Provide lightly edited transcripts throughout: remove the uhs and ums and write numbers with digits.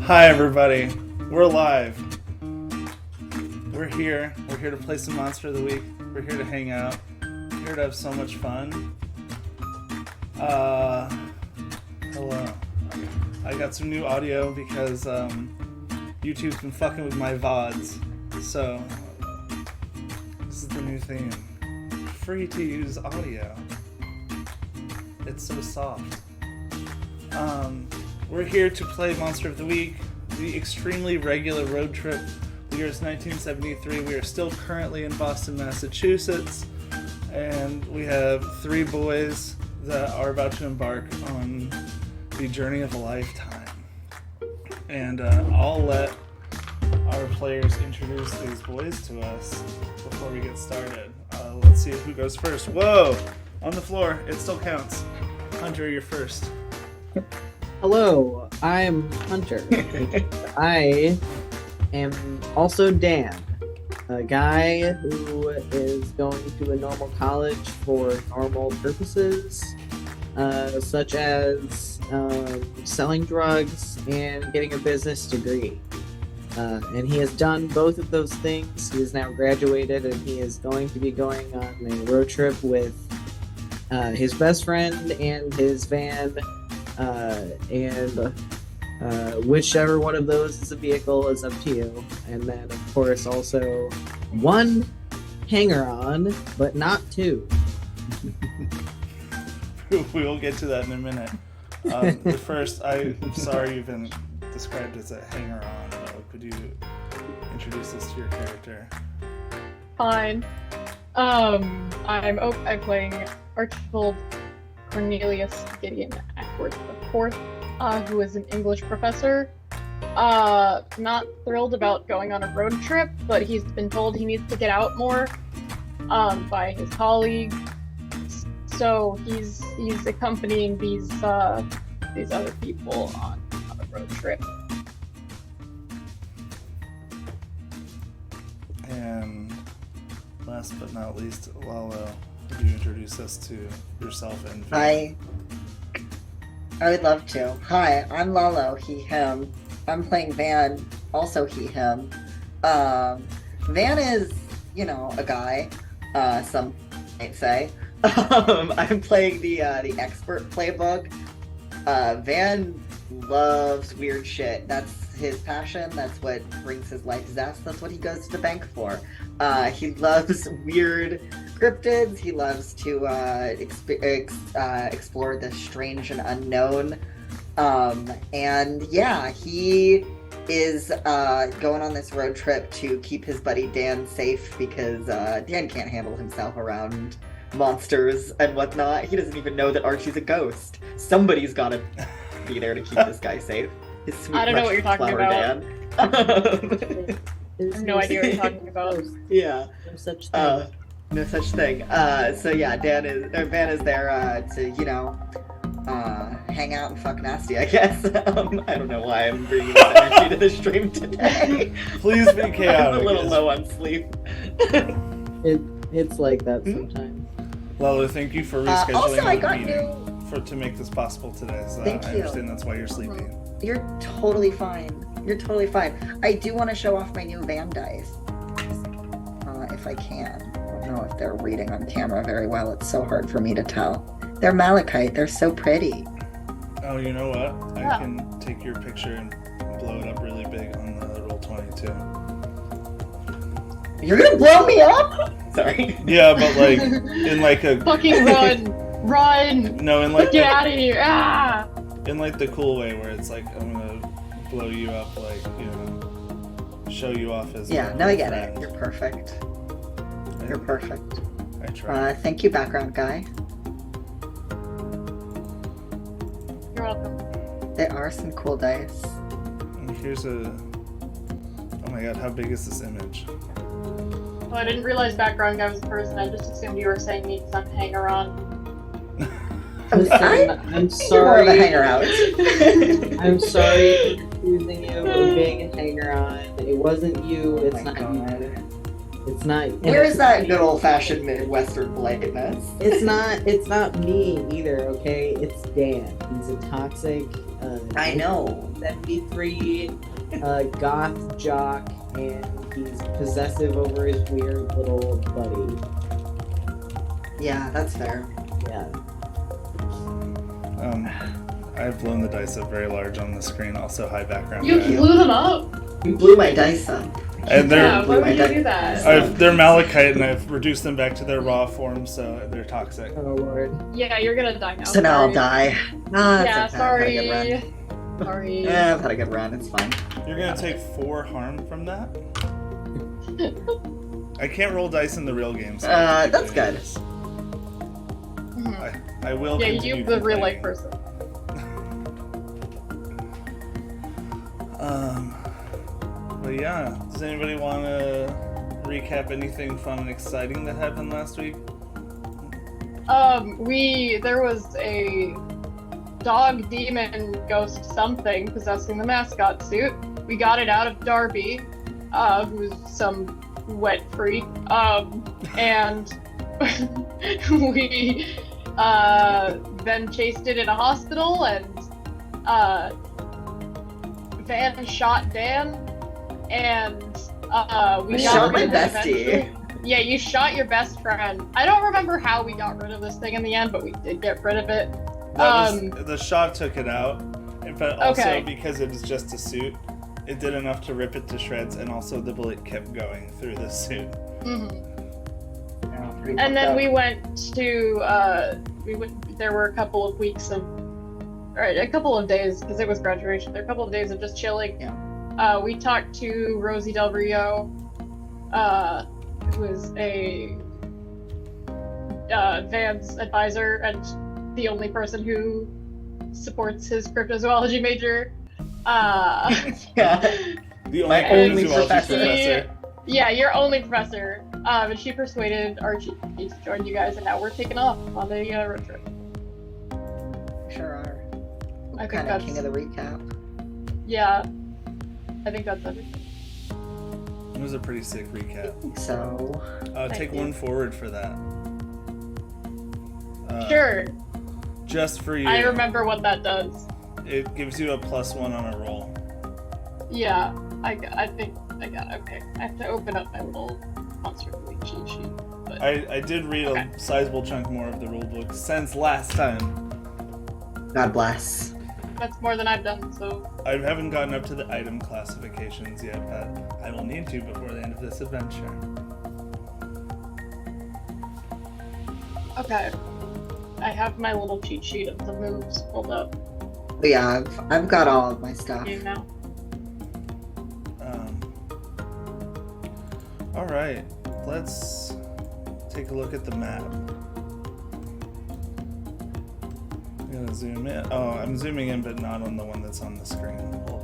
Hi everybody, we're live. We're here to play some Monster of the Week. We're here to hang out. We're here to have so much fun. Hello. I got some new audio because YouTube's been fucking with my VODs. So, this is the new theme. Free to use audio. It's so soft. We're here to play Monster of the Week, the Extremely Regular Roadtrip. The year is 1973. We are still currently in Boston, Massachusetts, and we have three boys that are about to embark on the journey of a lifetime. And I'll let our players introduce these boys to us before we get started. Let's see who goes first. Whoa! On the floor. It still counts. Hunter, you're first. Hello, I'm Hunter. I am also Dan, a guy who is going to a normal college for normal purposes, such as selling drugs and getting a business degree. And he has done both of those things. He is now graduated, and he is going to be going on a road trip with his best friend and his van. And whichever one of those is a vehicle is up to you. And then, of course, also one hanger-on, but not two. We'll get to that in a minute. But first, I'm sorry you've been described as a hanger-on. Could you introduce us to your character? Fine. I'm playing Archibald Cornelius Gideon Ackworth IV, who is an English professor. Not thrilled about going on a road trip, but he's been told he needs to get out more by his colleague. So he's accompanying these other people on a road trip. And last but not least, Lalo, could you introduce us to yourself and Van? I would love to. Hi, I'm Lalo, he, him. I'm playing Van, also he, him. Van is, a guy, some might say. I'm playing the expert playbook. Van loves weird shit. That's his passion. That's what brings his life zest. That's what he goes to the bank for. He loves weird cryptids. He loves to explore the strange and unknown. And yeah, he is going on this road trip to keep his buddy Dan safe because Dan can't handle himself around monsters and whatnot. He doesn't even know that Archie's a ghost. Somebody's gotta be there to keep this guy safe. His sweet, I don't know what you're talking about. Dan. I have no idea what you're talking about. Yeah. No such thing. No such thing. So yeah, Van is there to, hang out and fuck nasty, I guess. I don't know why I'm bringing this energy to the stream today. Please be chaotic. I'm a little low on sleep. It's like that sometimes. Lalo, thank you for rescheduling Also, I the got meeting to make this possible today. So Thank I you. understand that's why you're sleeping. You're totally fine. You're totally fine. I do want to show off my new Van dice. If I can. I don't know if they're reading on camera very well. It's so hard for me to tell. They're malachite. They're so pretty. Oh, you know what? I can take your picture and blow it up really big on the Roll20 too. You're gonna blow me up? Sorry. Yeah, but like in like a Fucking run! no, in like Get out of here! Ah! in like the cool way where it's like I'm gonna blow you up, like show you off as Yeah, a no, I get friend. it. You're perfect. You're perfect. I try. Thank you, background guy. You're welcome. There are some cool dice. And here's a. Oh my god, how big is this image? Well, I didn't realize background guy was a person. I just assumed you were saying need some hanger-on. I'm I'm more of a sorry. hanger out. I'm sorry for confusing you. A big hanger-on. It wasn't you. It's Oh my not you. God. It's not. Where is that good old-fashioned Midwestern politeness? It's not me either. Okay, it's Dan. He's a toxic I know. 73, goth jock, and he's possessive over his weird little buddy. Yeah, that's fair. Yeah. I've blown the dice up very large on the screen. Also, high background. You guy. blew them up? You blew my dice up. And Yeah, they're why would you do that? they're malachite, and I've reduced them back to their raw form, so they're toxic. Oh lord. Yeah, you're gonna die now. So now I'll Sorry. die. Ah, Yeah, it's okay. I've had a good sorry. run. Sorry. Yeah, I've had a good run. It's fine. You're gonna take 4 harm from that. I can't roll dice in the real game. So I That's good. Mhm. I will. Yeah, continue you the real life complaining. person. But yeah, does anybody want to recap anything fun and exciting that happened last week? There was a dog demon ghost something possessing the mascot suit. We got it out of Darby, who's some wet freak. And we then chased it in a hospital, and Van shot Dan, and we I got shot my rid of it bestie. eventually. Yeah, you shot your best friend. I don't remember how we got rid of this thing in the end, but we did get rid of it. The shot took it out, but also Okay. because it was just a suit, it did enough to rip it to shreds, and also the bullet kept going through the suit. Mhm. Yeah, pretty And then fucked we up. went to there were a couple of weeks of, or a couple of days, because it was graduation. There were a couple of days of just chilling. Yeah. We talked to Rosie Del Rio, who is a Van's advisor and the only person who supports his cryptozoology major. Yeah. The My only only zoology professor. Yeah, your only professor. And she persuaded Archie to join you guys, and now we're taking off on the road trip. Sure are. I think Kind of that's- king of the recap. Yeah, I think that's everything. It was a pretty sick recap. So, Take you. one forward for that. Sure, Just for you. I remember what that does. It gives you a +1 on a roll. Yeah, I think I got it. Okay. I have to open up my little Monster of the Week cheat sheet. But I did read Okay. a sizable chunk more of the rule book since last time. God bless. that's more than I've done, so I haven't gotten up to the item classifications yet, but I will need to before the end of this adventure. okay. I have my little cheat sheet of the moves pulled up. But yeah, I've got all of my stuff. You know. All right, let's take a look at the map. I'm gonna zoom in. Oh, I'm zooming in, but not on the one that's on the screen. Hold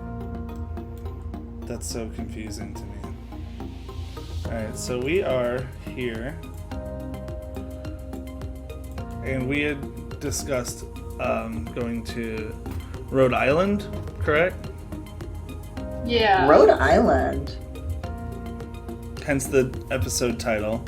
on. That's so confusing to me. All right, so we are here, and we had discussed going to Rhode Island, correct? Yeah. Rhode Island. Hence the episode title.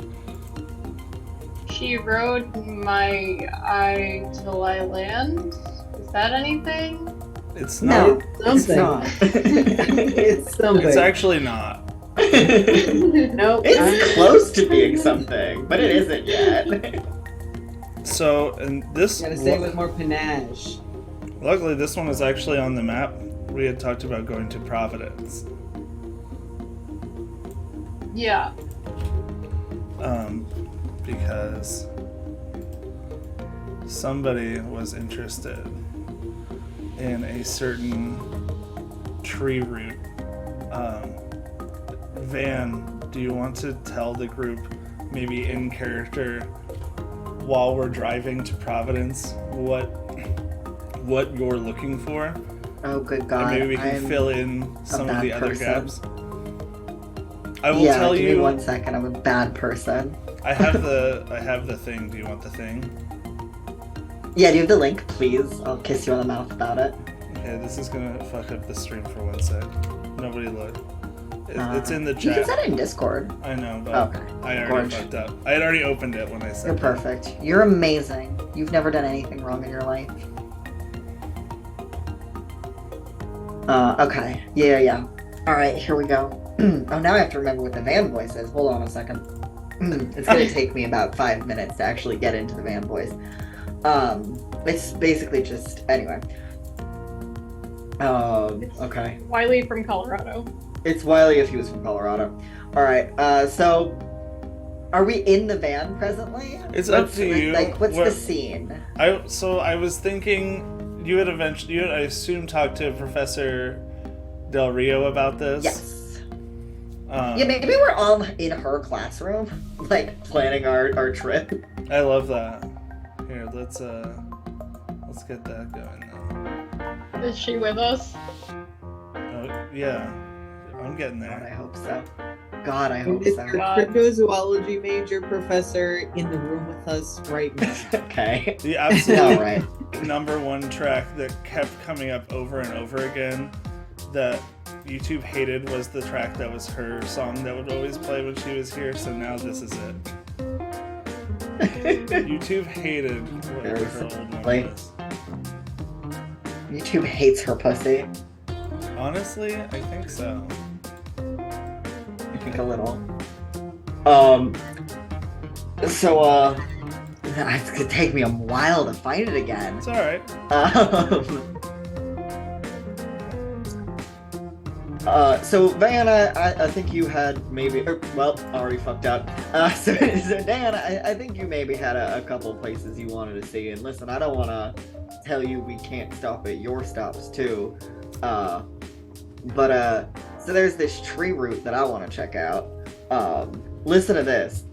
She rode my eye till I land. Is that anything? It's not. No, it's Something. not. It's something. It's actually not. Nope. It's close to being something, but it isn't yet. So, and this. Gotta say it with more panache. Luckily, this one is actually on the map. We had talked about going to Providence. Yeah. Because somebody was interested in a certain tree route. Van, do you want to tell the group, maybe in character, while we're driving to Providence, what you're looking for? Oh, good And God. maybe we can I'm fill in some of bad the other person. gaps. I will yeah, tell give you. me 1 second. I'm a bad person. I have the thing. Do you want the thing? Yeah, do you have the link, please? I'll kiss you on the mouth about it. Okay, this is gonna fuck up the stream for 1 sec. Nobody look. It's in the You can chat. send it in Discord. I know, but Okay. I already Gorge. fucked up. I had already opened it when I said You're that. perfect. You're amazing. You've never done anything wrong in your life. Okay. Yeah. Alright, here we go. Oh, now I have to remember what the van voice is. Hold on a second. It's gonna take me about 5 minutes to actually get into the van voice. It's basically just... Anyway. Okay. Wiley from Colorado. It's Wiley if he was from Colorado. Alright, so... Are we in the van presently? It's up to you. Like, what's the scene? I was thinking you would eventually, I assume, talk to Professor Del Rio about this. Yes. Yeah, maybe we're all in her classroom, like, planning our trip. I love that. Here, let's get that going now. Is she with us? Oh, yeah. I'm getting God, I there. hope so. God, I hope Is so. the God. cryptozoology major professor in the room with us right now? Okay. The absolute Alright. #1 track that kept coming up over and over again that YouTube hated was the track that was her song that would always play when she was here, so now this is it. YouTube hated whatever her old one Like- was. YouTube hates her pussy. Honestly, I think so. I think a little. It's gonna take me a while to find it again. It's alright. So Vanna, I think you had maybe, well, already fucked up. So Dan, I think you maybe had a couple places you wanted to see, and listen, I don't want to tell you we can't stop at your stops too. So there's this tree route that I want to check out. Listen to this.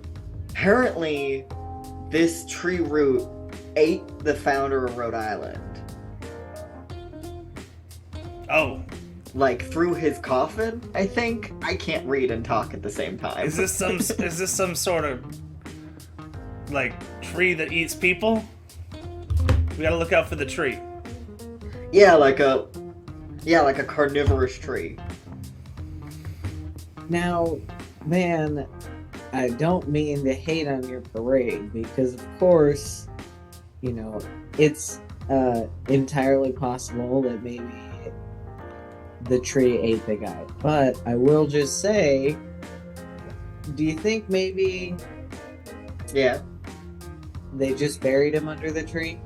Apparently, this tree route ate the founder of Rhode Island. Oh, Like through his coffin, I think. I can't read and talk at the same time. is this some sort of like tree that eats people? We gotta look out for the tree. Yeah, like a carnivorous tree. Now, man, I don't mean to hate on your parade because, of course, you know, it's entirely possible that maybe the tree ate the guy. But I will just say, do you think maybe Yeah. they just buried him under the tree?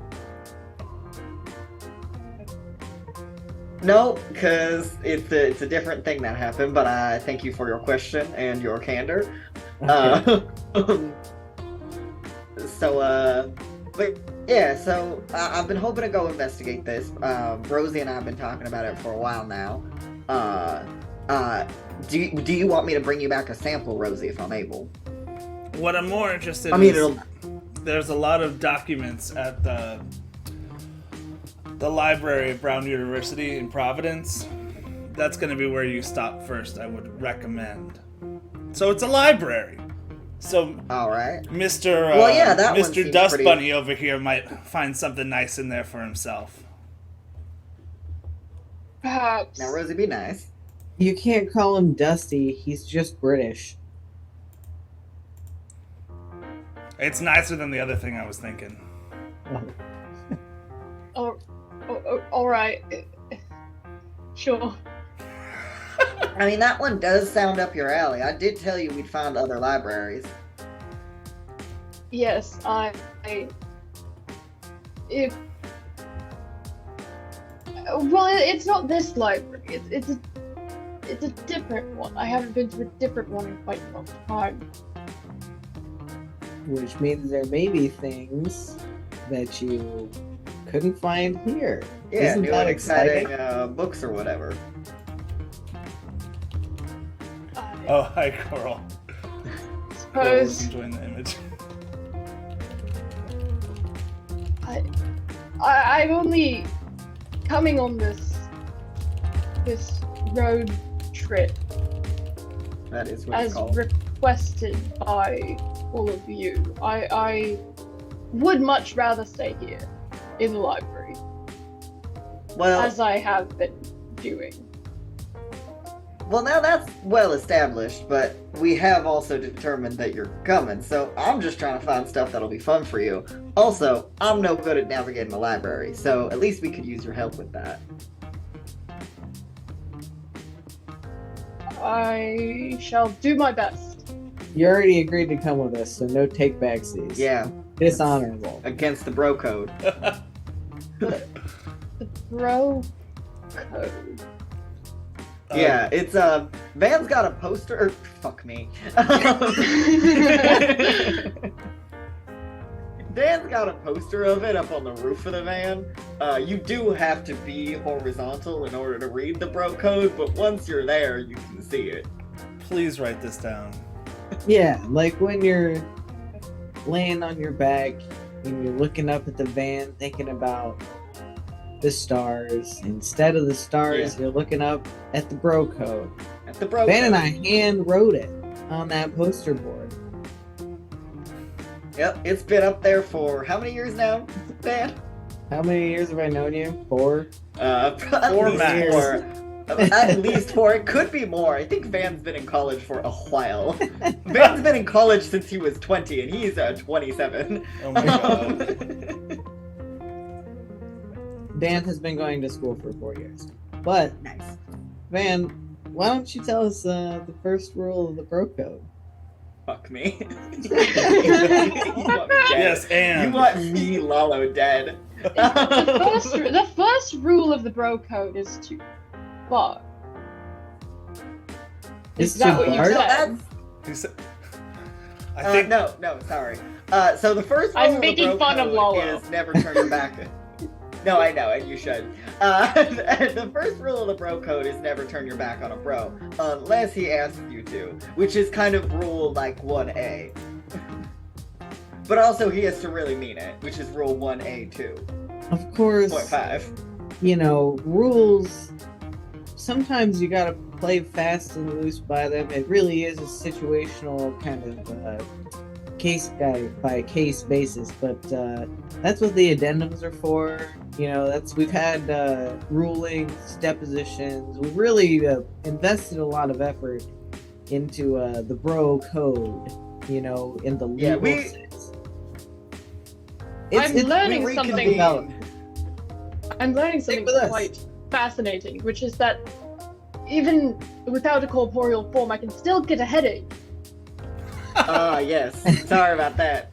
No, because it's a different thing that happened, but I thank you for your question and your candor. Okay. But yeah, so I've been hoping to go investigate this. Rosie and I have been talking about it for a while now. Do you want me to bring you back a sample, Rosie, if I'm able? What I'm more interested I mean, in is it'll... there's a lot of documents at the library of Brown University in Providence. That's going to be where you stop first, I would recommend. So it's a library. So All right. Mr. Well, yeah, that one Mr. seems Dust pretty- Bunny over here might find something nice in there for himself. Perhaps. Now, Rosie, be nice. You can't call him Dusty, he's just British. It's nicer than the other thing I was thinking. Oh, all right. Sure. I mean, that one does sound up your alley. I did tell you we'd find other libraries. Yes, if well, it's not this library. It's a different one. I haven't been to a different one in quite a long time. Which means there may be things that you couldn't find here. Yeah, Isn't new that and exciting books or whatever. Oh, hi, Coral. Suppose Enjoying the image. I'm only coming on this road trip That is what it's as called. requested by all of you. I would much rather stay here in the library, Well, as I have been doing. well, now that's well established, but we have also determined that you're coming, so I'm just trying to find stuff that'll be fun for you. Also, I'm no good at navigating the library, so at least we could use your help with that. I shall do my best. You already agreed to come with us, so no take backsies. Yeah, Dishonorable. against the bro code. The bro code. Yeah, it's Van's got a poster. Or, fuck me. Dan's got a poster of it up on the roof of the van. You do have to be horizontal in order to read the bro code, but once you're there, you can see it. Please write this down. Yeah, like when you're laying on your back and you're looking up at the van thinking about the stars. Instead of the stars, you're looking up at the bro code. At the bro Van code. and I hand wrote it on that poster board. Yep, it's been up there for how many years now, Van? How many years have I known you? 4? At 4 least max. 4. At least 4. It could be more. I think Van's been in college for a while. Van's been in college since he was 20, and he's 27. Oh my god. Dan has been going to school for 4 years. But, Nice. Van, why don't you tell us the first rule of the bro code? Fuck me. You want me dead. Yes, and You want me, Lalo, dead. The first rule of the bro code is to fuck. Is It's that to what you bark? said? he said, I think No, sorry. So the first rule I'm of the making bro fun of code Lalo. is never turn your back. No, I know, and you should. The first rule of the bro code is never turn your back on a bro, unless he asks you to, which is kind of rule like 1A. But also he has to really mean it, which is rule 1A too. Of course, 0.5. you know, rules, sometimes you gotta play fast and loose by them. It really is a situational kind of case by case basis, but that's what the addendums are for. You know, we've had rulings, depositions. We've really invested a lot of effort into the bro code, you know, in the legal sense. I'm learning we something. reconvene. I'm learning Stick something with us. quite fascinating, which is that even without a corporeal form, I can still get a headache. Yes. Sorry about that.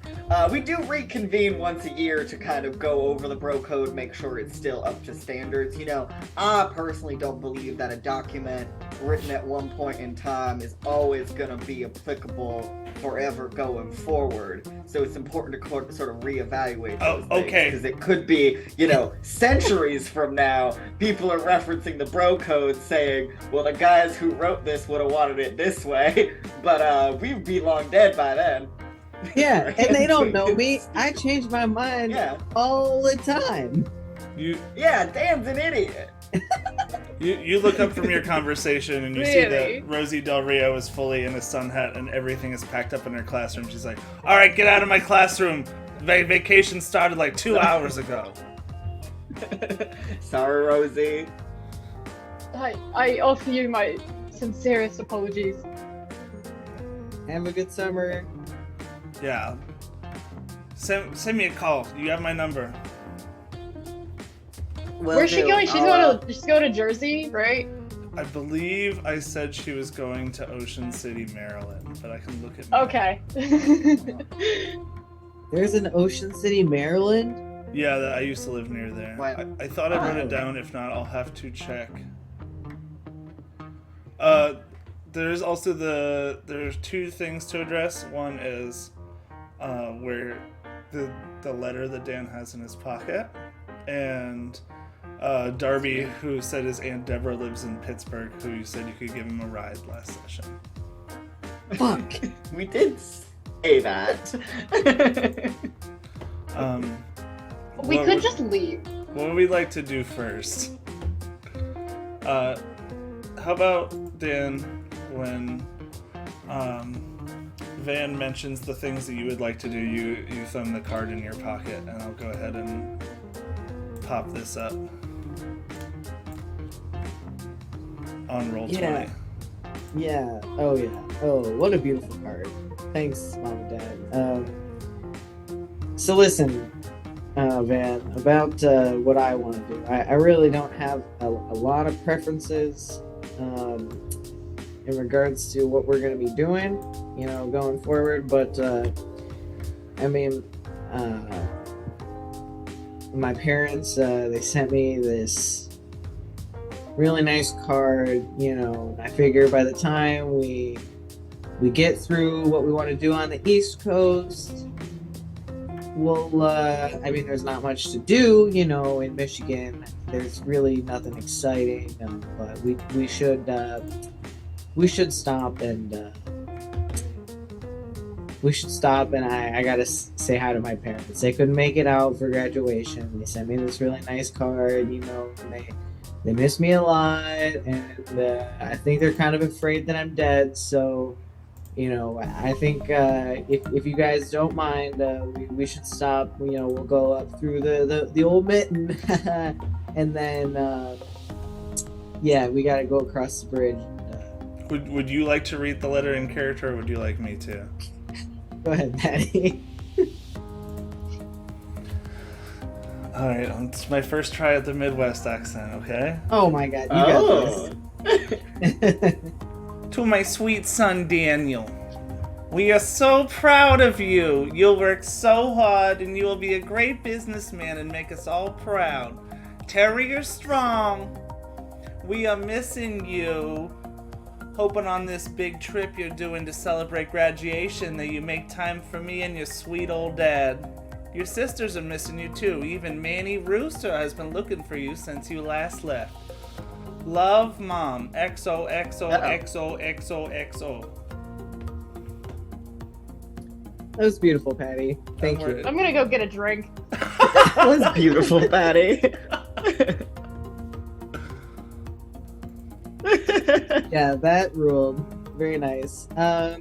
We do reconvene once a year to kind of go over the bro code, make sure it's still up to standards. You know, I personally don't believe that a document written at one point in time is always going to be applicable forever going forward. So it's important to sort of reevaluate those things. Okay. Because it could be, you know, centuries from now, people are referencing the bro code saying, well, the guys who wrote this would have wanted it this way, but we'd be long dead by then. Yeah, and they don't know me. I change my mind Yeah. all the time. Yeah, Dan's an idiot. You look up from your conversation and you see Really? that Rosie Del Rio is fully in a sun hat and everything is packed up in her classroom. She's like, all right, get out of my classroom. Vacation started like 2 hours ago. Sorry, Rosie. I offer you my sincerest apologies. Have a good summer. Yeah. Send me a call. You have my number. Where's she going? She's going to Jersey, right? I believe I said she was going to Ocean City, Maryland, but I can look at my... Okay. There's an Ocean City, Maryland? Yeah, I used to live near there. What? I thought I wrote Oh. it down. If not, I'll have to check. There's also there's 2 things to address. One is where the letter that Dan has in his pocket, and Darby, who said his Aunt Deborah lives in Pittsburgh, who you said you could give him a ride last session. Fuck. We did say that. We What could would- just leave. What would we like to do first? How about, Dan, when Van mentions the things that you would like to do, you thumb the card in your pocket, and I'll go ahead and pop this up on roll 20. Yeah. Oh, yeah. Oh, what a beautiful card. Thanks, Mom and Dad. So listen, Van, about what I want to do. I really don't have a lot of preferences. in regards to what we're going to be doing, going forward. But I mean, my parents, they sent me this really nice card. I figure by the time we get through what we want to do on the East Coast, we'll, I mean, there's not much to do, in Michigan. There's really nothing exciting, but we should stop and I gotta say hi to my parents. They couldn't make it out for graduation. They sent me this really nice card, and they miss me a lot, and I think they're kind of afraid that I'm dead. So, I think if you guys don't mind, we should stop. We'll go up through the old mitten, and then we gotta go across the bridge. Would you like to read the letter in character, or would you like me to? Go ahead, Patty. Alright, it's my first try at the Midwest accent, okay? Oh my god, you got this. To my sweet son Daniel, we are so proud of you. You'll work so hard and you will be a great businessman and make us all proud. Terrier strong. We are missing you. Hoping on this big trip you're doing to celebrate graduation that you make time for me and your sweet old dad. Your sisters are missing you too. Even Manny Rooster has been looking for you since you last left. Love, Mom. XOXOXOXOXO. That was beautiful, Patty. Thank you. I'm gonna go get a drink. That was beautiful, Patty. Yeah, that ruled. Very nice. So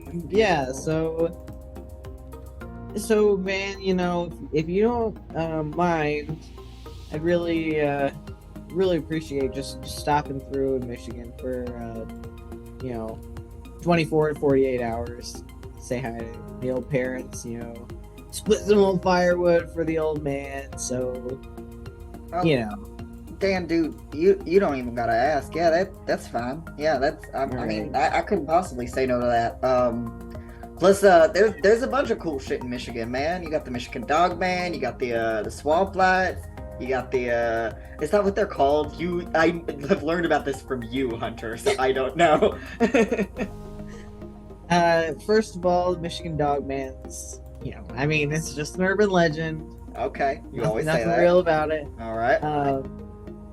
man, if you don't mind, I'd really appreciate just stopping through in Michigan for 24 to 48 hours. Say hi to the old parents, split some old firewood for the old man. So, Dan, dude, you don't even gotta ask. Yeah, that's fine. Yeah, I mean, I couldn't possibly say no to that. Plus, there's a bunch of cool shit in Michigan, man. You got the Michigan Dog Man. You got the swamp lights. You got the is that what they're called? I have learned about this from you, Hunter. So I don't know. First of all, the Michigan Dog Man's, I mean, it's just an urban legend. Okay, you always say nothing that. real about it. All right.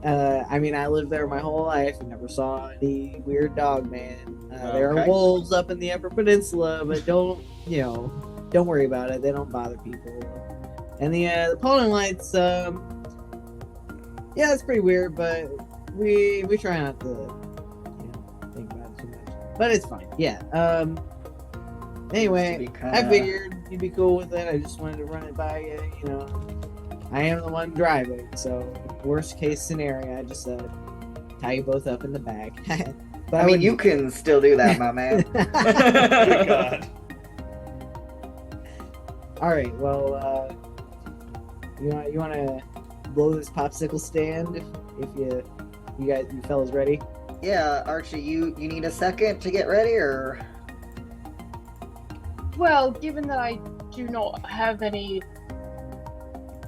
I mean, I lived there my whole life and never saw any weird dog man. There Okay. are wolves up in the Upper Peninsula, but don't worry about it. They don't bother people. And the pollen lights, yeah, it's pretty weird, but we try not to, think about it too much. But it's fine. Yeah. Anyway, I figured you'd be cool with it. I just wanted to run it by you. I am the one driving, so worst case scenario, I just tie you both up in the back. But I mean, you can still do that, my man. Good God. All right. Well, you want to blow this popsicle stand if you fellas ready? Yeah, Archie, you need a second to get ready, or? Well, given that I do not have any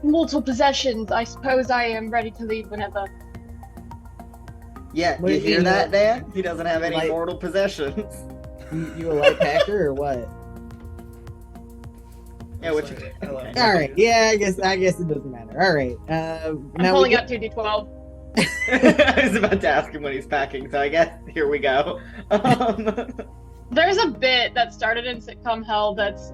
mortal possessions, I suppose I am ready to leave whenever. Yeah, What you do you hear mean, that, Dan? He doesn't have any like- mortal possessions. You a light packer or what? Yeah, what you? Hello. All right. Yeah, I guess it doesn't matter. All right. I'm Now pulling out 2d12. I was about to ask him when he's packing, so I guess here we go. There's a bit that started in sitcom hell that's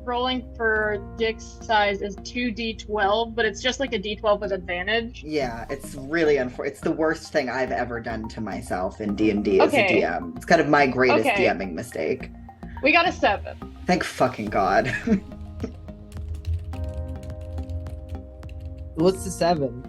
rolling for Dick's size is 2d12, but it's just like a d12 with advantage. Yeah, it's really it's the worst thing I've ever done to myself in D&D as Okay. a DM. It's kind of my greatest Okay. DMing mistake. We got a 7. Thank fucking God. What's the 7?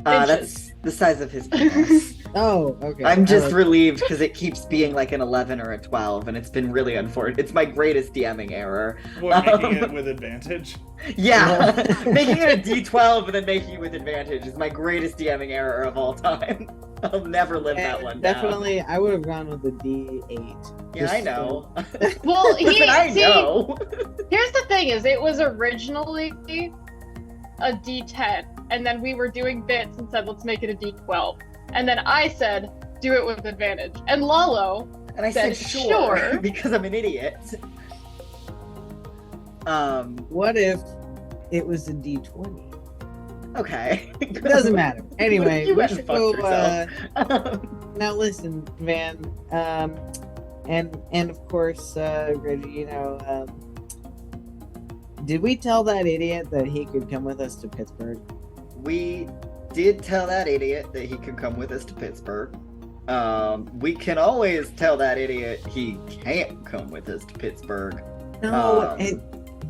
That's the size of his penis. Oh, okay. I'm just I like- relieved because it keeps being like an 11 or a 12, and it's been really unfortunate. It's my greatest DMing error. What, making it with advantage? Yeah, making it a D12 and then making it with advantage is my greatest DMing error of all time. I'll never live that And one down. definitely, I would have gone with the D8. Yeah, I know. Well, Listen, know. here's the thing: is it was originally a D10, and then we were doing bits and said let's make it a D12, and then I said do it with advantage, and Lalo And I said sure because I'm an idiot. What if it was a D20? Okay. It doesn't matter. Anyway, You we just should fucked go. yourself. Now listen, Van, and of course, Reggie. You know, did we tell that idiot that he could come with us to Pittsburgh? We did tell that idiot that he could come with us to Pittsburgh. We can always tell that idiot he can't come with us to Pittsburgh. No,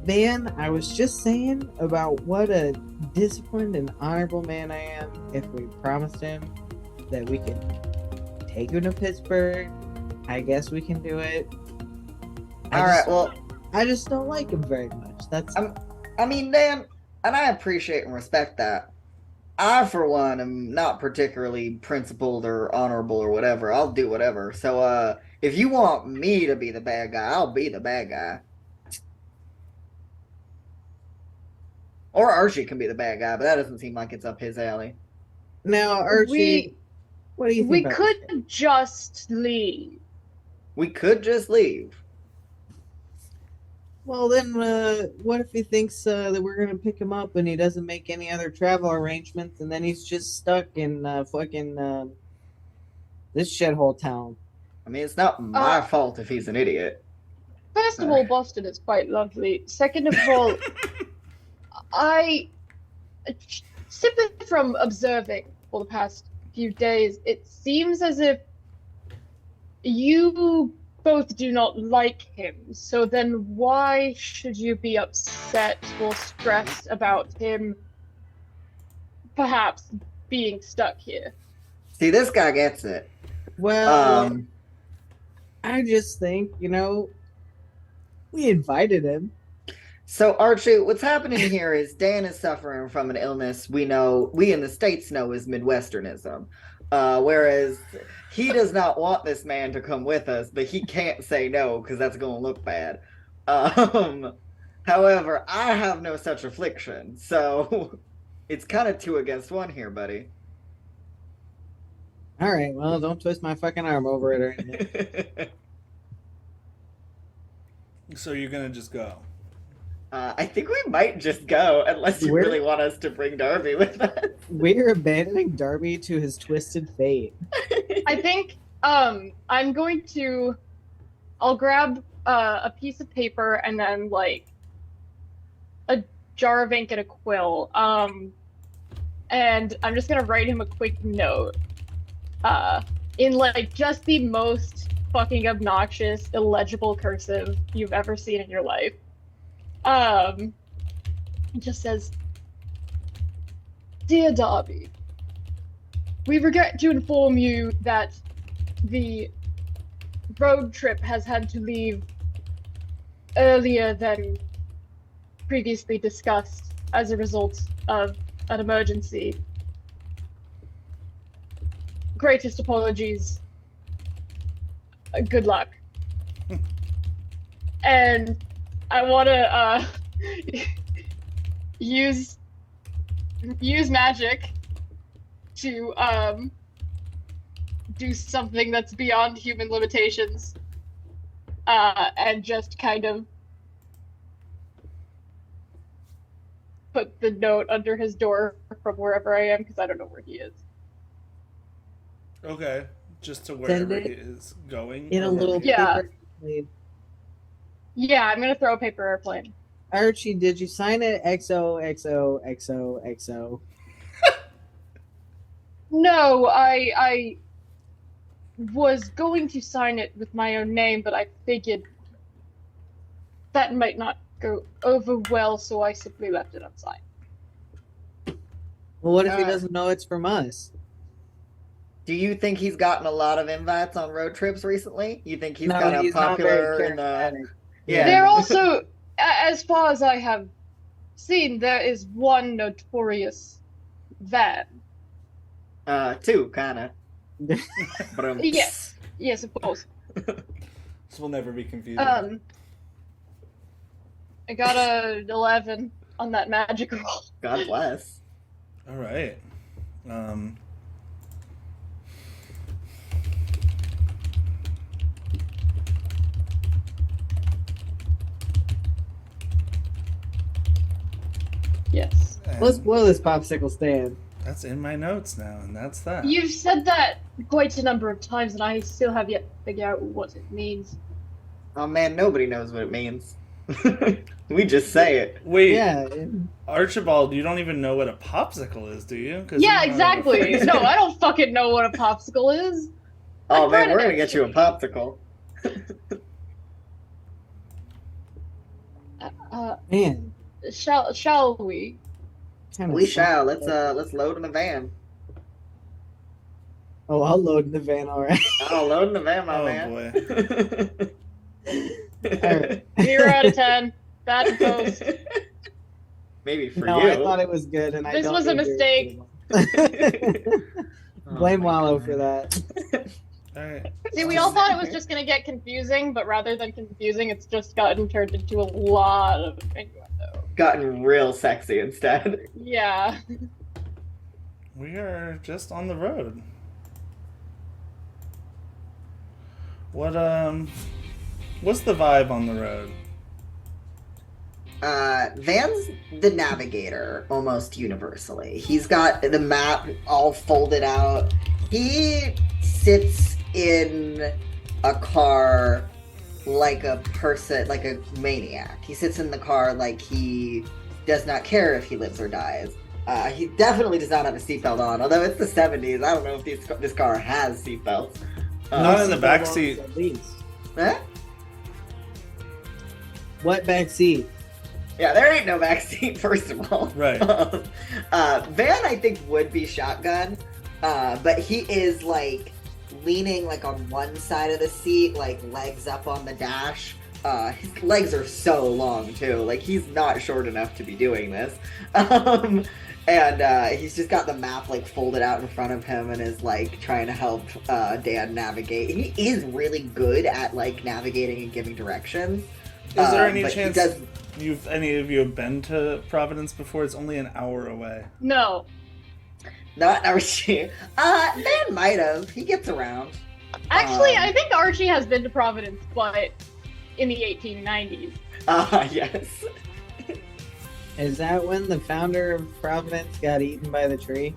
Van, I was just saying about what a disciplined and honorable man I am if we promised him that we could take him to Pittsburgh. I guess we can do it. I just don't like him very much. I mean, Dan, and I appreciate and respect that. I, for one, am not particularly principled or honorable or whatever. I'll do whatever. So, if you want me to be the bad guy, I'll be the bad guy. Or Archie can be the bad guy, but that doesn't seem like it's up his alley. Now, Archie, what do you think? We about could just leave. We could just leave. Well, then, what if he thinks that we're gonna pick him up and he doesn't make any other travel arrangements, and then he's just stuck in fucking this shithole town? I mean, it's not my fault if he's an idiot. First of all, Boston is quite lovely. Second of all, I simply from observing for the past few days, it seems as if you both do not like him. So then why should you be upset or stressed about him perhaps being stuck here? See, this guy gets it. Well, I just think, we invited him. So, Archie, what's happening here is Dan is suffering from an illness we in the States know as Midwesternism. Whereas he does not want this man to come with us, but he can't say no because that's going to look bad. However, I have no such affliction, so it's kind of 2 against 1 here, buddy. All right, well, don't twist my fucking arm over it or anything. So you're gonna just go? I think we might just go, unless you really want us to bring Darby with us. We're abandoning Darby to his twisted fate. I think I'm going to. I'll grab a piece of paper and then like a jar of ink and a quill. And I'm just gonna write him a quick note. In like just the most fucking obnoxious, illegible cursive you've ever seen in your life. It just says, "Dear Darby, we regret to inform you that the road trip has had to leave earlier than previously discussed as a result of an emergency. Greatest apologies. Good luck." And I want to use magic to do something that's beyond human limitations, and just kind of put the note under his door from wherever I am, because I don't know where he is. Okay, just to wherever he is going. In a little paper airplane. Yeah, I'm gonna throw a paper airplane. Archie, did you sign it XOXOXOXO? No, I was going to sign it with my own name, but I figured that might not go over well, so I simply left it unsigned. Well, what if he doesn't know it's from us? Do you think he's gotten a lot of invites on road trips recently? You think he's No, kind of he's not popular very in charismatic. Yeah. There also, as far as I have seen, there is one notorious van. 2, kind of. Brum. Yes. Yes, of course. This will never be confusing. I got a 11 on that magic roll. God bless. All right. Yes. Let's blow this popsicle stand. That's in my notes now, and that's that. You've said that quite a number of times, and I still have yet to figure out what it means. Oh man, nobody knows what it means. We just say it. Wait, Yeah. Archibald, you don't even know what a popsicle is, do you? 'Cause Yeah, you don't have a exactly. face. No, I don't fucking know what a popsicle is. Oh I'm man, trying we're to- gonna get you a popsicle. Man. Shall we? Kinda We sucks. shall. Let's load in the van. Oh, I'll load in the van, alright. Oh, load in the van, my Oh, man. Alright. 0 out of 10. Bad and toast. Maybe for No, you. I thought it was good, and I This don't was a need your mistake. approval. Oh Blame my Wallow God. for that. All right. See, we all thought it was just gonna get confusing, but rather than confusing, it's just gotten turned into a lot of innuendo. Gotten real sexy instead. Yeah. We are just on the road. What's the vibe on the road? Van's the navigator almost universally. He's got the map all folded out. He sits in a car like a person, like a maniac. He sits in the car like he does not care if he lives or dies. He definitely does not have a seatbelt on, although it's the 70s. I don't know if this car has seatbelts. Not in the Seatbelt back on, seat. At least. Eh? What back seat? Yeah, there ain't no backseat, first of all. Right. Van, I think, would be shotgun, but he is, like, leaning, like, on one side of the seat, like, legs up on the dash. His legs are so long, too. Like, he's not short enough to be doing this. And he's just got the map, like, folded out in front of him and is, like, trying to help Dan navigate. He is really good at, like, navigating and giving directions. Is there any but he chance does- any of you have been to Providence before? It's only an hour away. No. Not Archie. Van might have. He gets around. Actually, I think Archie has been to Providence, but in the 1890s. Yes. Is that when the founder of Providence got eaten by the tree?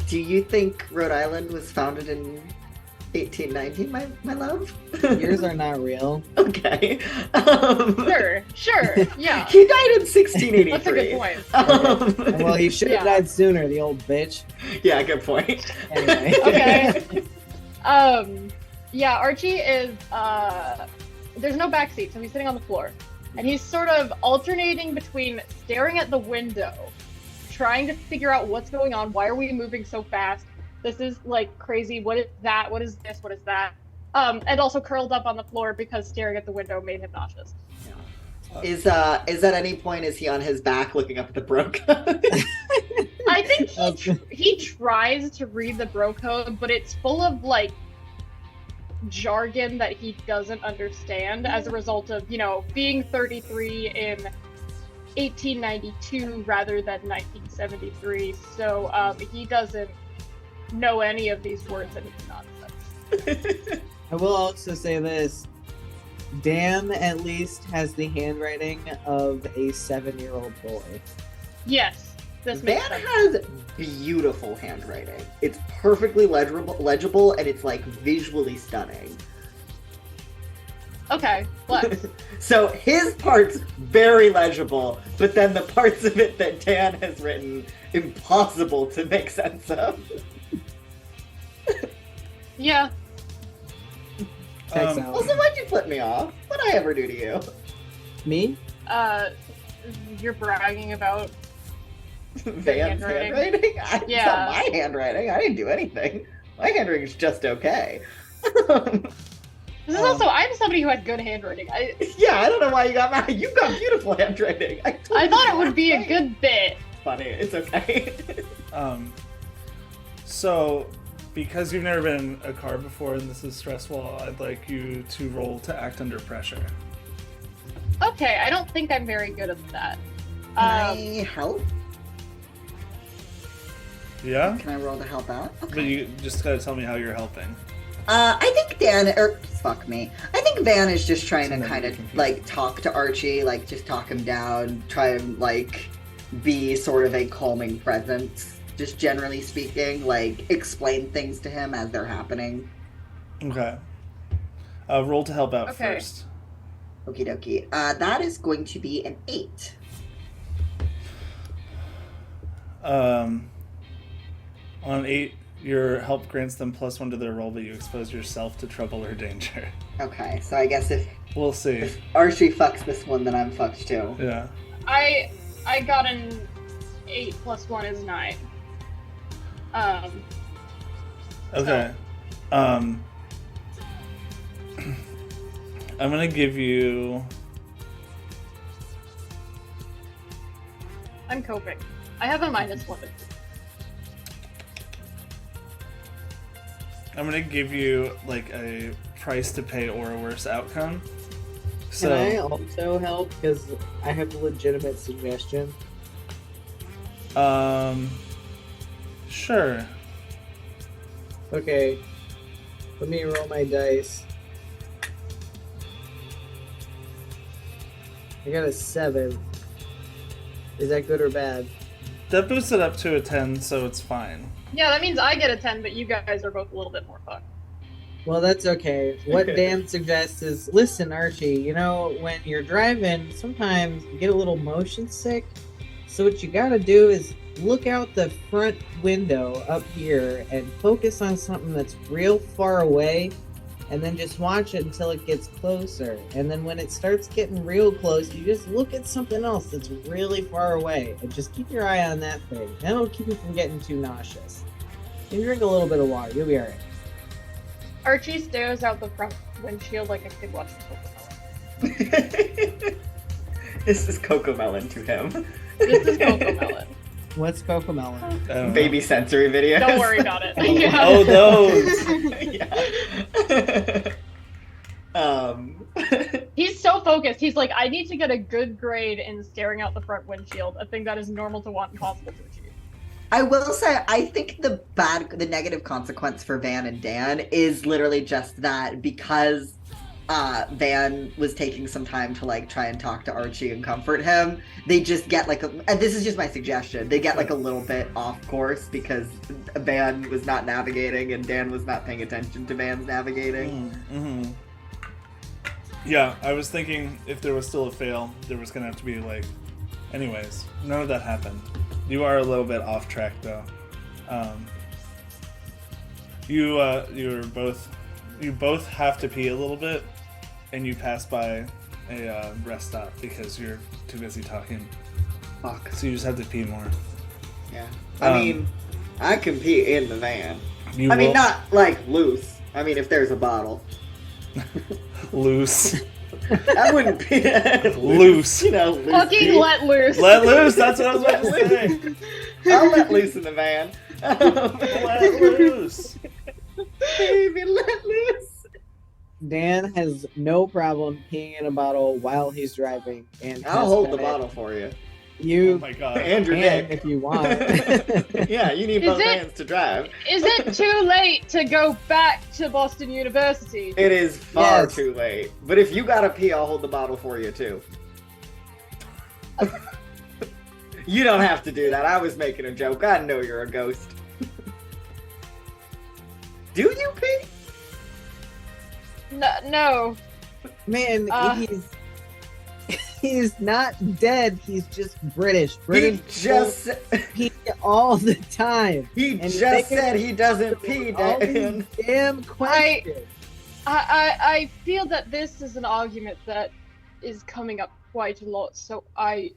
Do you think Rhode Island was founded in 1819, my love? Yours are not real. Okay. Sure, yeah. He died in 1683. That's a good point. Well, he should have Yeah. died sooner, the old bitch. Yeah, good point. Anyway. Okay. Yeah, Archie is, there's no backseat, so he's sitting on the floor. And he's sort of alternating between staring at the window, trying to figure out what's going on, why are we moving so fast? This is, like, crazy, what is that, what is this, what is that? And also curled up on the floor because staring at the window made him nauseous. Is at any point is he on his back looking up at the bro code? I think he tries to read the bro code, but it's full of, like, jargon that he doesn't understand as a result of, you know, being 33 in 1892 rather than 1973. So he doesn't know any of these words and it's nonsense. I will also say this. Dan at least has the handwriting of a 7-year-old boy. Yes, this Van makes sense. has beautiful handwriting. It's perfectly legible, and it's like visually stunning. Okay, flex. So his part's very legible, but then the parts of it that Dan has written, impossible to make sense of. Yeah. Checks out. Also, why'd you flip me off? What'd I ever do to you? Me? You're bragging about Van's handwriting. handwriting? It's Yeah. not my handwriting. I didn't do anything. My handwriting's just okay. This is also, I'm somebody who has good handwriting. Yeah, I don't know why you got mad. You've got beautiful handwriting. I thought it would be a good bit. Funny. It's okay. So because you've never been in a car before and this is stressful, I'd like you to roll to act under pressure. Okay, I don't think I'm very good at that. Can I help? Yeah? Can I roll to help out? But Okay. you just gotta tell me how you're helping. I think fuck me. I think Van is just trying So to then kind you're of confused. like talk to Archie, like just talk him down, try and like be sort of a calming presence, just generally speaking, like explain things to him as they're happening. Okay. Roll to help out Okay. first. Okie dokie. That is going to be an 8. On 8, your help grants them +1 to their roll, but you expose yourself to trouble or danger. Okay, so I guess if We'll see. Archie fucks this one, then I'm fucked too. Yeah. I got an 8 + 1 is 9. Okay. I'm gonna give you. I'm coping. I have a -1. I'm gonna give you like a price to pay or a worse outcome. Can I So, also help? Because I have a legitimate suggestion. sure. Okay, let me roll my dice. I got a 7. Is that good or bad? That boosts it up to a 10, so it's fine. Yeah, that means I get a 10, but you guys are both a little bit more fucked. Well, that's okay. What Dan suggests is, listen, Archie, you know, when you're driving, sometimes you get a little motion sick. So what you gotta do is look out the front window up here and focus on something that's real far away, and then just watch it until it gets closer. And then when it starts getting real close, you just look at something else that's really far away, and just keep your eye on that thing. That'll keep you from getting too nauseous. And drink a little bit of water, you'll be alright. Archie stares out the front windshield like a kid watching Cocomelon. This is Cocomelon to him. This is Cocomelon. What's Cocomelon? I don't know. Baby sensory videos. Don't worry about it. Yeah. Oh, those! Yeah. He's so focused. He's like, I need to get a good grade in staring out the front windshield, a thing that is normal to want and possible to achieve. I will say, I think the negative consequence for Van and Dan is literally just that because Van was taking some time to like try and talk to Archie and comfort him, they just get like and this is just my suggestion, they get like a little bit off course because Van was not navigating and Dan was not paying attention to Van's navigating. Mm-hmm. Yeah, I was thinking if there was still a fail, there was gonna have to be like. Anyways, none of that happened. You are a little bit off track though. You both have to pee a little bit, and you pass by a rest stop because you're too busy talking. Fuck. So you just have to pee more. Yeah. I Um, mean, I can pee in the van. You I mean, will- not like loose. I mean, if there's a bottle. loose. I wouldn't be Loose. You know, loose. Fucking pee. let loose. Let loose. That's what I was about to say. I'll let loose in the van. Let loose. Baby, let loose. Dan has no problem peeing in a bottle while he's driving, and I'll has hold the done it. bottle for you. Oh You my god. Andrew can Nick. if you want. Yeah, you need Is both it- hands to drive. Is it too late to go back to Boston University? It is far Yes. too late. But if you gotta pee, I'll hold the bottle for you too. You don't have to do that. I was making a joke. I know you're a ghost. Do you pee? No. Man, Uh. he's not dead. He's just British. He British just pee all the time. he And just they said can- he doesn't pee, All Dan. these damn questions. I feel that this is an argument that is coming up quite a lot, so I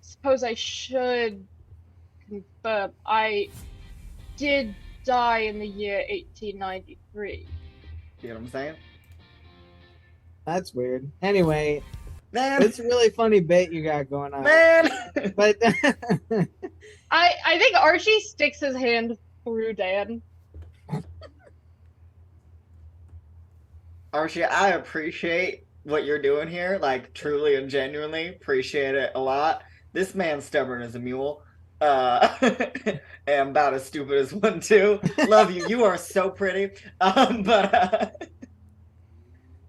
suppose I should confirm. I did die in the year 1893. You know what I'm saying? That's weird. Anyway, Man, it's a really funny bit you got going on. man. But I think Archie sticks his hand through Dan Archie, I appreciate what you're doing here, like truly and genuinely appreciate it a lot. This man's stubborn as a mule. And about as stupid as one too. Love you. You are so pretty.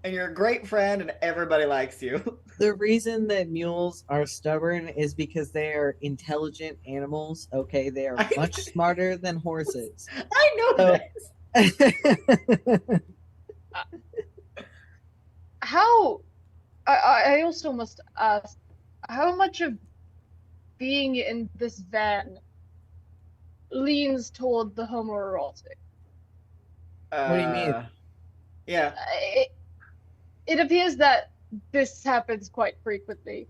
And you're a great friend, and everybody likes you. The reason that mules are stubborn is because they are intelligent animals. Okay, they are much smarter than horses. I know So- this. How? I also must ask, how much of being in this van leans toward the homoerotic? What do you mean? Yeah. It appears that this happens quite frequently.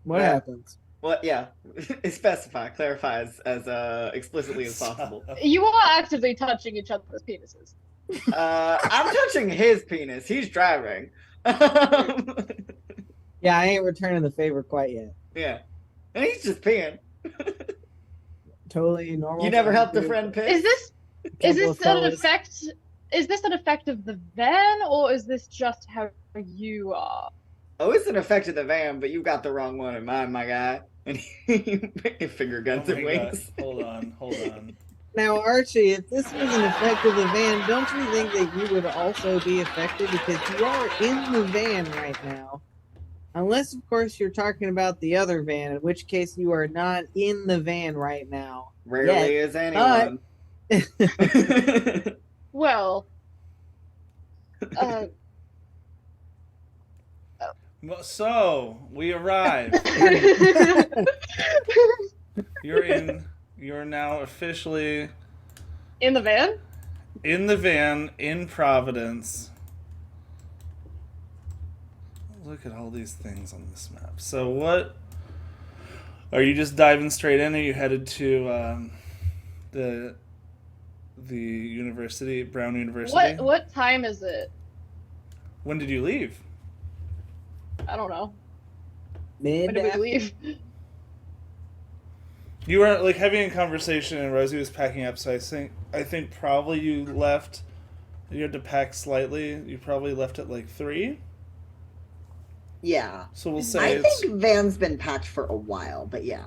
What Yeah. happens? Well, yeah. Clarify as explicitly as possible. You are actively touching each other's penises. I'm touching his penis. He's driving. Yeah, I ain't returning the favor quite yet. Yeah. And he's just peeing. Totally normal. You never thing helped to a do. friend piss? Is this Couple of an fellas. effect? Is this an effect of the van, or is this just how you are? Oh, it's an effect of the van, but you got the wrong one in mind, my guy. And he finger guns Oh and my God. wings. Hold on. Now, Archie, if this was an effect of the van, don't you think that you would also be affected because you are in the van right now? Unless, of course, you're talking about the other van, in which case you are not in the van right now. Rarely is anyone. Well, Well, so we arrived. You're now officially in the van? in the van in Providence. Look at all these things on this map. So what are you just diving straight in? Are you headed to the university, Brown University? What time is it? When did you leave? I don't know. Mid. When did we leave? You were like having a conversation, and Rosie was packing up. So I think probably you left. You had to pack slightly. You probably left at like 3. Yeah. So we'll I say it's. think Van's been packed for a while, but yeah.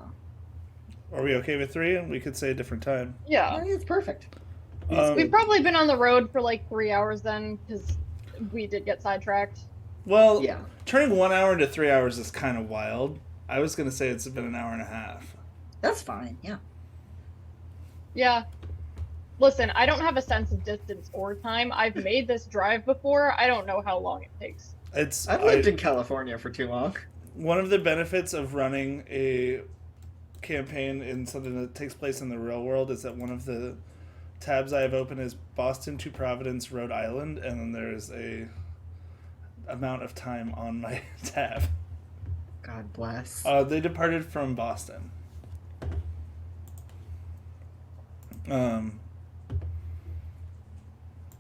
Are we okay with 3? We could say a different time. Yeah. I think it's perfect. We've probably been on the road for like 3 hours then, because we did get sidetracked. Well, Yeah. turning 1 hour into 3 hours is kind of wild. I was gonna say it's been an hour and a half. That's fine, yeah. Yeah. Listen, I don't have a sense of distance or time. I've made this drive before. I don't know how long it takes. I've lived in California for too long. One of the benefits of running a campaign in something that takes place in the real world is that one of the tabs I have open is Boston to Providence, Rhode Island, and then there's a amount of time on my tab. God bless. They departed from Boston.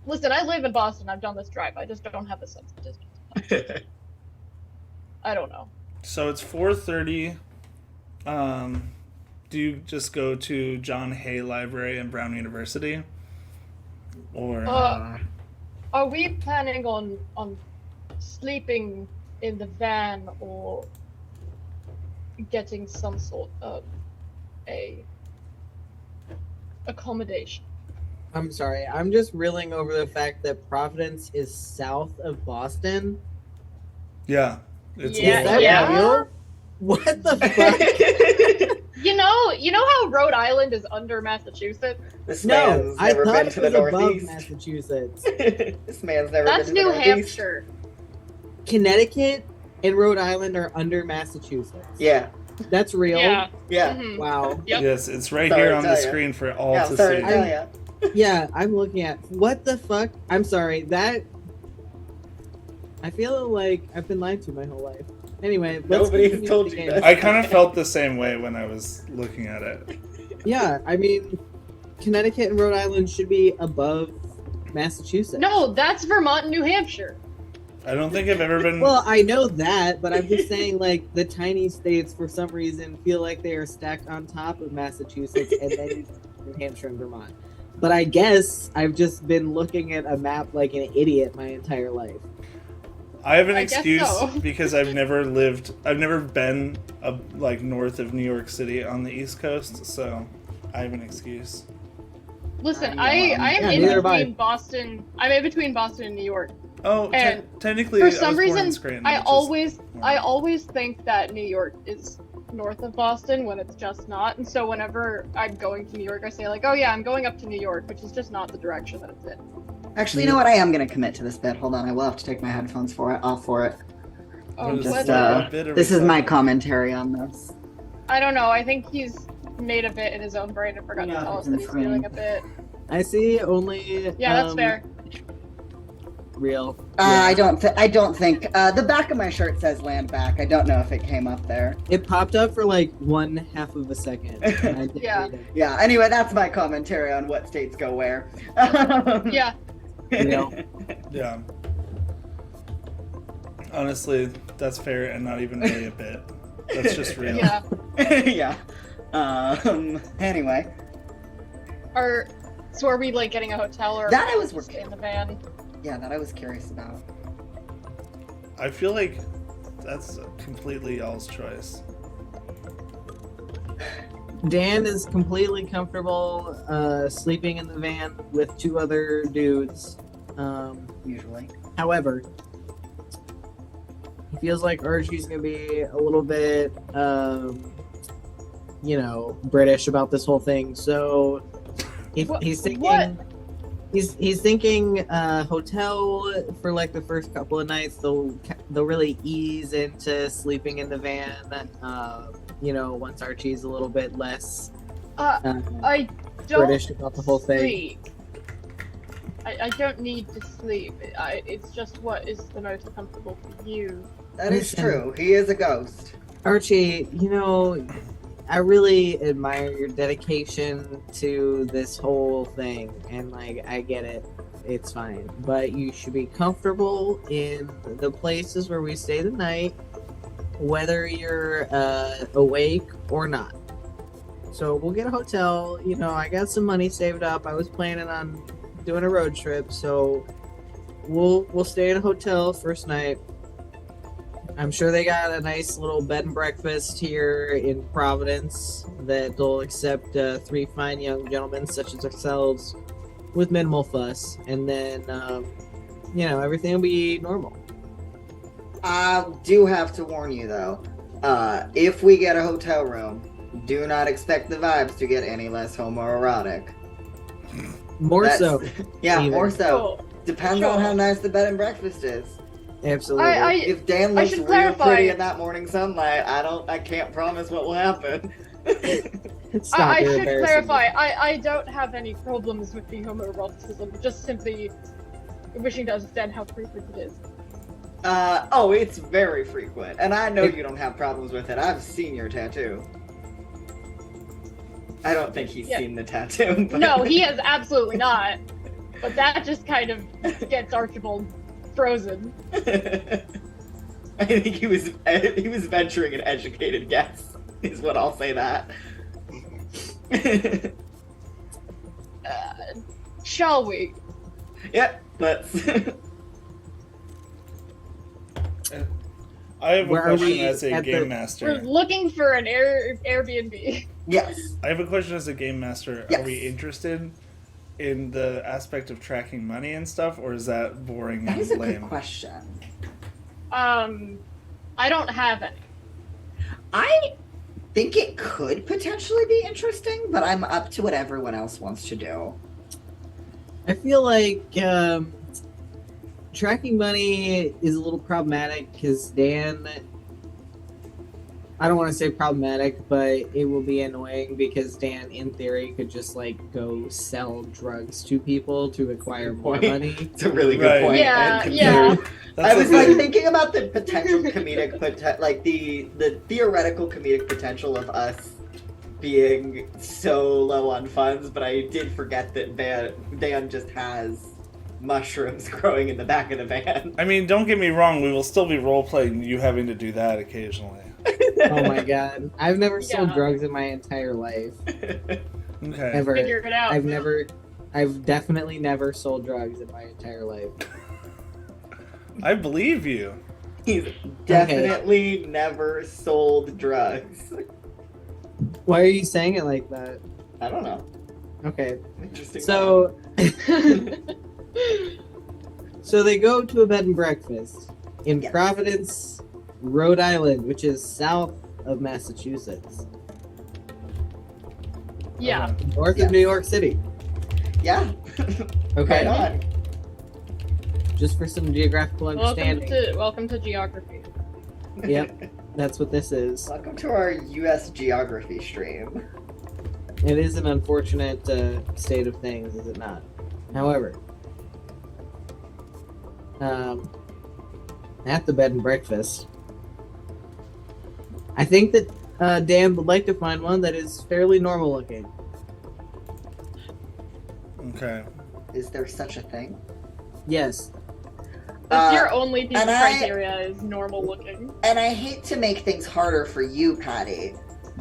Listen, I live in Boston. I've done this drive. I just don't have a sense of distance. I don't know. So it's 4:30. Do you just go to John Hay Library and Brown University? Or Are we planning on sleeping in the van or getting some sort of a accommodation? I'm sorry. I'm just reeling over the fact that Providence is south of Boston. yeah, it's Yeah, Is that yeah. real? What the fuck? You know how Rhode Island is under Massachusetts? This No, man's I never thought been it to the was above Northeast. Massachusetts. This man's never That's been to the New Northeast. Hampshire. Connecticut and Rhode Island are under Massachusetts. Yeah, That's real. Yeah. yeah. Mhm. Wow. Yep. Yes, it's right Sorry here to on the tell ya. screen for all Yeah, to I'm sorry see. to tell ya. Yeah, I'm looking at what the fuck. I'm sorry. That I feel like I've been lied to my whole life. Anyway, let's Nobody's continue told with the you game. that. I kind of felt the same way when I was looking at it. Yeah, I mean, Connecticut and Rhode Island should be above Massachusetts. No, that's Vermont and New Hampshire. I don't think I've ever been. Well, I know that, but I'm just saying, like, the tiny states, for some reason, feel like they are stacked on top of Massachusetts and then New Hampshire and Vermont. But I guess I've just been looking at a map like an idiot my entire life. I have an I guess excuse so. because I've never been like north of New York City on the East Coast, so I have an excuse. Listen, I I know. am Yeah, in neither have I. between Boston. I'm in between Boston and New York. Oh, And technically, For I some was born in reason, Scranton, I which is always think that New York is north of Boston when it's just not. And so whenever I'm going to New York, I say like, "Oh yeah, I'm going up to New York," which is just not the direction that it's in. Actually, you know what? I am going to commit to this bit. Hold on, I will have to take my headphones off for it. Oh, What is what? that? Bit are This we is my talking? commentary on this. I don't know. I think he's made a bit in his own brain and forgot to Yeah, tell us it's that he's doing a insane. bit. I see only. Yeah, that's fair. Real. I don't think. The back of my shirt says land back. I don't know if it came up there. It popped up for like 1/2 of a second. And I didn't Yeah. read it. Yeah. Anyway, that's my commentary on what states go where. Yeah. Real. Yeah. Honestly, that's fair and not even really a bit. That's just real. Yeah. Yeah. Anyway, So are we like getting a hotel or That I was just working in the van? yeah, that I was curious about. I feel like that's completely y'all's choice. Dan is completely comfortable sleeping in the van with 2 other dudes. Usually. However, he feels like Archie's gonna be a little bit, British about this whole thing. So he's thinking, What? he's thinking hotel for like the first couple of nights. They'll really ease into sleeping in the van. Once Archie's a little bit less I don't British about the whole thing. sleep. I don't need to sleep. It's just what is the most comfortable for you. That is Listen. true. He is a ghost. Archie, I really admire your dedication to this whole thing, and like I get it, it's fine. But you should be comfortable in the places where we stay the night, whether you're awake or not. So we'll get a hotel. I got some money saved up. I was planning on doing a road trip, so we'll stay at a hotel first night. I'm sure they got a nice little bed and breakfast here in Providence that they'll accept 3 fine young gentlemen such as ourselves with minimal fuss, and then everything will be normal. I do have to warn you though. If we get a hotel room, do not expect the vibes to get any less homoerotic. More That's- so, Yeah, Even. more so. Oh, Depends Sure. on how nice the bed and breakfast is. absolutely. If Dan I looks should real clarify- pretty in that morning sunlight, I can't promise what will happen. Stop, I you're should embarrassing clarify. me. I don't have any problems with the homoeroticism. Just simply wishing to understand how frequent it is. It's very frequent, and I know you don't have problems with it. I've seen your tattoo. I don't think he's Yeah. seen the tattoo. But... No, he has absolutely not. But that just kind of gets Archibald frozen. I think he was venturing an educated guess, is what I'll say that. Shall we? Yep, let's. I have a Where are question we as a at game the- master. We're looking for an Airbnb. Yes. I have a question as a game master. Yes. Are we interested in the aspect of tracking money and stuff, or is that boring That and is a lame? good question. I don't have any. I think it could potentially be interesting, but I'm up to what everyone else wants to do. I feel like tracking money is a little problematic because Dan. I don't want to say problematic, but it will be annoying because Dan, in theory, could just like go sell drugs to people to acquire more Point. money. It's a really good Right. point. Yeah, and yeah. That's I was a like good- thinking about the potential comedic, like the theoretical comedic potential of us being so low on funds, but I did forget that Dan just has mushrooms growing in the back of the van. I mean, don't get me wrong. We will still be role playing you having to do that occasionally. Oh my god. I've never sold Yeah. drugs in my entire life. Okay. Ever. Figure it out. I've definitely never sold drugs in my entire life. I believe you. He's definitely never sold drugs. Why are you saying it like that? I don't know. Okay. Interesting. So, so they go to a bed and breakfast in Yes. Providence, Rhode Island, which is south of Massachusetts, Yeah. north Yes. of New York City. Yeah. Okay, Right on. just for some geographical understanding. Welcome to geography. Yep, that's what this is. Welcome to our U.S. geography stream. It is an unfortunate state of things, is it not? However, at the bed and breakfast, I think that Dan would like to find one that is fairly normal looking. Okay. Is there such a thing? Yes. That's your only piece of and I- criteria is normal looking. And I hate to make things harder for you, Patty,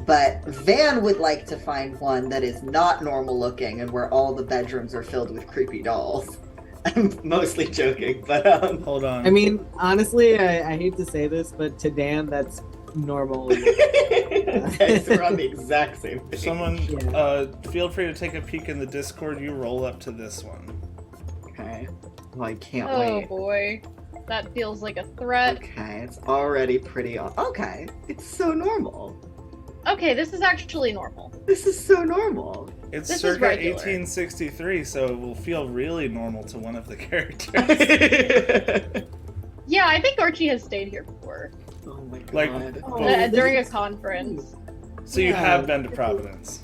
but Van would like to find one that is not normal looking and where all the bedrooms are filled with creepy dolls. I'm mostly joking, but Hold on. I mean, honestly, I hate to say this, but to Dan, that's normal. Guys, we're on the exact same thing. Someone, Yeah. feel free to take a peek in the Discord. You roll up to this one. Okay. Well, I can't Oh wait. boy. That feels like a threat. Okay, it's already pretty. Okay, it's so normal. Okay, this is actually normal. This is so normal. It's This is circa regular. 1863, so it will feel really normal to one of the characters. Yeah, I think Archie has stayed here before. Oh my god. Like- Oh, During a this is- conference. So you Yeah. have been to Providence.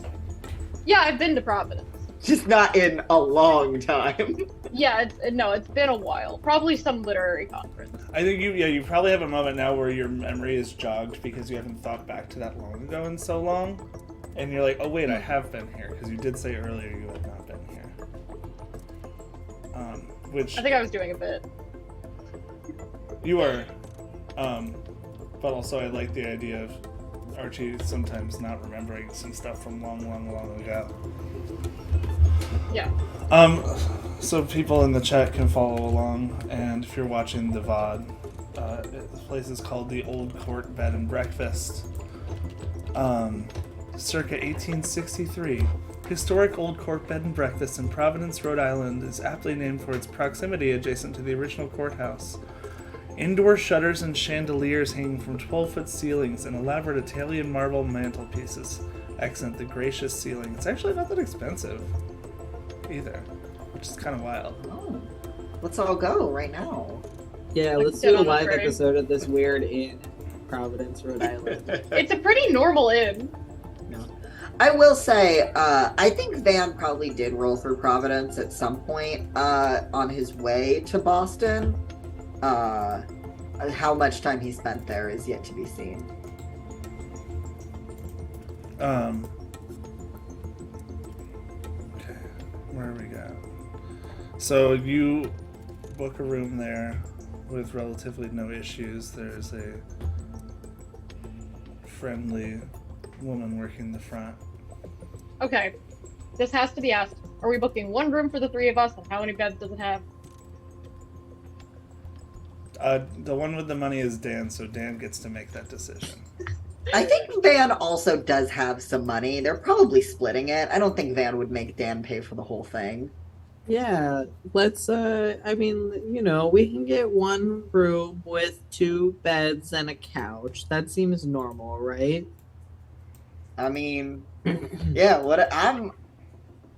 Yeah, I've been to Providence. Just not in a long time. Yeah, it's been a while. Probably some literary conference. I think you probably have a moment now where your memory is jogged because you haven't thought back to that long ago in so long. And you're like, oh wait, I have been here, because you did say earlier you had not been here. Which I think I was doing a bit. you are. But also I like the idea of Archie sometimes not remembering some stuff from long ago. Yeah. So people in the chat can follow along, and if you're watching the VOD, the place is called the Old Court Bed and Breakfast. Circa 1863, historic Old Court Bed and Breakfast in Providence, Rhode Island is aptly named for its proximity adjacent to the original courthouse. Indoor shutters and chandeliers hanging from 12-foot ceilings and elaborate Italian marble mantelpieces accent the gracious ceiling. It's actually not that expensive either, which is kind of wild. Oh. Let's all go right now. Yeah, Like let's sit do a on a live train. episode of this weird inn, Providence, Rhode Island. It's a pretty normal inn. I will say, I think Van probably did roll through Providence at some point on his way to Boston. How much time he spent there is yet to be seen. Okay, where we go? So you book a room there with relatively no issues. There's a friendly woman working the front. Okay. This has to be asked. Are we booking one room for the three of us, and how many beds does it have? The one with the money is Dan, so Dan gets to make that decision. I think Van also does have some money. They're probably splitting it. I don't think Van would make Dan pay for the whole thing. Yeah, let's, I mean, you know, we can get one room with 2 beds and a couch. That seems normal, right? I mean, yeah,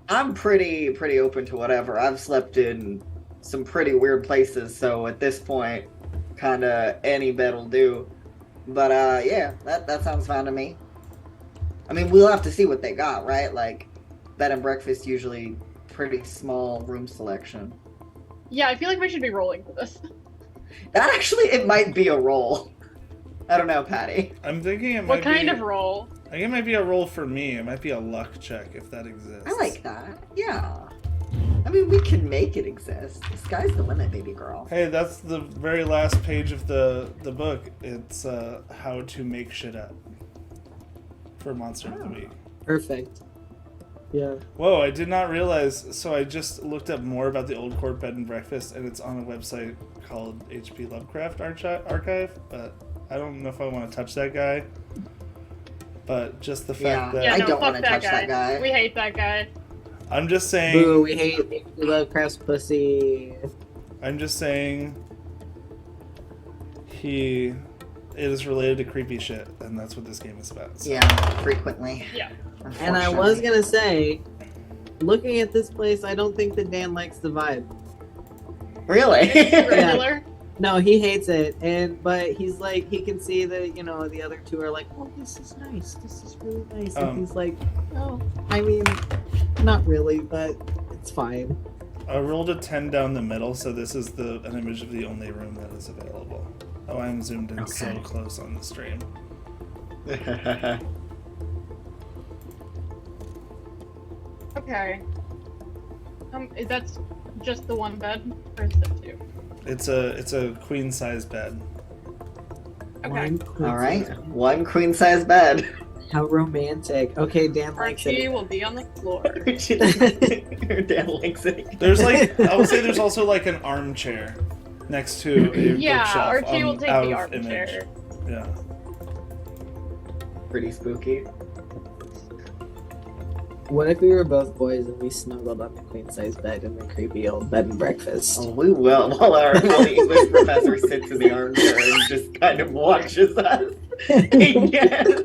I'm pretty open to whatever. I've slept in some pretty weird places, so at this point, kind of any bed will do. But yeah, that sounds fine to me. I mean, we'll have to see what they got, right? Like, bed and breakfast usually pretty small room selection. Yeah, I feel like we should be rolling for this. That actually, it might be a roll. I don't know, Patty. I'm thinking it might What kind be, of roll? I think it might be a roll for me. It might be a luck check if that exists. I like that. Yeah. I mean, we can make it exist. The sky's the limit, baby girl. Hey, that's the very last page of the book. It's how to make shit up for Monster of the Week. Perfect. Yeah. Whoa, I did not realize. So I just looked up more about the Old Court Bed and Breakfast, and it's on a website called H.P. Lovecraft Archive. But I don't know if I want to touch that guy. But just the fact that Yeah, I no, don't fuck wanna touch that guy. We hate that guy. I'm just saying. Boo, we hate H.P. Lovecraft's pussy. I'm just saying. It is related to creepy shit, and that's what this game is about. So. Yeah, frequently. Yeah. And I was gonna say, looking at this place, I don't think that Dan likes the vibe. Really? Regular. No, he hates it, but he's like, he can see that, you know, the other two are like, oh, this is nice, this is really nice, and he's like, oh, I mean, not really, but it's fine. I rolled a 10 down the middle, so this is an image of the only room that is available. Oh, I'm zoomed in so close on the stream. Okay. That's just the one bed, or is it two? It's a queen size bed. Okay. All right, one queen size bed. How romantic. Okay, Dan likes Archie it. will be on the floor. Dan likes it. There's I would say there's also like an armchair next to a Yeah, bookshelf. Archie will take out the of image. armchair. Yeah. Pretty spooky. What if we were both boys and we snuggled on the queen size bed in the creepy old bed and breakfast? Oh, we will. While the English professor sits in the armchair and just kind of watches us. Yes.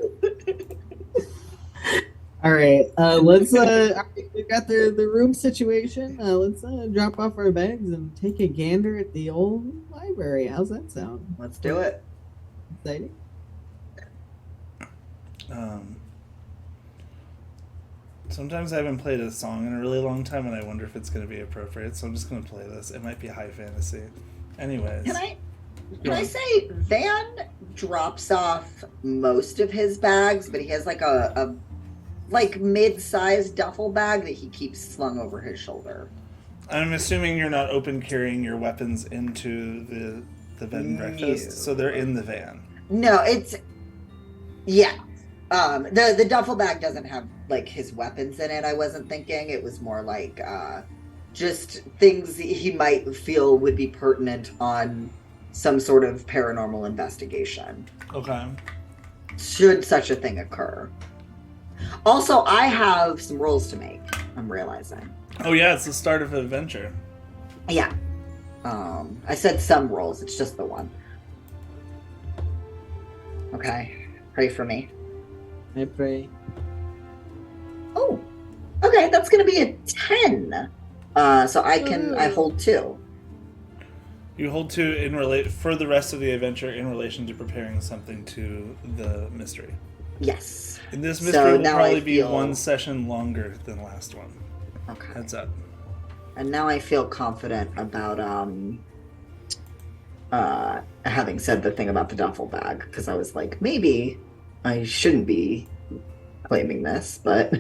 All right, let's. We got the room situation. Let's drop off our bags and take a gander at the old library. How's that sound? Let's do it. Exciting. Sometimes I haven't played a song in a really long time, and I wonder if it's going to be appropriate. So I'm just going to play this. It might be high fantasy. Anyways. Can I say Van drops off most of his bags, but he has like a mid-sized duffel bag that he keeps slung over his shoulder. I'm assuming you're not open carrying your weapons into the bed and breakfast, so they're in the van. No, yeah. The duffel bag doesn't have like his weapons in it. I wasn't thinking. It was more like just things he might feel would be pertinent on some sort of paranormal investigation. Okay. Should such a thing occur. Also, I have some rolls to make, I'm realizing. Oh yeah, it's the start of an adventure. Yeah. I said some rolls, it's just the one. Okay. Pray for me. I pray. Oh. Okay, that's gonna be a 10. So I hold 2. You hold 2 for the rest of the adventure in relation to preparing something to the mystery. Yes. And this mystery will probably be feel... one session longer than the last one. Okay. Heads up. And now I feel confident about having said the thing about the duffel bag, because I was like, maybe I shouldn't be claiming this, but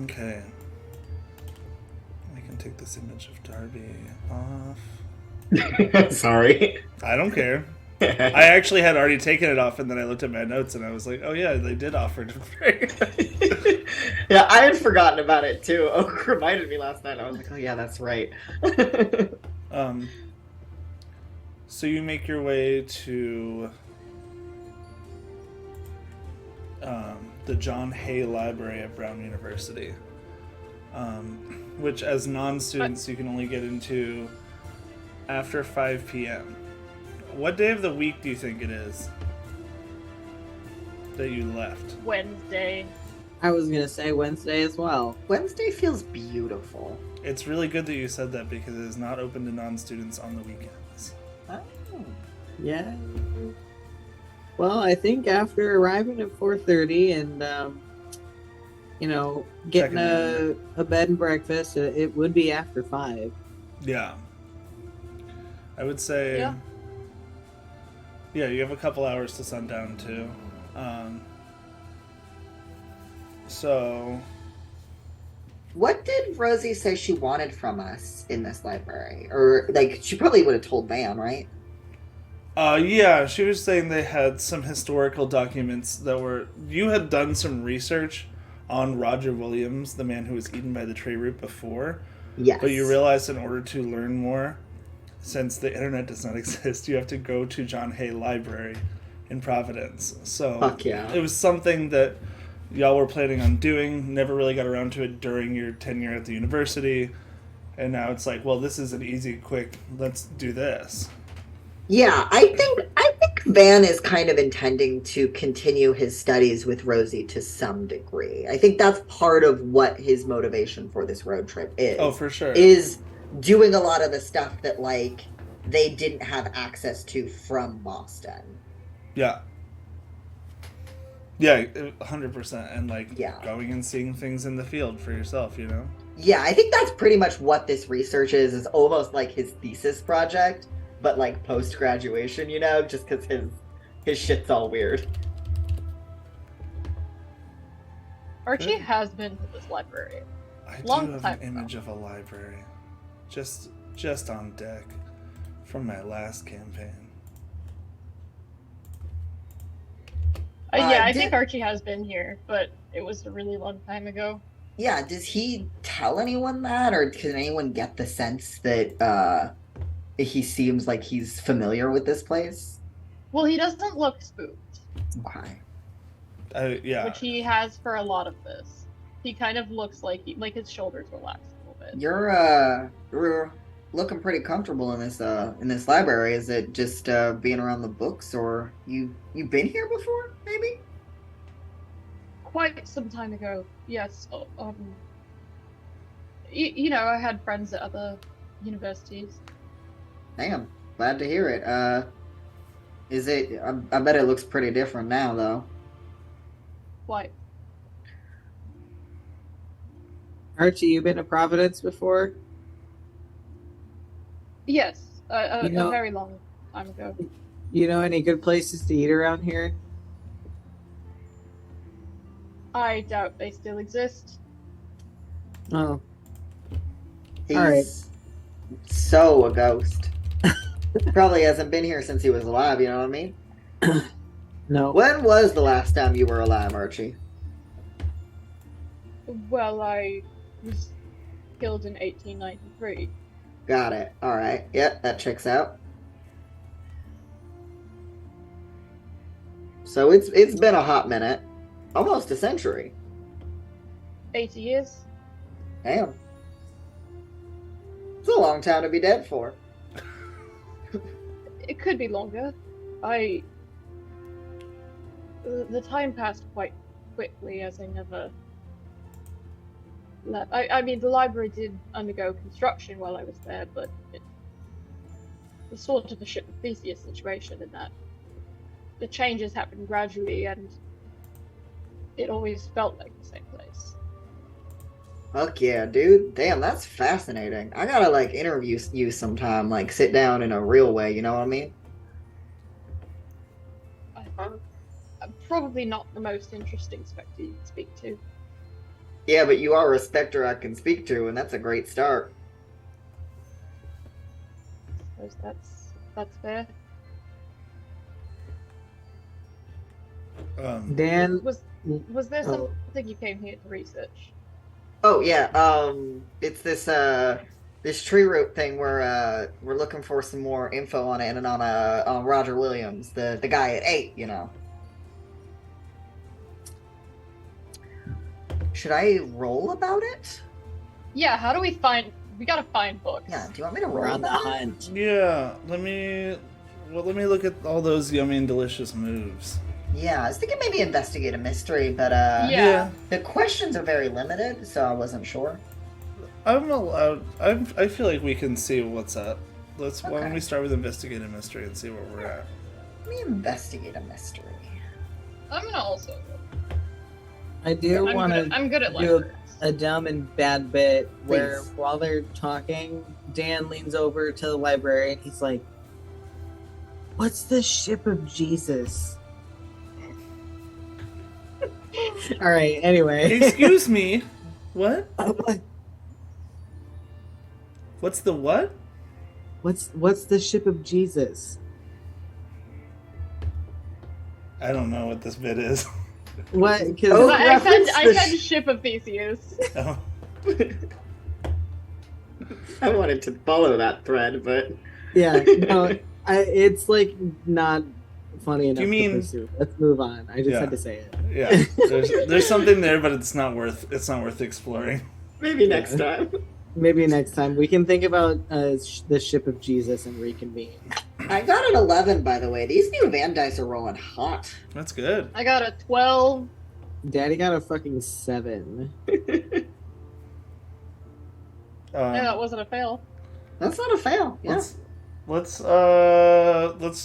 Okay. I can take this image of Darby off. Sorry. I don't care. I actually had already taken it off, and then I looked at my notes, and I was like, oh yeah, they did offer to break. Yeah, I had forgotten about it too. Oak reminded me last night. I was like, oh yeah, that's right. So you make your way to the John Hay Library at Brown University, which as non-students you can only get into after 5 p.m. What day of the week do you think it is that you left? Wednesday. I was gonna say Wednesday as well. Wednesday feels beautiful. It's really good that you said that because it is not open to non-students on the weekends. Oh. Yeah. Well, I think after arriving at 4:30 and getting a bed and breakfast, it would be after 5. Yeah. I would say... Yeah, you have a couple hours to sundown, too. So... What did Rosie say she wanted from us in this library? Or, like, she probably would have told Van, right? Yeah, she was saying they had some historical documents that were. You had done some research on Roger Williams, the man who was eaten by the tree root before, Yes. but you realized in order to learn more, since the internet does not exist, you have to go to John Hay Library in Providence. So Fuck yeah. it was something that y'all were planning on doing, never really got around to it during your tenure at the university, and now it's like, well, this is an easy, quick, let's do this. Yeah, I think Van is kind of intending to continue his studies with Rosie to some degree. I think that's part of what his motivation for this road trip is. Oh, for sure. Is doing a lot of the stuff that like they didn't have access to from Boston. Yeah. Yeah, 100%. And like Yeah. going and seeing things in the field for yourself, you know? Yeah, I think that's pretty much what this research is almost like his thesis project, but like post-graduation, you know, just because his shit's all weird. Archie has been to this library. I Long do have time an image of a library. Just on deck from my last campaign. Yeah, I did- think Archie has been here, but it was a really long time ago. Yeah, does he tell anyone that, or can anyone get the sense that he seems like he's familiar with this place? Well, he doesn't look spooked, Okay. Yeah. which he has for a lot of this. He kind of looks like his shoulders relax a little bit. You're looking pretty comfortable in this library. Is it just being around the books, or you been here before, maybe? Quite some time ago, yes. You know, I had friends at other universities. Damn, glad to hear it. Is it? I bet it looks pretty different now, though. Quite. Archie, you been to Providence before? Yes, a You know- very long time ago. You know any good places to eat around here? I doubt they still exist. Oh, He's All right. so a ghost. Probably hasn't been here since he was alive. You know what I mean? no. When was the last time you were alive, Archie? Well, I was killed in 1893. Got it. All right. Yep, that checks out. So it's been a hot minute, almost a century. 80 years? Damn. It's a long time to be dead for. It could be longer. The time passed quite quickly as I never left. I mean, the library did undergo construction while I was there, but it was sort of a ship of Theseus situation in that the changes happened gradually and it always felt like the same place. Fuck yeah, dude. Damn, that's fascinating. I gotta like interview you sometime, like sit down in a real way, you know what I mean? I'm probably not the most interesting spectre you can speak to. Yeah, but you are a specter I can speak to, and that's a great start. I suppose that's fair. Dan, Was there Oh. something you came here to research? Oh yeah, it's this tree root thing where we're looking for some more info on it and on Roger Williams, the guy at 8, you know. Should I roll about it? Yeah, how do we find? We gotta find books. Yeah, do you want me to roll we're on the about it? hunt. Yeah, let me look at all those yummy and delicious moves. Yeah, I was thinking maybe investigate a mystery, but Yeah. the questions are very limited, so I wasn't sure. I'm allowed. I feel like we can see what's up. Why don't Okay. we start with investigate a mystery and see where we're at? Let me investigate a mystery. I'm gonna also. I do want to I'm good at do libraries. a dumb and bad bit where Please. while they're talking, Dan leans over to the library and he's like, "What's the ship of Jesus?" All right. Anyway, Excuse me. What? I'm like, What's the what? what's the ship of Jesus? I don't know what this bit is. What? Because Oh, I reference said the I said ship of Theseus. Oh, I wanted to follow that thread, but yeah, no, it's like not funny enough you mean- to pursue. Let's move on. I just Yeah. had to say it. yeah. There's something there, but it's not worth exploring. maybe next time. Maybe next time we can think about the ship of Jesus and reconvene. I got an 11, by the way. These new Van dice are rolling hot. That's good. I got a 12. Daddy got a fucking 7. Yeah, that wasn't a fail. That's not a fail. Yeah. Let's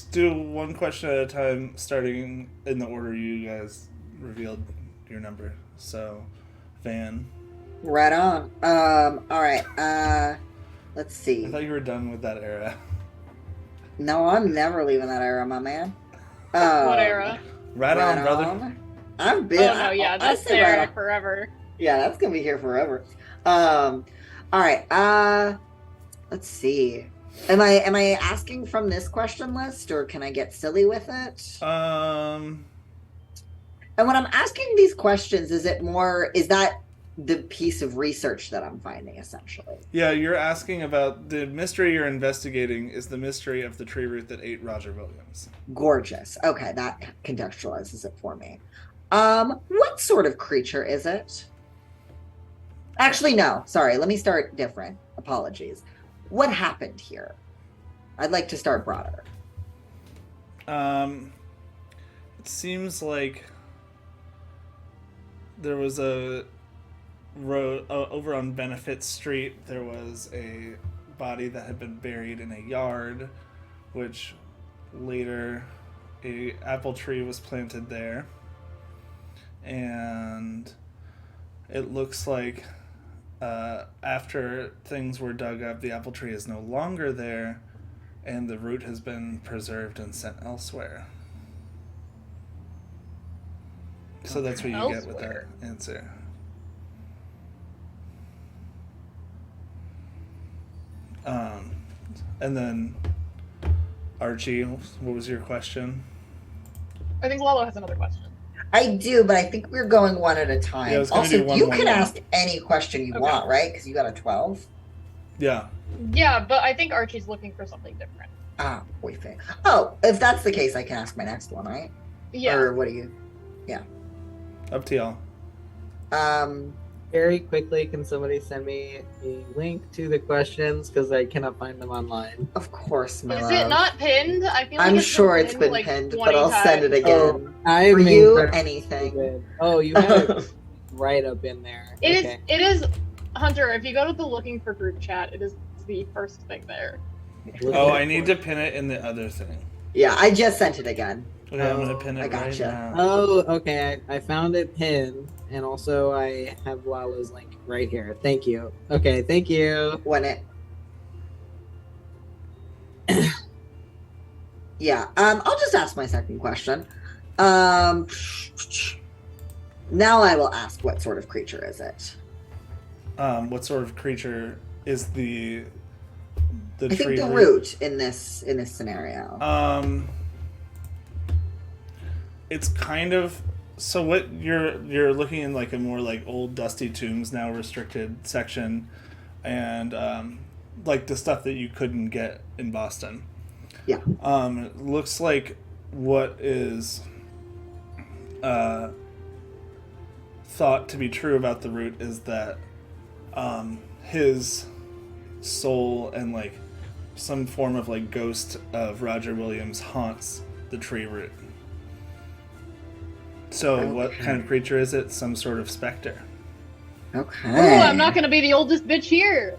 do one question at a time, starting in the order you guys revealed your number. So, Van. Right on. All right. Let's see. I thought you were done with that era. No, I'm never leaving that era, my man. What era? Right on, brother. I've been. Oh no, yeah, that's I say there right on. forever. Yeah, that's gonna be here forever. All right. Let's see. Am I asking from this question list, or can I get silly with it? Um, And when I'm asking these questions, is that the piece of research that I'm finding, essentially? yeah, you're asking about the mystery you're investigating is the mystery of the tree root that ate Roger Williams. Gorgeous. Okay, that contextualizes it for me. What sort of creature is it? Actually, no. Sorry, let me start different. Apologies. What happened here? I'd like to start broader. It seems like there was a road over on Benefit Street. There was a body that had been buried in a yard, which later a apple tree was planted there, and it looks like after things were dug up, the apple tree is no longer there, and the root has been preserved and sent elsewhere. So that's what you get with that Elsewhere. answer. And then Archie, what was your question? I think Lalo has another question. I do, but I think we're going one at a time. Yeah, I was gonna Also, do one, you one, can one. ask any question you Okay. want, right? Because you got a 12. Yeah. Yeah, but I think Archie's looking for something different. Ah, boyfriend. Oh, if that's the case, I can ask my next one, right? Yeah. Or what do you? Up to y'all. Very quickly, can somebody send me a link to the questions because I cannot find them online? Of course, my Is love. it not pinned? I feel like I'm it's sure it's been like pinned, 20 but I'll send it times. again. I For made you, that anything. good. Oh, you had it right up in there. Okay. It is Hunter, if you go to the looking for group chat, it is the first thing there. Oh, I need to pin it in the other thing. Yeah, I just sent it again. Okay, I'm gonna pin it I right gotcha. now. Oh, okay. I found it pinned, and also I have Lalo's link right here. Thank you. Okay, thank you. When it. Yeah. I'll just ask my second question. Now I will ask, what sort of creature is it? What sort of creature is the I tree think the root? root in this scenario. It's kind of so what you're looking in like a more like old dusty tombs now restricted section, and like the stuff that you couldn't get in Boston. Yeah. It looks like what is thought to be true about the root is that his soul and like some form of like ghost of Roger Williams haunts the tree root. So what kind of creature is it? Some sort of specter. Okay. Oh, I'm not gonna be the oldest bitch here.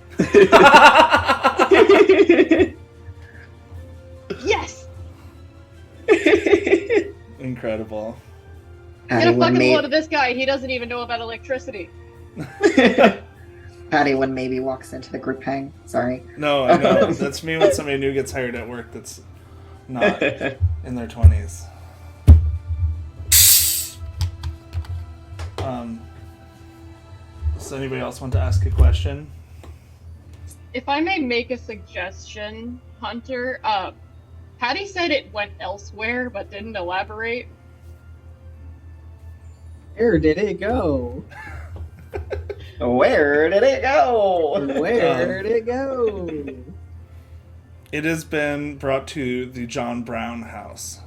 Yes. Incredible. Get Patty a when, fucking may- load of this guy. He doesn't even know about electricity. Patty when maybe walks into the group hang. Sorry. No, I know. That's me when somebody new gets hired at work that's not in their 20s. Does anybody else want to ask a question? If I may make a suggestion, Hunter, Patty said it went elsewhere but didn't elaborate. Where did it go? Where did it go? Where did it go? It has been brought to the John Brown house.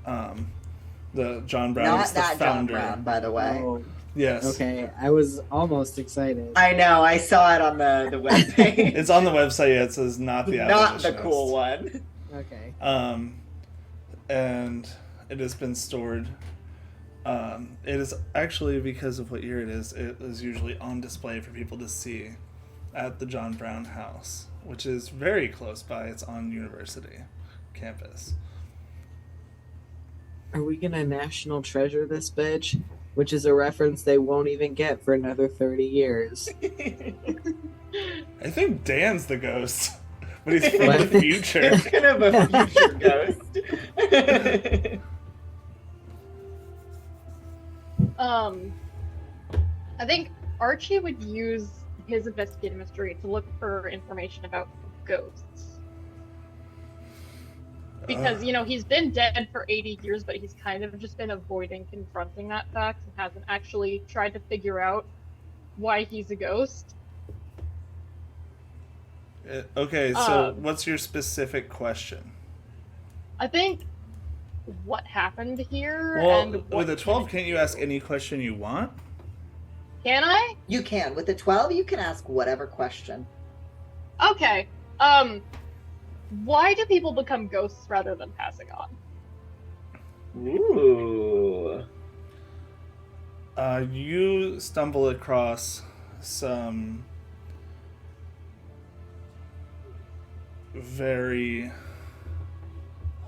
The John Brown Not is the that John founder. Brown, by the way. Oh, Yes. okay. I was almost excited. I know, I saw it on the webpage. It's on the website. Yeah, it says not the Not the abolitionist. cool one. Okay. And it has been stored. It is actually, because of what year it is usually on display for people to see at the John Brown house, which is very close by. It's on University campus. Are we gonna national treasure this bitch? Which is a reference they won't even get for another 30 years. I think Dan's the ghost, but he's from What? the future. It's kind of a future ghost. I think Archie would use his investigative mystery to look for information about ghosts. Because, he's been dead for 80 years, but he's kind of just been avoiding confronting that fact and hasn't actually tried to figure out why he's a ghost. Okay, so what's your specific question? I think what happened here Well, and what with a 12, can't you ask any question you want? Can I? You can. With the 12, you can ask whatever question. Okay. Why do people become ghosts rather than passing on? Ooh. You stumble across some very...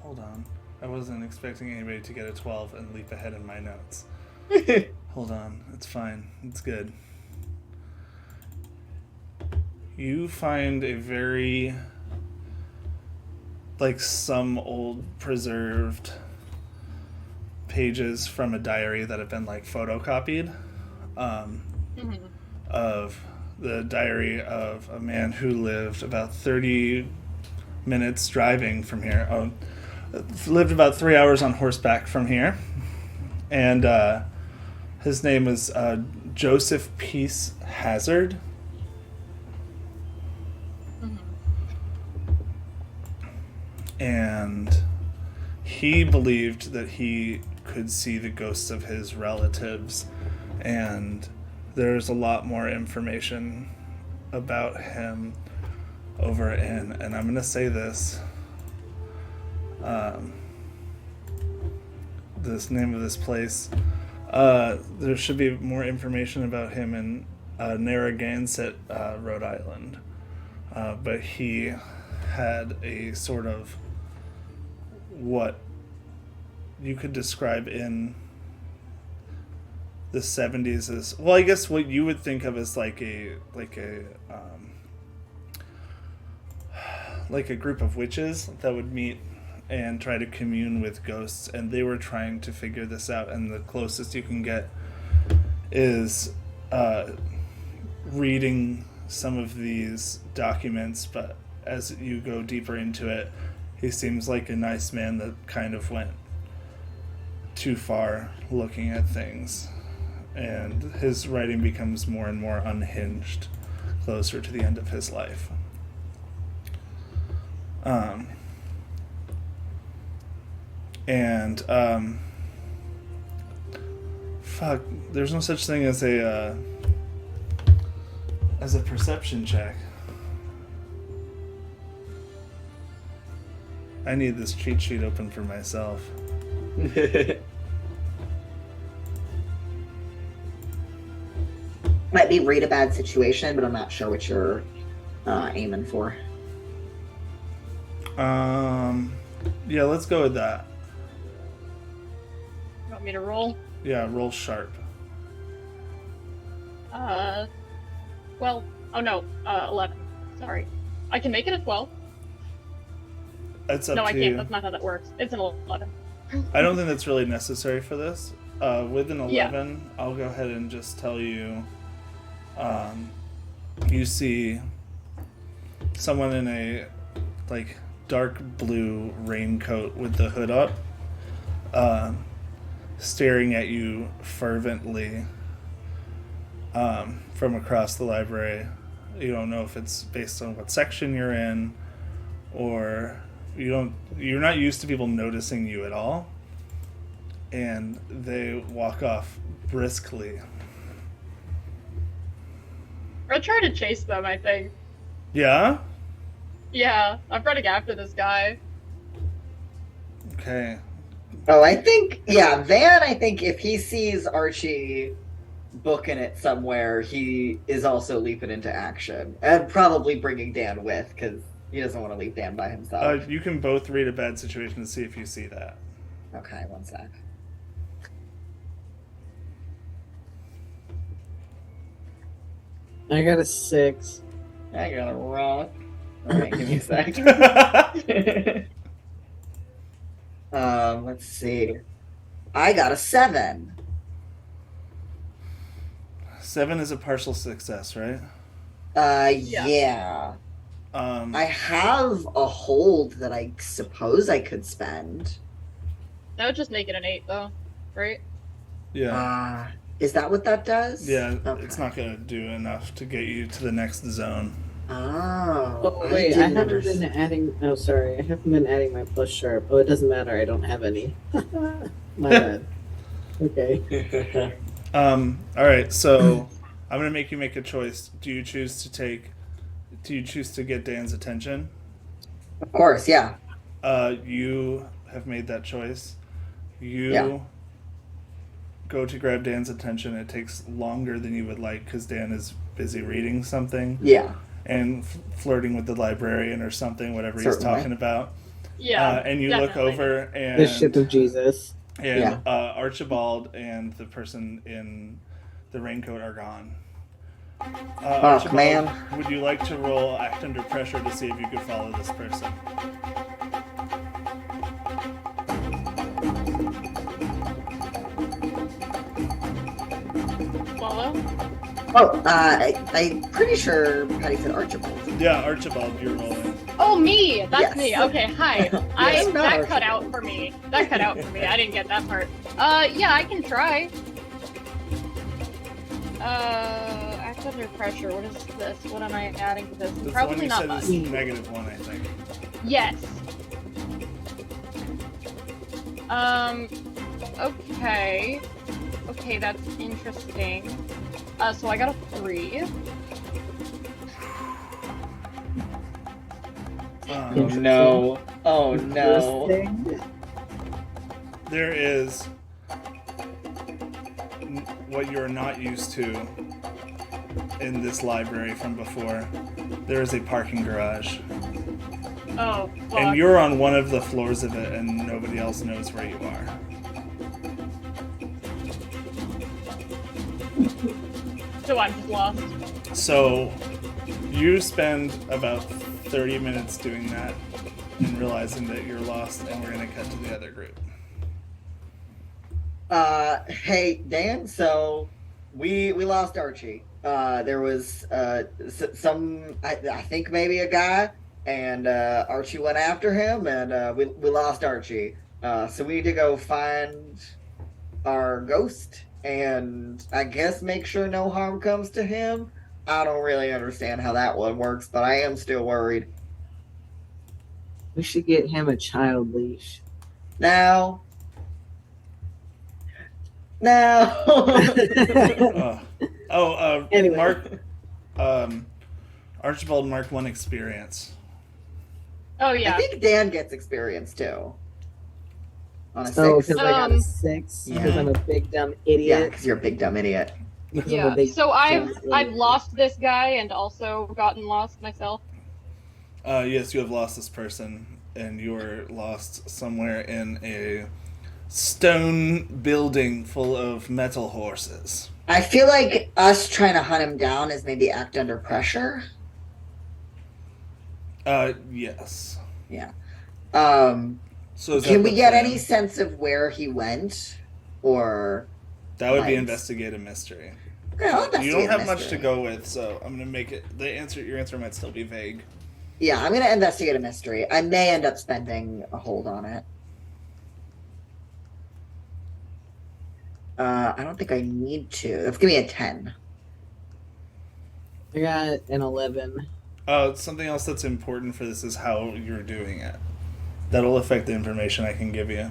Hold on. I wasn't expecting anybody to get a 12 and leap ahead in my notes. Hold on. It's fine. It's good. You find a very... like some old preserved pages from a diary that have been like photocopied of the diary of a man who lived about 30 minutes driving from here. Lived about 3 hours on horseback from here. And his name was Joseph Peace Hazard. And he believed that he could see the ghosts of his relatives, and there's a lot more information about him over in, and I'm going to say this, this name of this place, there should be more information about him in Narragansett, Rhode Island, but he had a sort of what you could describe in the 70s as, well, I guess what you would think of as like a group of witches that would meet and try to commune with ghosts, and they were trying to figure this out, and the closest you can get is reading some of these documents, but as you go deeper into it, he seems like a nice man that kind of went too far looking at things, and his writing becomes more and more unhinged closer to the end of his life. Fuck, there's no such thing as a perception check. I need this cheat sheet open for myself. Might be read a bad situation, but I'm not sure what you're aiming for. Yeah, let's go with that. You want me to roll? Yeah, roll sharp. 12. Oh no, 11. Sorry. I can make it a 12. It's up No, to I can't. you. That's not how that works. It's an 11. I don't think that's really necessary for this. With an 11, Yeah. I'll go ahead and just tell you, you see someone in a dark blue raincoat with the hood up, staring at you fervently from across the library. You don't know if it's based on what section you're in, or you're not used to people noticing you at all. And they walk off briskly. I'll try to chase them, I think. Yeah? Yeah, I'm running after this guy. Okay. Oh, I think, yeah, Van, I think if he sees Archie booking it somewhere, he is also leaping into action. And probably bringing Dan with, because he doesn't want to leave Dan by himself. You can both read a bad situation and see if you see that. Okay, one sec. I got a 6. I got a rock. Alright, give me a sec. Let's see. I got a 7. 7 is a partial success, right? Yeah. I have a hold that I suppose I could spend. That would just make it an 8, though, right? Yeah. Is that what that does? Yeah, Okay. it's not going to do enough to get you to the next zone. Oh. Oh wait, I haven't been adding. Oh sorry, I haven't been adding my plus sharp. Oh, it doesn't matter. I don't have any. My bad. Okay. Alright, so I'm going to make you make a choice. Do you choose to get Dan's attention? Of course, yeah. You have made that choice. You Yeah. go to grab Dan's attention. It takes longer than you would like because Dan is busy reading something Yeah. and flirting with the librarian or something, whatever he's Certainly. talking about. Yeah. And you look definitely. over and The ship of Jesus. and Archibald and the person in the raincoat are gone. Archibald, man. would you like to roll act under pressure to see if you could follow this person? Follow? Oh, I'm pretty sure Patty said Archibald. Yeah, Archibald, you're rolling. Oh, me! That's Yes. me. Okay, hi. Yes, not That cut Archibald. out for me. That cut out for me. I didn't get that part. Yeah, I can try. Act under pressure. What is this? What am I adding to this? That's the one Probably you not said much. is -1, I think. Yes. Okay. Okay, that's interesting. So I got a 3. Um, Oh no. Oh no. Interesting. there is what you're not used to in this library from before. There is a parking garage. Oh, fuck. And you're on one of the floors of it, and nobody else knows where you are. So I'm just lost. So you spend about 30 minutes doing that and realizing that you're lost, and we're going to cut to the other group. Hey Dan. So we lost Archie. There was some I think maybe a guy, and Archie went after him, and we lost Archie. So we need to go find our ghost, and I guess make sure no harm comes to him. I don't really understand how that one works, but I am still worried. We should get him a child leash. Now. Anyway. Mark, Archibald, mark 1 experience. Oh, yeah. I think Dan gets experience too. On a So 6. because I got a Um, 6, yeah. because I'm a big dumb Yeah, idiot. because you're a big dumb idiot. Because I'm a Yeah. big So I've dumb idiot. lost this guy and also gotten lost myself. Yes, you have lost this person, and you are lost somewhere in a stone building full of metal horses. I feel like us trying to hunt him down is maybe act under pressure. Yes. Yeah. So is Can that we the get plan? any sense of where he went? Or That would be Nice. investigate a mystery. yeah, I'll You don't investigate have a much to mystery. go with, so I'm gonna make it. Your answer might still be vague. Yeah, I'm gonna investigate a mystery. I may end up spending a hold on it. I don't think I need to. That's gonna be a 10. I got an 11. Something else that's important for this is how you're doing it. That'll affect the information I can give you.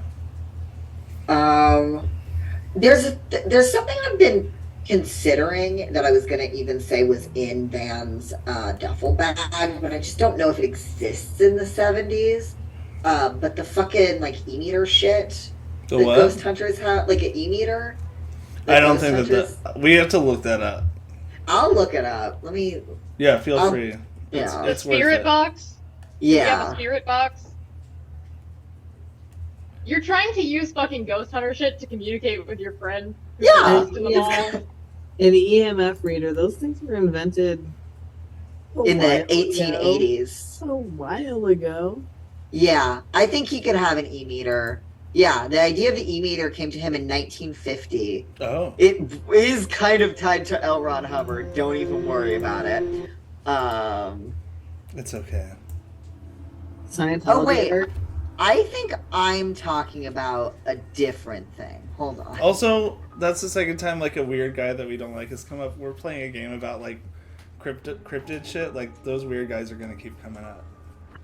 There's something I've been considering that I was gonna even say was in Van's duffel bag, but I just don't know if it exists in the 70s. But the fucking like e-meter shit. The that what? Ghost hunters have, like an e-meter. I don't think that we have to look that up. I'll look it up. Let me. Yeah, feel free. Yeah. It's worth Spirit it. box? Do you have Yeah. a spirit box? You're trying to use fucking ghost hunter shit to communicate with your friend. who's Yeah. lost in the mall. An EMF reader, those things were invented In the while ago. 1880s. A while ago. Yeah, I think he could have an e-meter. Yeah, the idea of the e-meter came to him in 1950. Oh. It is kind of tied to L. Ron Hubbard. Don't even worry about it. It's okay. Scientology. Oh, wait. art. I think I'm talking about a different thing. Hold on. Also, that's the second time like a weird guy that we don't like has come up. We're playing a game about like cryptid shit. Like those weird guys are gonna keep coming up.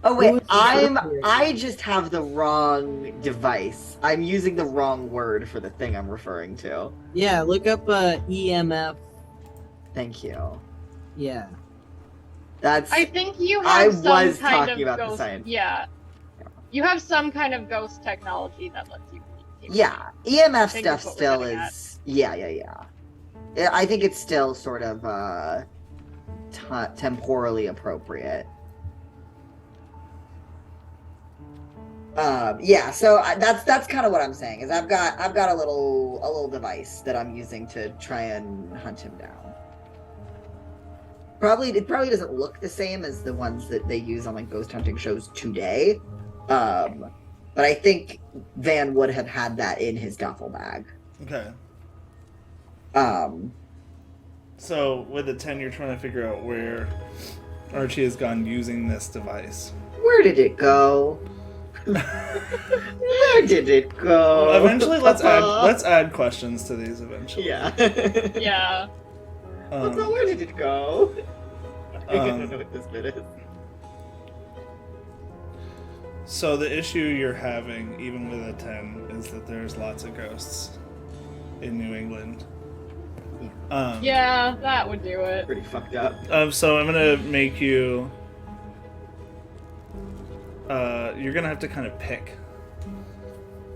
Oh Who wait, is the cryptid? I just have the wrong device. I'm using the wrong word for the thing I'm referring to. Yeah, look up EMF. Thank you. Yeah. That's I think you I have some was kind talking of about the ghost. science. Yeah. You have some kind of ghost technology that lets you communicate. yeah. EMF think stuff that's what we're still getting is yeah. I think it's still sort of temporally appropriate. Yeah, so that's kind of what I'm saying is I've got a little device that I'm using to try and hunt him down. It probably doesn't look the same as the ones that they use on like ghost hunting shows today, but I think Van would have had that in his duffel bag. Okay. Um, So with the 10, you're trying to figure out where Archie has gone using this device. where did it go? Where did it go? Well, eventually, let's add questions to these. Eventually. Yeah. Yeah. So where did it go? I don't Um, know what this bit is. So the issue you're having, even with a 10, is that there's lots of ghosts in New England. Yeah, that would do it. Pretty fucked up. So I'm gonna make you. You're gonna have to kind of pick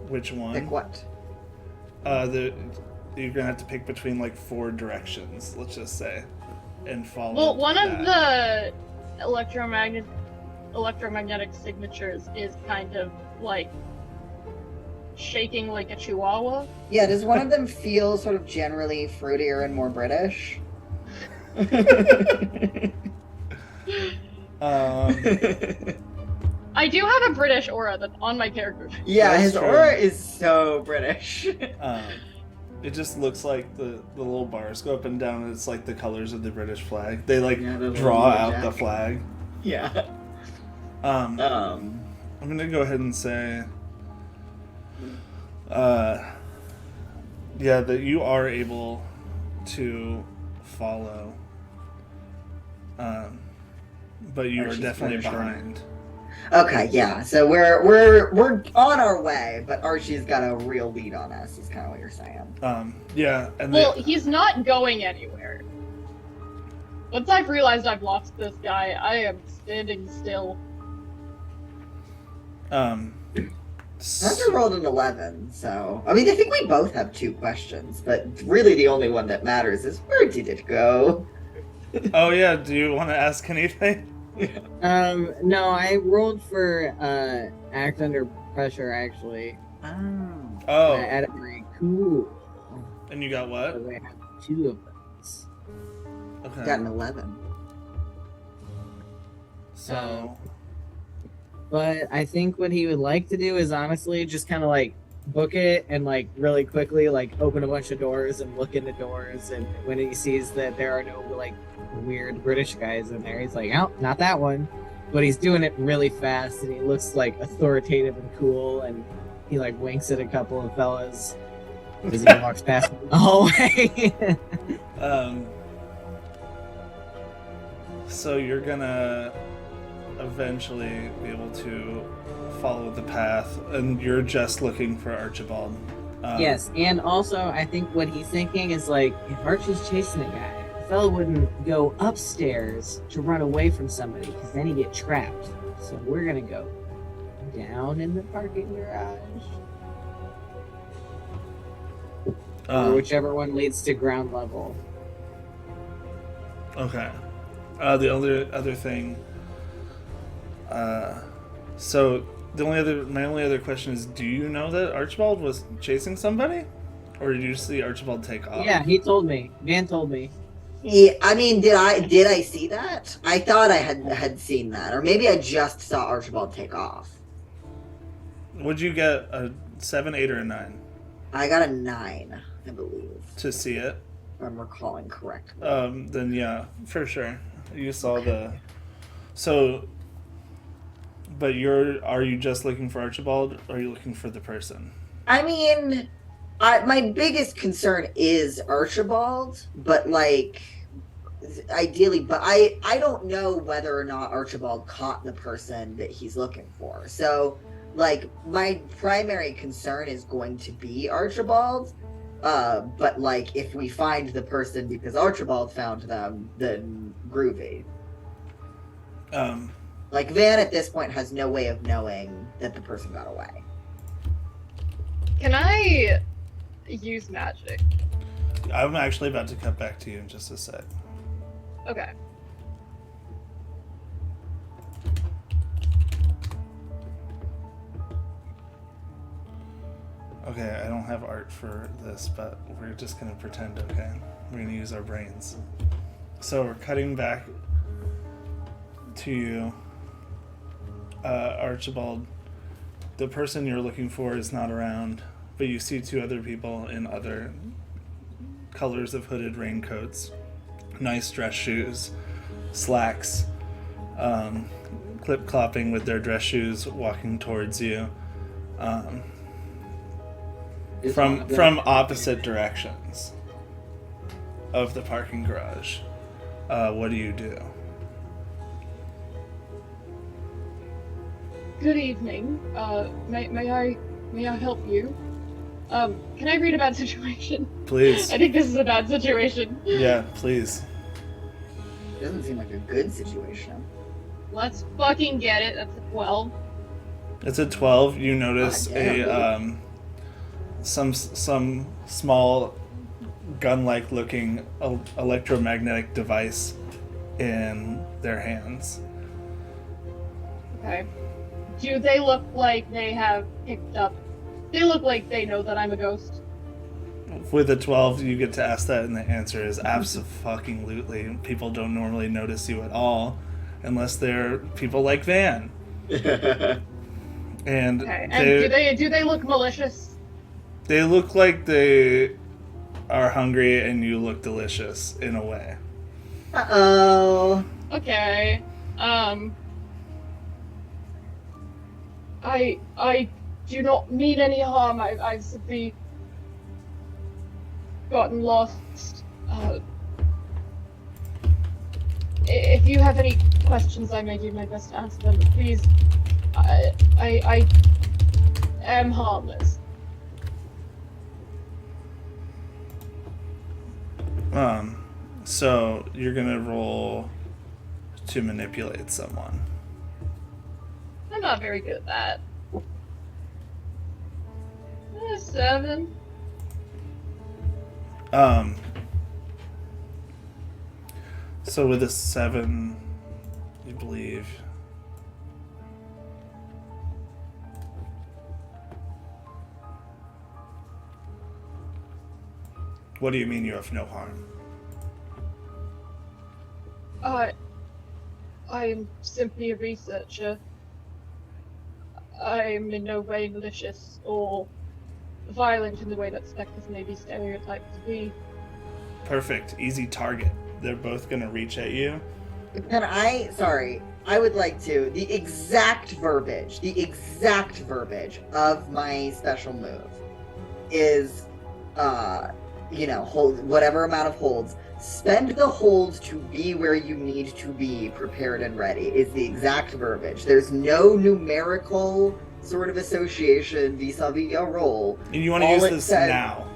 which one. Pick what? You're gonna have to pick between like 4 directions. Let's just say, and follow. Well, one of that. the electromagnetic signatures is kind of like shaking like a chihuahua. Yeah, does one of them feel sort of generally fruitier and more British? I do have a British aura that's on my character. Yeah, That's his true. aura is so British. It just looks like the little bars go up and down, and it's like the colors of the British flag. They like Yeah, the draw little out the jacket. flag. Yeah. I'm gonna go ahead and say, yeah, that you are able to follow, but you are Archie's definitely British aura. behind. Okay, yeah. So we're on our way, but Archie's got a real lead on us. Is kind of what you're saying. Yeah, and Well, he's not going anywhere. Once I've realized I've lost this guy, I am standing still. Hunter rolled an 11, so I mean I think we both have 2 questions, but really the only one that matters is where did it go? Oh yeah, do you want to ask anything? No, I rolled for act under pressure actually. Oh, I added my cool. and you got what? So I have 2 of those. Okay. Got an 11. So, But I think what he would like to do is honestly just kind of like book it and like really quickly like open a bunch of doors and look into doors, and when he sees that there are no like weird British guys in there, he's like, oh, not that one. But he's doing it really fast and he looks like authoritative and cool, and he like winks at a couple of fellas As he walks past me in the hallway. So you're gonna eventually be able to follow the path, and you're just looking for Archibald. Yes, and also I think what he's thinking is like, if Archie's chasing a guy, the fellow wouldn't go upstairs to run away from somebody because then he'd get trapped. So we're gonna go down in the parking garage, or whichever one leads to ground level. Okay. The other thing. So my only other question is: do you know that Archibald was chasing somebody, or did you see Archibald take off? Yeah, he told me. Van told me. Yeah, I mean, did I see that? I thought I had seen that, or maybe I just saw Archibald take off. Would you get a 7, 8, or a 9 I got a 9, I believe, to see it? if I'm recalling correctly. Then yeah, for sure. You saw the. So. But are you just looking for Archibald, or are you looking for the person? I mean, my biggest concern is Archibald, but like, ideally, but I don't know whether or not Archibald caught the person that he's looking for. So, like, my primary concern is going to be Archibald. But like, if we find the person because Archibald found them, then groovy. Like, Van at this point has no way of knowing that the person got away. Can I use magic? I'm actually about to cut back to you in just a sec. Okay. Okay, I don't have art for this, but we're just gonna pretend, okay? We're gonna use our brains. So we're cutting back to you. Archibald, the person you're looking for is not around, but you see 2 other people in other colors of hooded raincoats, nice dress shoes, slacks, clip-clopping with their dress shoes, walking towards you from opposite directions of the parking garage. What do you do? Good evening. May I help you? Can I read a bad situation? Please. I think this is a bad situation. Yeah, please. Doesn't seem like a good situation. Let's fucking get it. That's a 12. It's a 12. You notice some small gun-like looking electromagnetic device in their hands. Okay. Do they look like they have picked up? They look like they know that I'm a ghost. With a 12, you get to ask that, and the answer is abso-fucking-lutely. People don't normally notice you at all, unless they're people like Van. And, Okay. And do they look malicious? They look like they are hungry, and you look delicious in a way. Uh-oh. Okay. I do not mean any harm. I've simply gotten lost. If you have any questions, I may do my best to answer them. But please, I am harmless. So you're gonna roll to manipulate someone. I'm not very good at that. 7. So with a 7, you believe. What do you mean you have no harm? I am simply a researcher. I am in no way malicious or violent in the way that specters may be stereotyped to be. Perfect. Easy target. They're both gonna reach at you. I would like to, the exact verbiage of my special move is, hold whatever amount of holds. Spend the holds to be where you need to be prepared and ready is the exact verbiage. There's no numerical sort of association vis-a-vis a roll. And you want to use this now.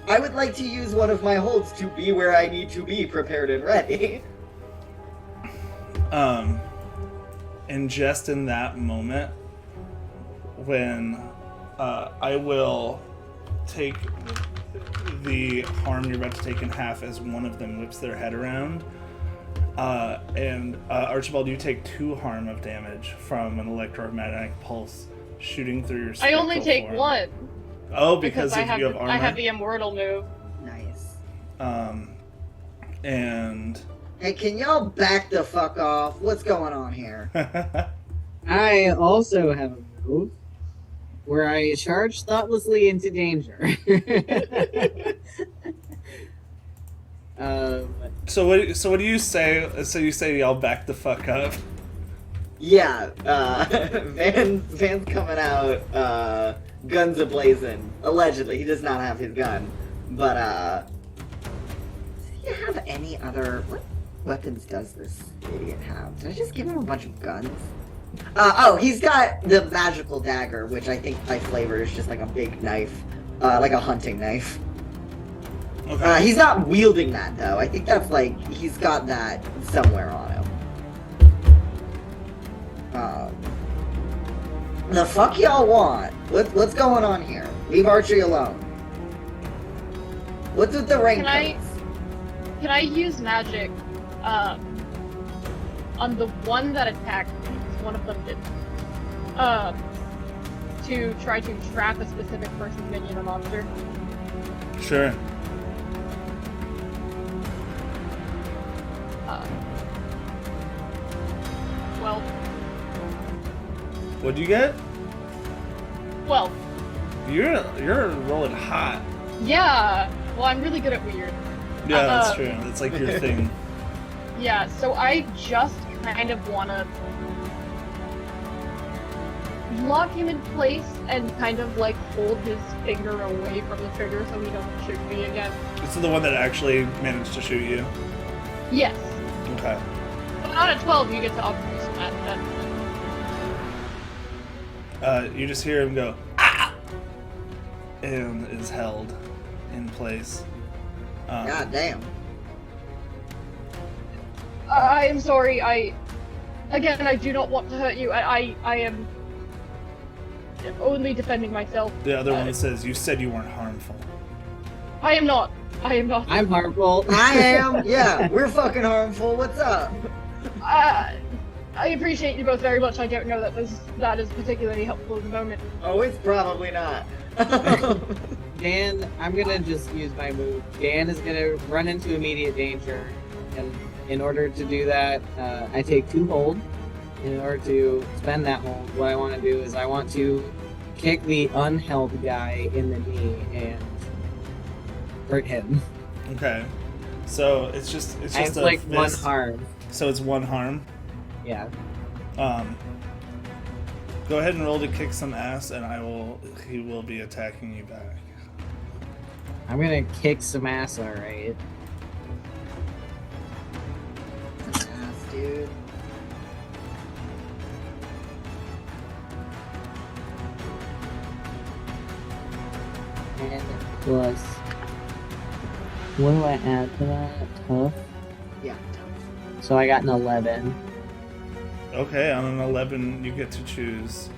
I would like to use one of my holds to be where I need to be prepared and ready. And just in that moment, when I will take the harm you're about to take in half as one of them whips their head around. And Archibald, you take 2 harm of damage from an electromagnetic pulse shooting through your I only take form. 1. Oh, because I you have armor? I have the immortal move. Nice. And... Hey, can y'all back the fuck off? What's going on here? I also have a move where I charge thoughtlessly into danger. So what do you say? So you say y'all back the fuck up? Yeah, Van's coming out, guns ablazing. Allegedly, he does not have his gun. But, does he have any other... What weapons does this idiot have? Did I just give him a bunch of guns? He's got the magical dagger, which I think by flavor is just like a big knife. Like a hunting knife. Okay. He's not wielding that, though. I think that's like, he's got that somewhere on him. The fuck y'all want? What's going on here? Leave Archie alone. What's with the rank codes? Can I use magic, on the one that attacked me, 'cause one of them didn't, to try to trap a specific person's minion or monster? Sure. Well, What'd you get? well, You're rolling hot. yeah. Well, I'm really good at weird. Yeah, that's true. That's like your thing. Yeah, so I just kind of want to lock him in place and kind of like hold his finger away from the trigger so he doesn't shoot me again. This is the one that actually managed to shoot you. Yes. Okay. But not at 12, you get to upgrade that. You just hear him go, ah! And is held in place. God damn. I am sorry, I do not want to hurt you. I am only defending myself. The other one says, you said you weren't harmful. I am not. I am not. I'm harmful. I am? Yeah, we're fucking harmful. What's up? I appreciate you both very much. I don't know that is particularly helpful at the moment. Oh, it's probably not. Dan, I'm gonna just use my move. Dan is gonna run into immediate danger, and in order to do that, I take 2 hold. In order to spend that hold, what I want to do is I want to kick the unheld guy in the knee and hurt him. Okay. So it's just I have a like fist. 1 harm. So it's 1 harm. Yeah. Go ahead and roll to kick some ass, and he will be attacking you back. I'm gonna kick some ass, alright. Ass, dude. And plus, what do I add to that? Tough? Yeah. So I got an 11. Okay, on an 11, you get to choose.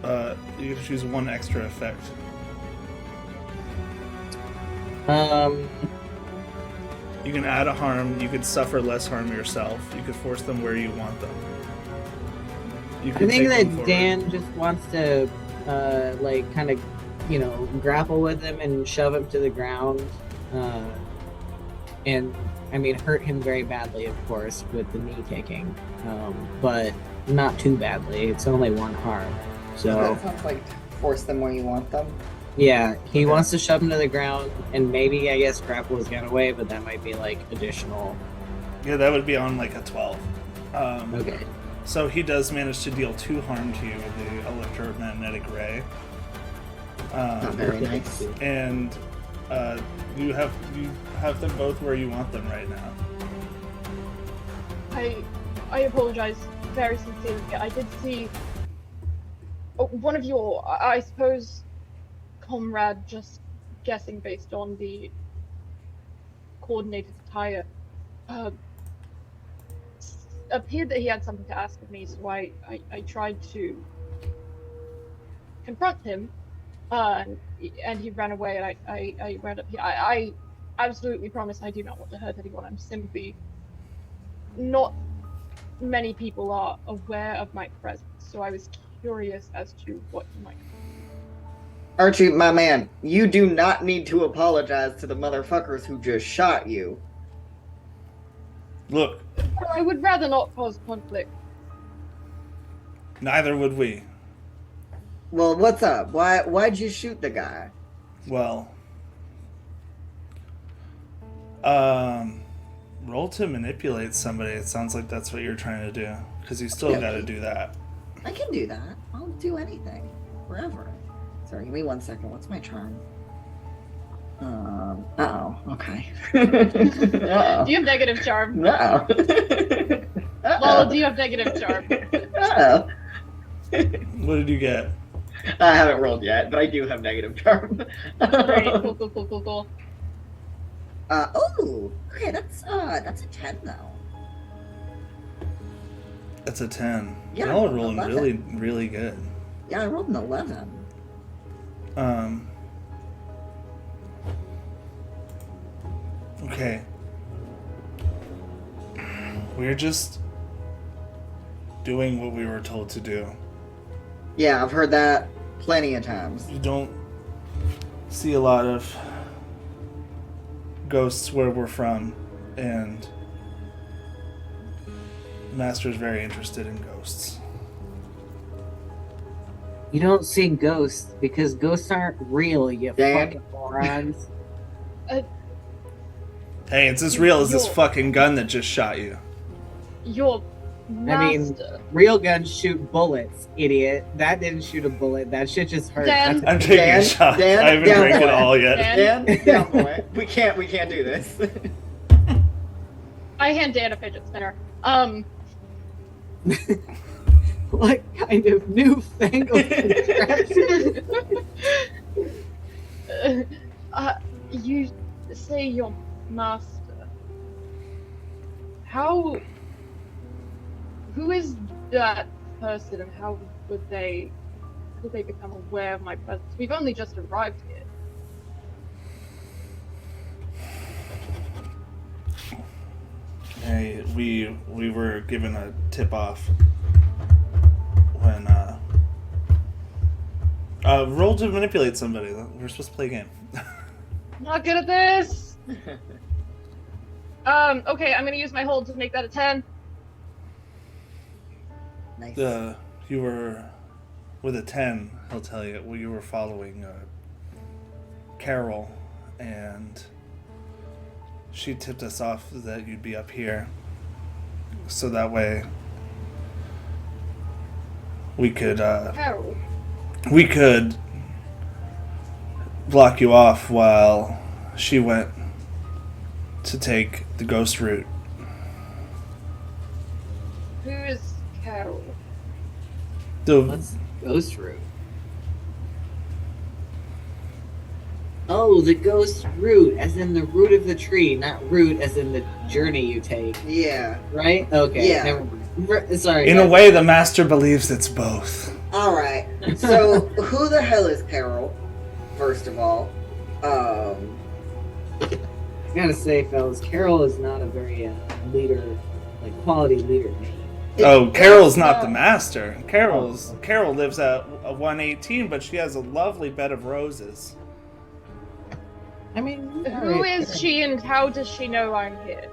You get to choose 1 extra effect. You can add a harm. You could suffer less harm yourself. You could force them where you want them. You I can think take them that forward. Dan just wants to, like, kind of, grapple with him and shove him to the ground. And, I mean, hurt him very badly, of course, with the knee kicking. But not too badly. It's only 1 harm. So, That sounds like force them where you want them. yeah, he Okay. wants to shove him to the ground and maybe, I guess, grapple his gun away, but that might be, like, additional. Yeah, that would be on like a 12. Okay. So he does manage to deal 2 harm to you with the electromagnetic ray. Not very nice. And you have them both where you want them right now. I apologize very sincerely. I did see one of your, I suppose, comrade, just guessing based on the coordinated attire, appeared that he had something to ask of me, so I tried to confront him, and he ran away, and I ran up here. I absolutely promise I do not want to hurt anyone. I'm simply not many people are aware of my presence, so I was curious as to what you might. Archie, my man, you do not need to apologize to the motherfuckers who just shot you. Look, I would rather not cause conflict. neither would we. Well, what's up? Why'd you shoot the guy? Well, roll to manipulate somebody. It sounds like that's what you're trying to do, because you still got to do that. I can do that. I'll do anything. Forever. Sorry, give me 1 second. What's my charm? Uh-oh. Okay. Uh-oh. Do you have negative charm? Uh-oh. Lol, do you have negative charm? Uh-oh. What did you get? I haven't rolled yet, but I do have negative charm. Great, cool. Oh, okay, that's a 10 though. That's a 10. Yeah, Y'all are rolling 11. really, really good. Yeah, I rolled an 11. Okay. We're just doing what we were told to do. Yeah, I've heard that plenty of times. You don't see a lot of ghosts where we're from, and the Master's very interested in ghosts. You don't see ghosts because ghosts aren't real, you Dan? fucking morons. Hey, it's as real as this fucking gun that just shot you. Your master. Real guns shoot bullets, idiot. That didn't shoot a bullet. That shit just hurt. Dan? That's I'm taking Dan? a shot. Dan? I haven't Dan, drank it boy. all yet. Dan? Dan, down boy. We can't do this. I hand Dan a fidget spinner. what kind of newfangled contraption? You say your master. Who is that person, and how did they become aware of my presence? We've only just arrived here. Hey, we were given a tip off when roll to manipulate somebody. We're supposed to play a game. Not good at this. Okay, I'm gonna use my hold to make that a 10. Nice. You were with a 10. I'll tell you. Well, you were following Carol, and she tipped us off that you'd be up here, so that way we could Carol. block you off while she went to take the ghost route. Who is Carol? What's ghost route? Oh, the ghost route, as in the root of the tree, not route as in the journey you take. Yeah. Right? Okay. Yeah. Never mind. Sorry. In a guys. way, the Master believes it's both. All right. So, who the hell is Carol? First of all, I gotta say, fellas, Carol is not a very quality leader name. Oh, Carol's not the Master. Carol lives at 118, but she has a lovely bed of roses. I mean, Who is she, and how does she know I'm here?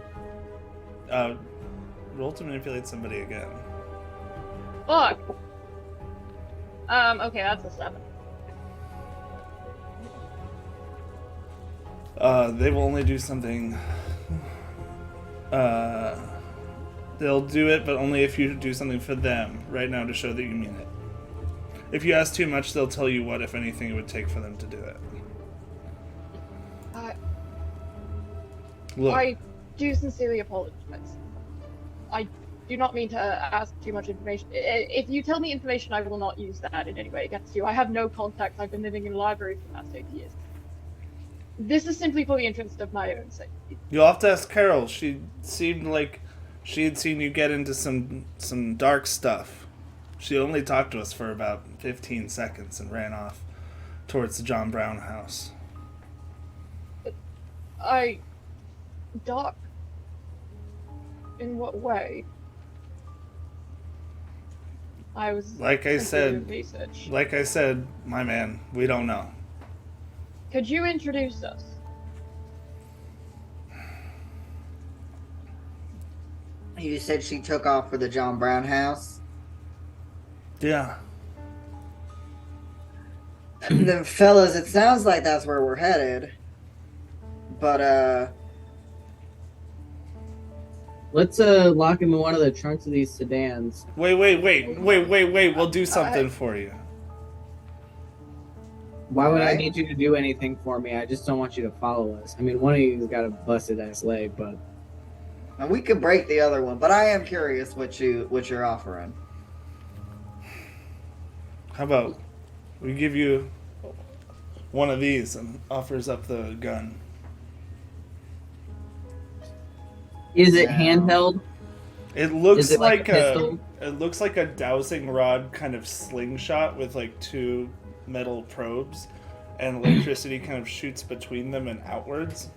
Roll to manipulate somebody again. Fuck. Okay, that's a 7. They will only do something. They'll do it, but only if you do something for them right now to show that you mean it. If you ask too much, they'll tell you what, if anything, it would take for them to do it. Look, I do sincerely apologize. I do not mean to ask too much information. If you tell me information, I will not use that in any way against you. I have no contacts. I've been living in a library for the past 8 years. This is simply for the interest of my own safety. you'll have to ask Carol. She seemed like she had seen you get into some dark stuff. She only talked to us for about 15 seconds and ran off towards the John Brown house. Doc? In what way? I was Like I said, research. my man, we don't know. Could you introduce us? You said she took off for the John Brown house? Yeah. Then, fellas, it sounds like that's where we're headed. But, Let's lock him in one of the trunks of these sedans. Wait. We'll do something for you. Why would I Alright. need you to do anything for me? I just don't want you to follow us. I mean, one of you's got a busted ass leg, but and we could break the other one, but I am curious what you're offering. How about we give you one of these, and offers up the gun. is it No. handheld? It looks Is it like a pistol? it looks like a dowsing rod kind of slingshot with like two metal probes, and electricity kind of shoots between them and outwards.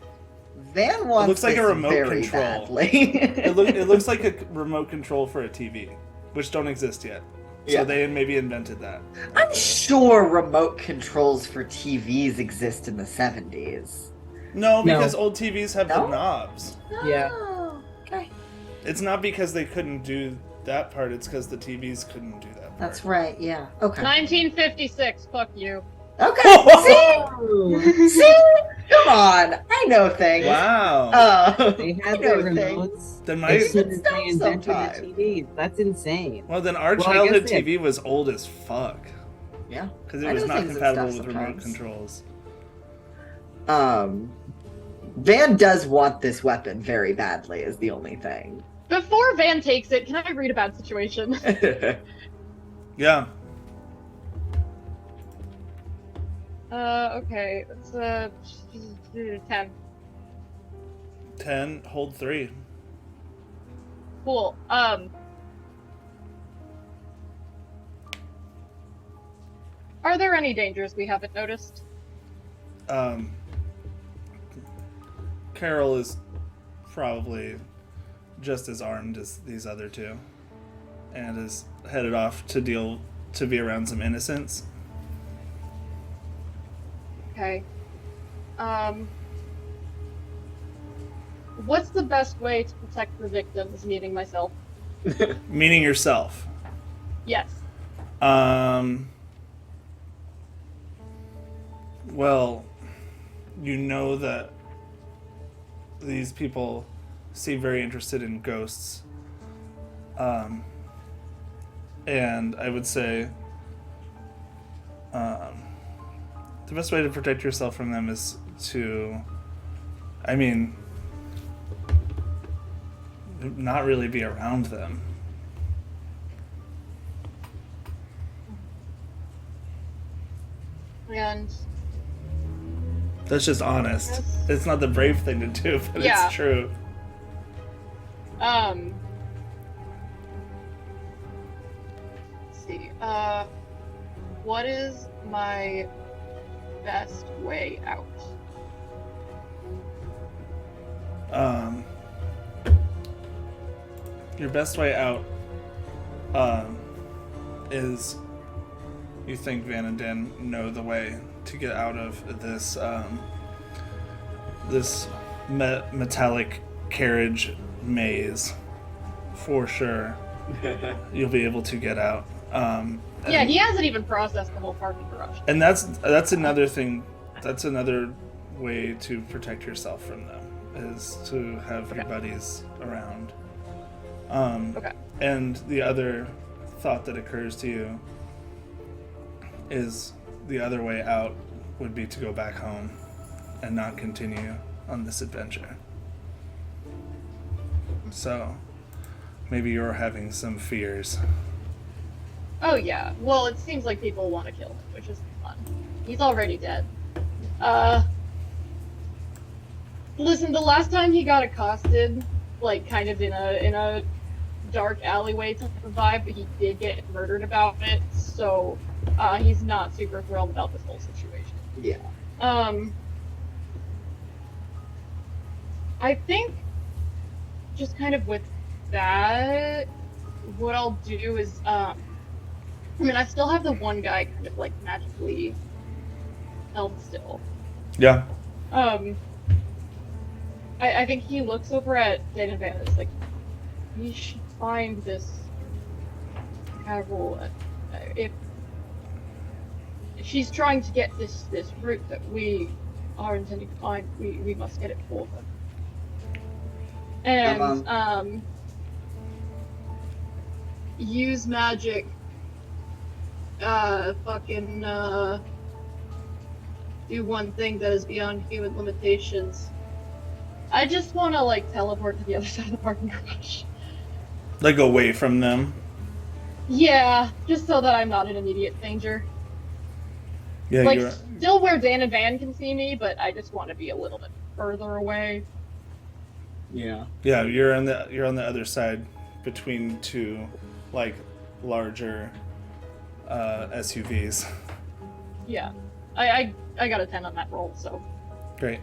Van wants looks like a this remote very control. badly. It looks like a remote control for a TV, which don't exist yet. So Yeah. they maybe invented that. I'm sure remote controls for TVs exist in the 70s. No, No. because old TVs have No? the knobs. Yeah. Oh, okay. It's not because they couldn't do that part, it's because the TVs couldn't do that part. That's right, yeah. Okay. 1956. Fuck you. Okay. See? Come on. I know things. Wow. They I had know their things. remotes Then as my soon as stuff they invented the sometimes. TVs. That's insane. well, then our Well, I childhood guess they- TV was old as fuck Yeah. because it I was know not things and compatible stuff with remote sometimes. controls. Van does want this weapon very badly, is the only thing. Before Van takes it, can I read a bad situation? Yeah. Okay. It's 10. 10, hold 3. Cool. Are there any dangers we haven't noticed? Carol is probably just as armed as these other two, and is headed off to be around some innocents. Okay. What's the best way to protect the victims, meaning myself? Meaning yourself. Yes. Well, you know that these people seem very interested in ghosts. And I would say the best way to protect yourself from them is to, not really be around them. And That's just honest. Yes. It's not the brave thing to do, but Yeah. it's true. let's see. What is my best way out? Your best way out is, you think Van and Dan know the way to get out of this this metallic carriage maze for sure. You'll be able to get out. Yeah, he hasn't even processed the whole parking garage. And that's another thing. That's another way to protect yourself from them, is to have your Okay. buddies around. Okay. And the other thought that occurs to you is the other way out would be to go back home and not continue on this adventure. So, maybe you're having some fears. Oh yeah. Well, it seems like people want to kill him, which is fun. He's already dead. Listen, the last time he got accosted, like kind of in a dark alleyway type of vibe, but he did get murdered about it, so he's not super thrilled about this whole situation. Yeah. I think just kind of with that, what I'll do is, I mean, I still have the one guy kind of like magically held still. Yeah. I think he looks over at Dan and Van and is like, we should find this Carol. If she's trying to get this route that we are intending to find, we must get it for her. And use magic. Do one thing that is beyond human limitations. I just want to like teleport to the other side of the parking garage. Like away from them? Yeah, just so that I'm not in immediate danger. Yeah, Like, you're... still where Dan and Van can see me, but I just want to be a little bit further away. Yeah. Yeah, you're on the other side between two, like, larger SUVs. Yeah. I got a 10 on that roll, so. Great.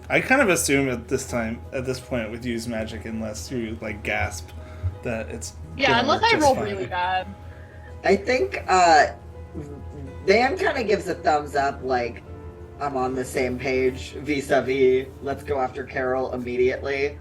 I kind of assume at this point with use magic, unless you like gasp, that it's Yeah, unless I roll really bad. I think Dan kind of gives a thumbs up, like, I'm on the same page vis-a-vis, let's go after Carol immediately.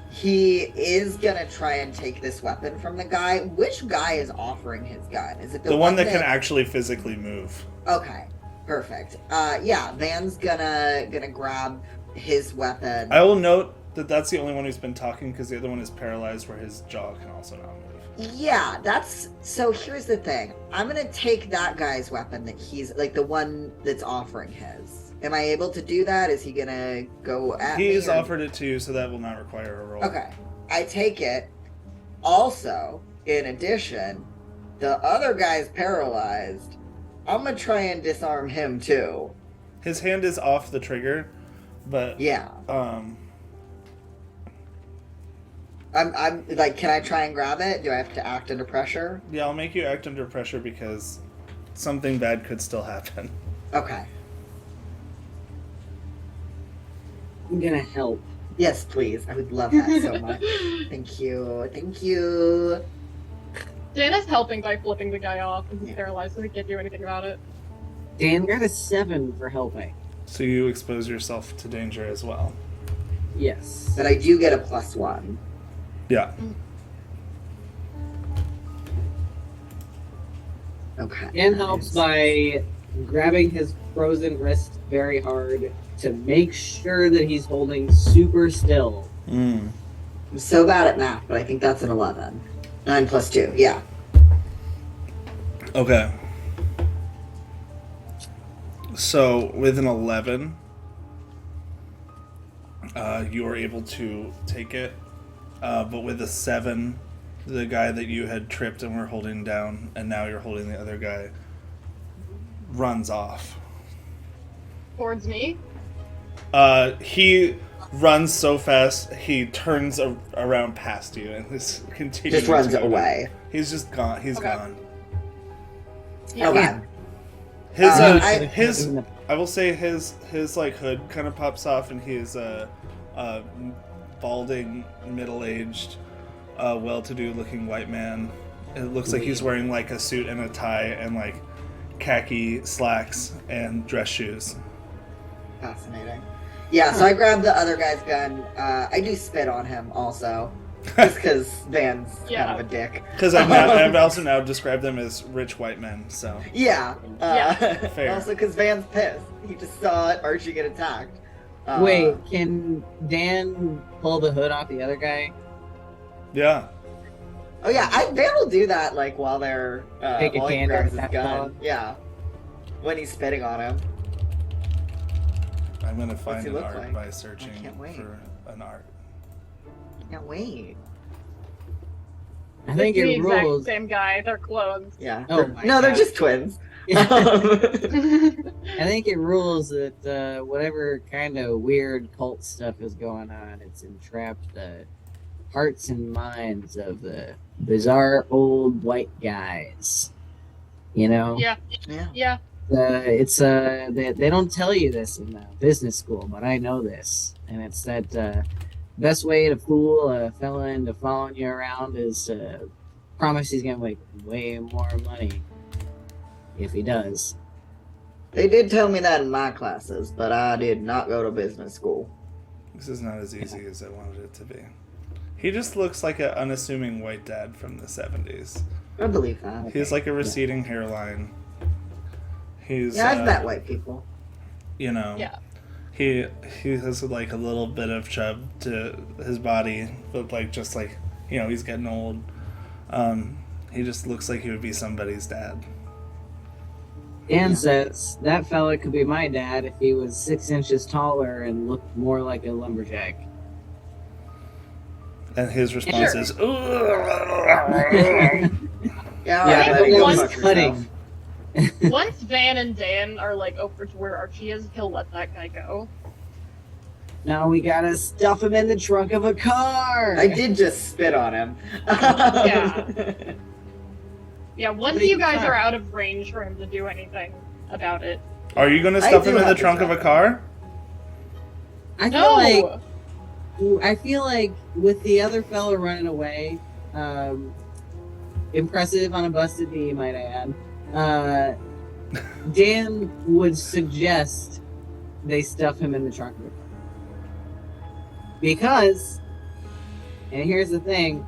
He is gonna try and take this weapon from the guy. Which guy is offering his gun? Is it the one that can actually physically move? Okay, perfect. Yeah, Van's gonna grab his weapon. I will note that that's the only one who's been talking, because the other one is paralyzed where his jaw can also not move. Yeah, so here's the thing. I'm gonna take that guy's weapon that he's, like, the one that's offering his. Am I able to do that? Is he gonna go at me? He's offered it to you, so that will not require a roll. Okay, I take it. Also, in addition, the other guy's paralyzed. I'm gonna try and disarm him too. His hand is off the trigger, but Yeah. um I'm like, can I try and grab it? Do I have to act under pressure? yeah, I'll make you act under pressure because something bad could still happen. Okay. I'm gonna help. Yes, please. I would love that so much. Thank you. Thank you. Dan is helping by flipping the guy off, and he's paralyzed, so he can't do anything about it. Dan got a 7 for helping. So you expose yourself to danger as well. Yes. But I do get a +1. Yeah. Okay. Dan helps by grabbing his frozen wrist very hard to make sure that he's holding super still. Mm. I'm so bad at math, but I think that's an 11. 9 + 2, yeah. Okay. So with an 11, you were able to take it, but with a 7, the guy that you had tripped and were holding down, and now you're holding the other guy, runs off. Towards me? He runs so fast, he turns around past you and is continuing Just runs to go away. down. He's just gone. He's Okay. gone. Yeah. Okay. His I will say his like hood kind of pops off, and he is a balding, middle-aged, well-to-do looking white man. It looks like he's wearing like a suit and a tie and like khaki slacks and dress shoes. Fascinating. Yeah, so I grabbed the other guy's gun. I do spit on him also. Just because Van's kind of a dick. Because I've also now described them as rich white men, so. Yeah. Fair. Also because Van's pissed. He just saw Archie get attacked. Wait, can Dan pull the hood off the other guy? Yeah. Oh yeah, Van will do that like while they're Take a while he gander grabs at his that gun. fella. Yeah, when he's spitting on him. I'm gonna find he an look art like? by searching can't wait. for an art. Can't wait. I think It's the it exact rules. same guy. They're clones. Yeah. Oh my They're God. just twins. I think it rules that whatever kind of weird cult stuff is going on, it's entrapped the hearts and minds of the bizarre old white guys. You know, Yeah, yeah. yeah. they don't tell you this in business school, but I know this, and it's that best way to fool a fella into following you around is promise he's gonna make way more money if he does. They did tell me that in my classes, but I did not go to business school. This is not as easy as I wanted it to be. He just looks like an unassuming white dad from the 70s. I believe that. He has like a receding hairline. He's Yeah, I've met white people. You know. Yeah. He has like a little bit of chub to his body, but like just like, you know, he's getting old. He just looks like he would be somebody's dad. Dan says that fella could be my dad if he was 6 inches taller and looked more like a lumberjack. And his response Sure. is, Yeah, Yeah, but buddy, go once- fuck yourself. cutting. Once Van and Dan are like over to where Archie is, he'll let that guy go. Now we gotta stuff him in the trunk of a car. I did just spit on him. Yeah. Yeah, once Big you guys car. are out of range for him to do anything about it. are you going to I stuff do him in the have to trunk of a stuff car? I feel No! like with the other fella running away, impressive on a busted knee, might I add. Dan would suggest they stuff him in the trunk of the car. Because, and here's the thing,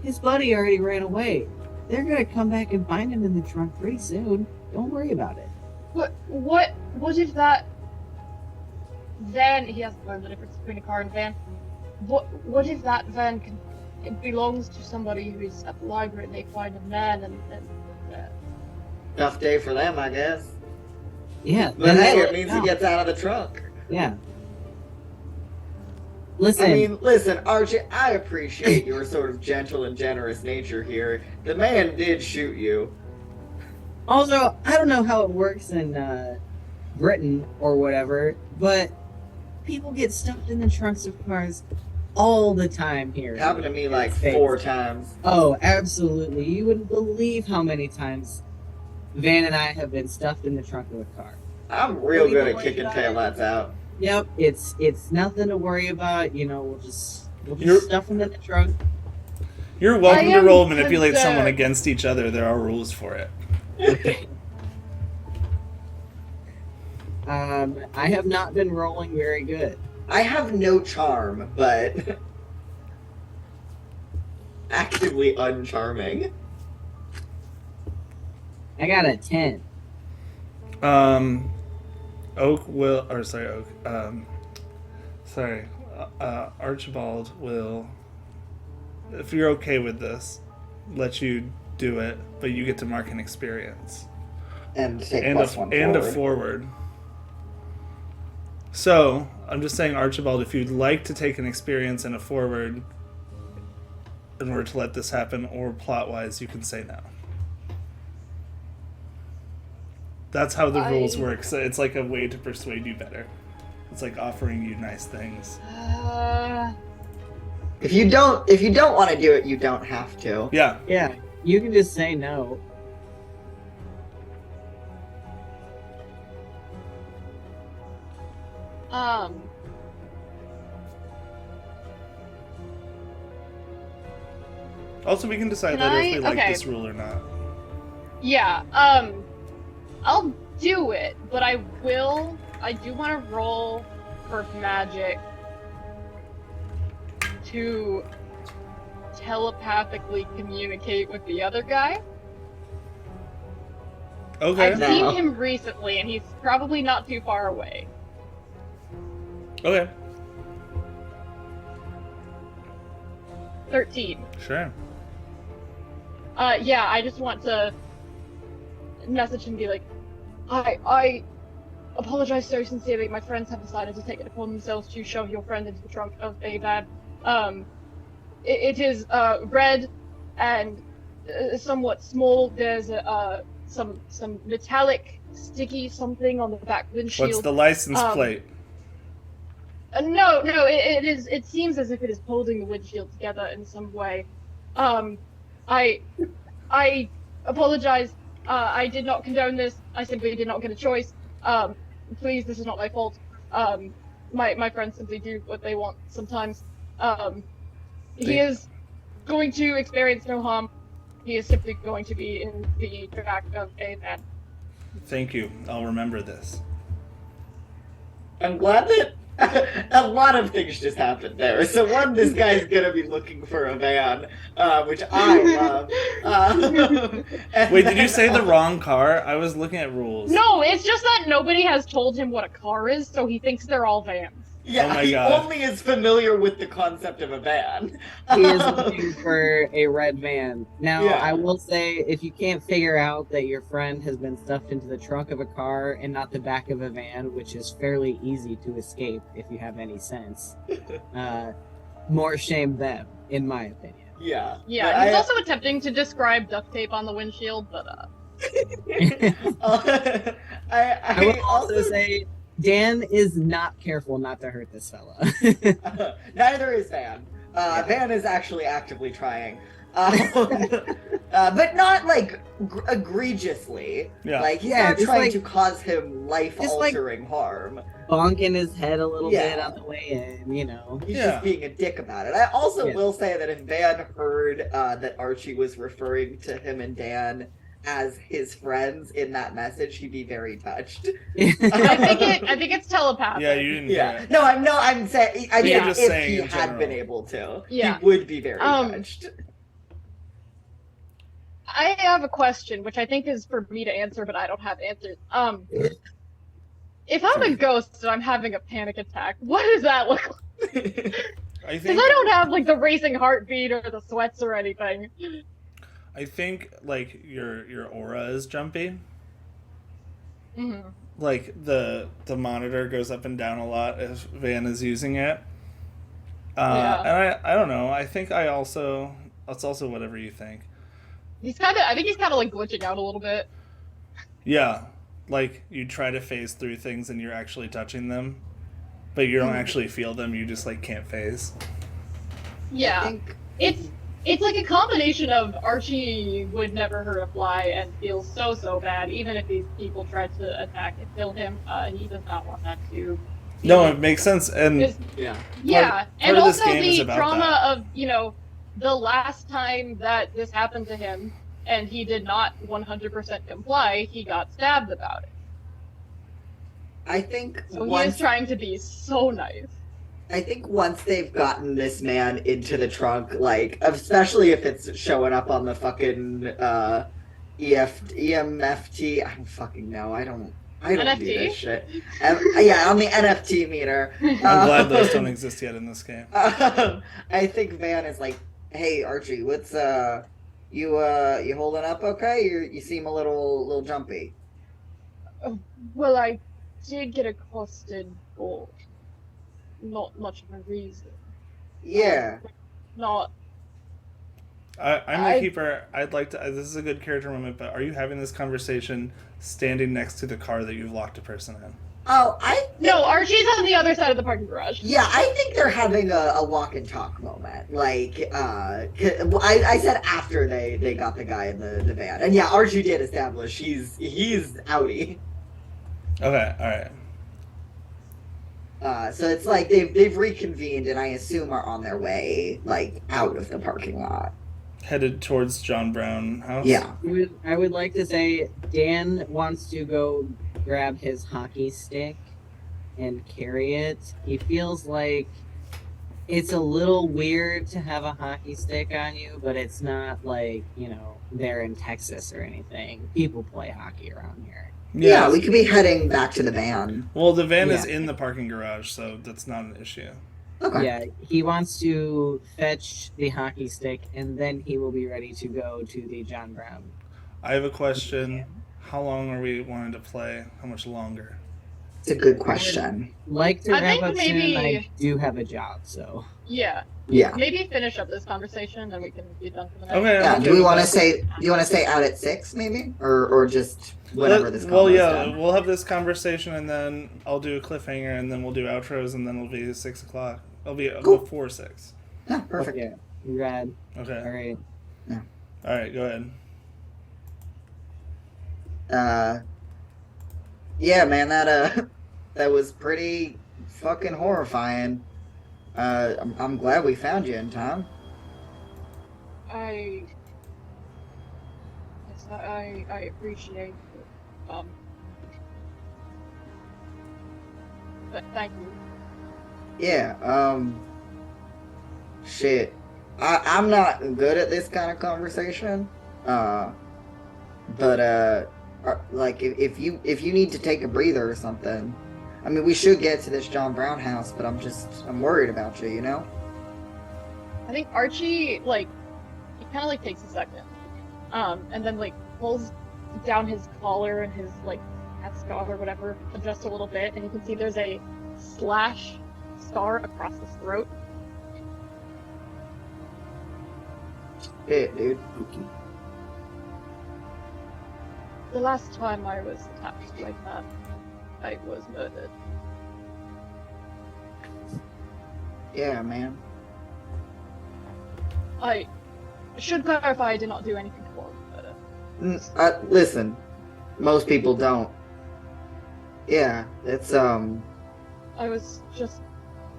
his buddy already ran away. They're gonna come back and find him in the trunk pretty soon. Don't worry about it. What if that van, he hasn't learned the difference between a car and a van. What if that van it belongs to somebody who's at the library and they find him then and Tough day for them, I guess. Yeah. But then hey, they'll it let means you he know. gets out of the trunk. Yeah. Listen. I mean, listen, Archie, I appreciate your sort of gentle and generous nature here. The man did shoot you. Also, I don't know how it works in Britain or whatever, but people get stuffed in the trunks of cars all the time here. It happened to me like States. 4 times. Oh, absolutely. You wouldn't believe how many times Van and I have been stuffed in the trunk of a car. I'm real What do you good at think kicking about it? taillights out. Yep, it's nothing to worry about. You know, we'll just You're- stuff them in the trunk. You're welcome I to am roll manipulate concerned. someone against each other. There are rules for it. Okay. I have not been rolling very good. I have no charm, but actively uncharming. I got a 10. Archibald will, if you're okay with this, let you do it, but you get to mark an experience And take and plus 1 a forward. forward. So I'm just saying, Archibald, if you'd like to take an experience and a forward in order to let this happen, or plot-wise, you can say no. That's how the rules work. So it's like a way to persuade you better. It's like offering you nice things. If you don't want to do it, you don't have to. Yeah. Yeah, you can just say no. Also, we can decide Can later if I- we like okay. this rule or not. Yeah, I'll do it, but I do want to roll for magic to telepathically communicate with the other guy. Okay. I've No. seen him recently, and he's probably not too far away. Okay. 13. Sure. Yeah, I just want to message and be like, I apologize so sincerely. My friends have decided to take it upon themselves to shove your friend into the trunk of a van. It is red and somewhat small. There's some metallic sticky something on the back windshield. What's the license plate? No, it is. It seems as if it is holding the windshield together in some way. I apologize. I did not condone this. I simply did not get a choice. Please, this is not my fault. My friends simply do what they want sometimes. He is going to experience no harm. He is simply going to be in the back of a van. Thank you. I'll remember this. I'm glad that a lot of things just happened there. So one, this guy's gonna be looking for a van, which I love. Wait, did you say the wrong car? I was looking at rules. No, it's just that nobody has told him what a car is, so he thinks they're all vans. Yeah, Oh my he God. only is familiar with the concept of a van. He is looking for a red van. Now, Yeah. I will say, if you can't figure out that your friend has been stuffed into the trunk of a car and not the back of a van, which is fairly easy to escape if you have any sense, more shame them, in my opinion. Yeah. Yeah, But he's also attempting to describe duct tape on the windshield, but I will also say, Dan is not careful not to hurt this fella. Neither is Van. Van is actually actively trying. But not like egregiously. Yeah. Like he's Yeah, not just trying like- to cause him just life-altering harm. Bonking his head a little Yeah. bit on the way in, you know. He's Yeah. just being a dick about it. I also Yeah. will say that if Van heard that Archie was referring to him and Dan as his friends in that message, he'd be very touched. I think it's telepathic. Yeah, you didn't hear Yeah. it. No, I'm saying. I Yeah. think Just if saying he in had general. been able to, Yeah. he would be very touched. I have a question, which I think is for me to answer, but I don't have answers. If I'm a ghost and I'm having a panic attack, what does that look like? I Because think I don't have like the racing heartbeat or the sweats or anything. like your aura is jumpy. hmm Like the monitor goes up and down a lot if Van is using it. Yeah. And I don't know. I think it's also whatever you think. I think he's kind of like glitching out a little bit. Yeah. Like you try to phase through things and you're actually touching them, but you don't actually feel them. You just like can't phase. Yeah, I think it's like a combination of Archie would never hurt a fly and feels so bad, even if these people tried to attack and kill him. He does not want that to. No, it makes sense. And Just- yeah. Yeah, and part of this also game is the about trauma that. of the last time that this happened to him, and he did not 100% comply. He got stabbed about it. I think So he once is trying to be so nice. I think once they've gotten this man into the trunk, like especially if it's showing up on the fucking EMFT, I don't fucking know. I don't do NFT? this shit. Yeah, on the NFT meter. I'm glad those don't exist yet in this game. I think Van is like, hey Archie, what's you holding up okay? You seem a little jumpy. Well, I did get accosted for not much of a reason. Yeah. Not. I'm the I- keeper. I'd like to. This is a good character moment, but are you having this conversation standing next to the car that you've locked a person in? Oh, No, Archie's on the other side of the parking garage. Yeah, I think they're having a walk and talk moment. Like, I said after they got the guy in the van, and yeah, Archie did establish he's outie. Okay, all right. So it's like they've reconvened, and I assume are on their way like out of the parking lot. Headed towards John Brown house. Yeah. I would like to say Dan wants to go grab his hockey stick and carry it. He feels like it's a little weird to have a hockey stick on you, but it's not like, they're in Texas or anything. People play hockey around here. Yeah, we could be heading back to the van. Well, the van is Yeah. in the parking garage, so that's not an issue. Okay. Yeah, he wants to fetch the hockey stick, and then he will be ready to go to the John Brown. I have a question. How long are we wanting to play? How much longer? It's a good I would question. like to I wrap think up soon. I maybe- do have a job, so. Yeah. Yeah. Maybe finish up this conversation, then we can be done for the night. Okay. I'm Yeah. okay Do we with want to that. say? Do you want to say out at 6 maybe, or just whenever this? Well, combo's yeah, done? we'll have this conversation, and then I'll do a cliffhanger, and then we'll do outros, and then it'll be 6 o'clock. It'll be Cool. before 6. Yeah. Perfect. Yeah, rad. Okay. All right. All right. Go ahead. Yeah, man, that was pretty fucking horrifying. I'm glad we found you in time. I appreciate it. But thank you. Yeah, shit. I'm not good at this kind of conversation. But like if you need to take a breather or something, I mean, we should get to this John Brown house, but I'm worried about you, you know? I think Archie, like, he kind of, like, takes a second. And then, like, pulls down his collar and his, like, headscarf or whatever just a little bit, and you can see there's a slash scar across his throat. Shit, dude. The last time I was attacked like that, I was murdered. Yeah, man. I should clarify I did not do anything to murder. Listen, most people don't. Yeah, it's I was just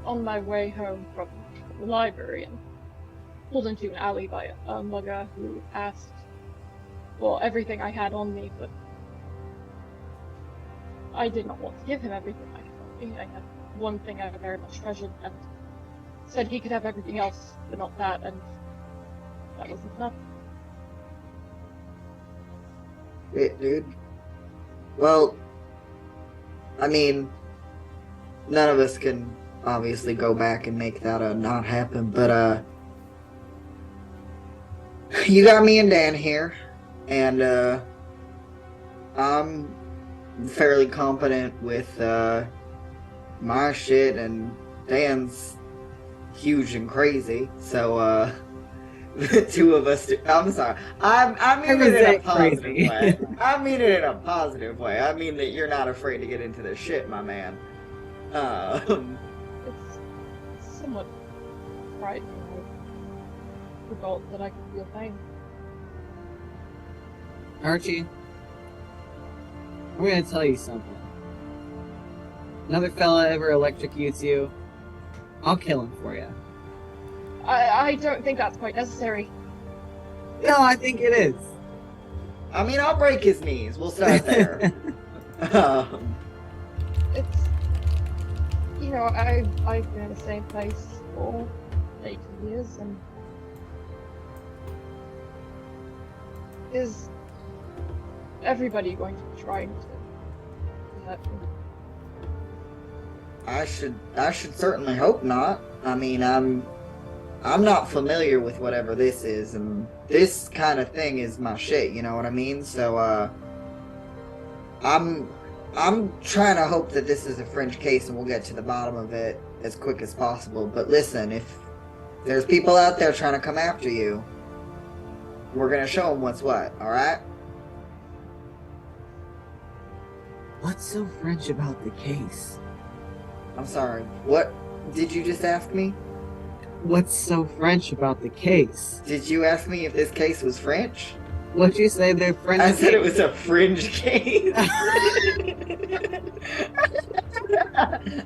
on my way home from the library and pulled into an alley by a mugger who asked for everything I had on me, but I did not want to give him everything I had on me. I had one thing I very much treasured, and said he could have everything else, but not that, and that wasn't enough. Shit, dude. Well, I mean, none of us can obviously go back and make that not happen, but you got me and Dan here, and I'm fairly competent with my shit, and Dan's huge and crazy, so the two of us I'm sorry. I mean it in a positive way. I mean it in a positive way. I mean that you're not afraid to get into this shit, my man. It's somewhat frightening. I forgot that I could feel pain. Archie, I'm gonna tell you something. Another fella ever electrocutes you, I'll kill him for you. I don't think that's quite necessary. No, I think it is. I mean, I'll break his knees. We'll start there. It's, you know, I've been in the same place for 18 years, and is everybody going to be trying to hurt me? I should certainly hope not. I mean, I'm not familiar with whatever this is, and this kind of thing is my shit, you know what I mean? So I'm trying to hope that this is a French case and we'll get to the bottom of it as quick as possible. But listen, if there's people out there trying to come after you, we're gonna show them what's what, all right? What's so French about the case? I'm sorry. What did you just ask me? What's so French about the case? Did you ask me if this case was French? What'd you say they're French? I said it was a fringe case.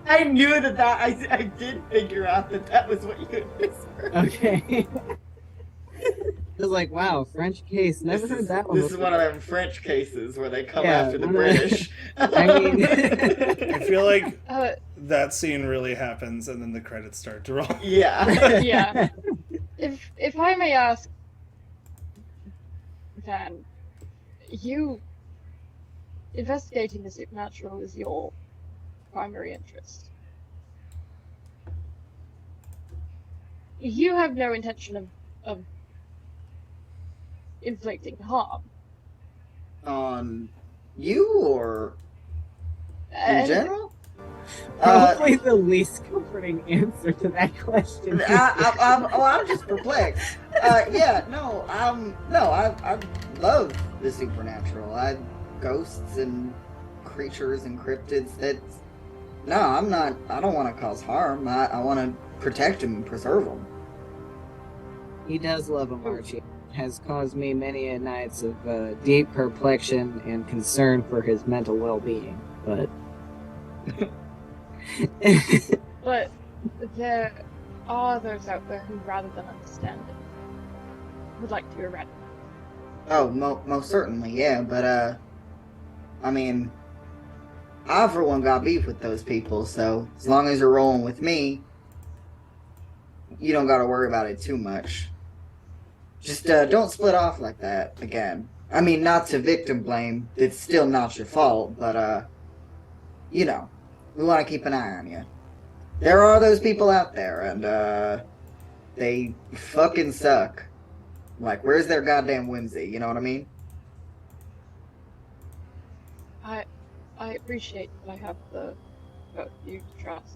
I knew that I did figure out that was what you would whisper. Okay. I was like, wow, French case. Never heard that one. This is one of them French cases where they come Yeah, after the one of- British. I mean, I feel like Uh, that scene really happens, and then the credits start to roll. yeah. yeah. If I may ask, Van, you investigating the supernatural is your primary interest. you have no intention of inflicting harm. On you or in And general? Probably the least comforting answer to that question. I'm just perplexed. Yeah, no, I love the supernatural. Ghosts and creatures and cryptids. I don't want to cause harm. I want to protect them and preserve them. He does love him, Archie. Has caused me many a nights of deep perplexion and concern for his mental well-being. But but there are others out there who, rather than understand it, would like to eradicate. Oh, most certainly, yeah. But I mean, I for one got beef with those people. So as long as you're rolling with me, you don't got to worry about it too much. Just don't split off like that again. I mean, not to victim blame. It's still not your fault, but we want to keep an eye on you. There are those people out there, and they fucking suck. Like, where's their goddamn whimsy? You know what I mean? I appreciate that I have both of you to trust.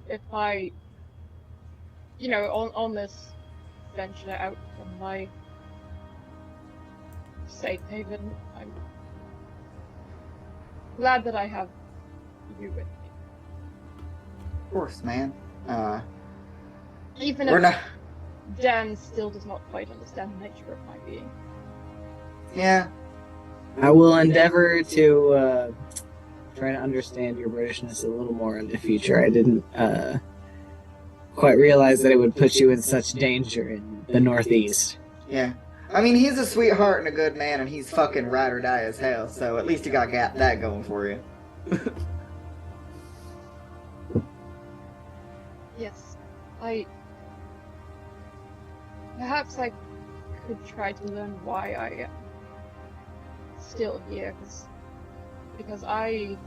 If I, on this venture out from my safe haven, I'm glad that I have you with me. Of course, man. Even We're if not. Dan still does not quite understand the nature of my being. Yeah. I will endeavor to try to understand your Britishness a little more in the future. I didn't quite realize that it would put you in such danger in the Northeast. Yeah. I mean, he's a sweetheart and a good man, and he's fucking ride or die as hell, so at least you got that going for you. Yes, perhaps I could try to learn why I am still here, because I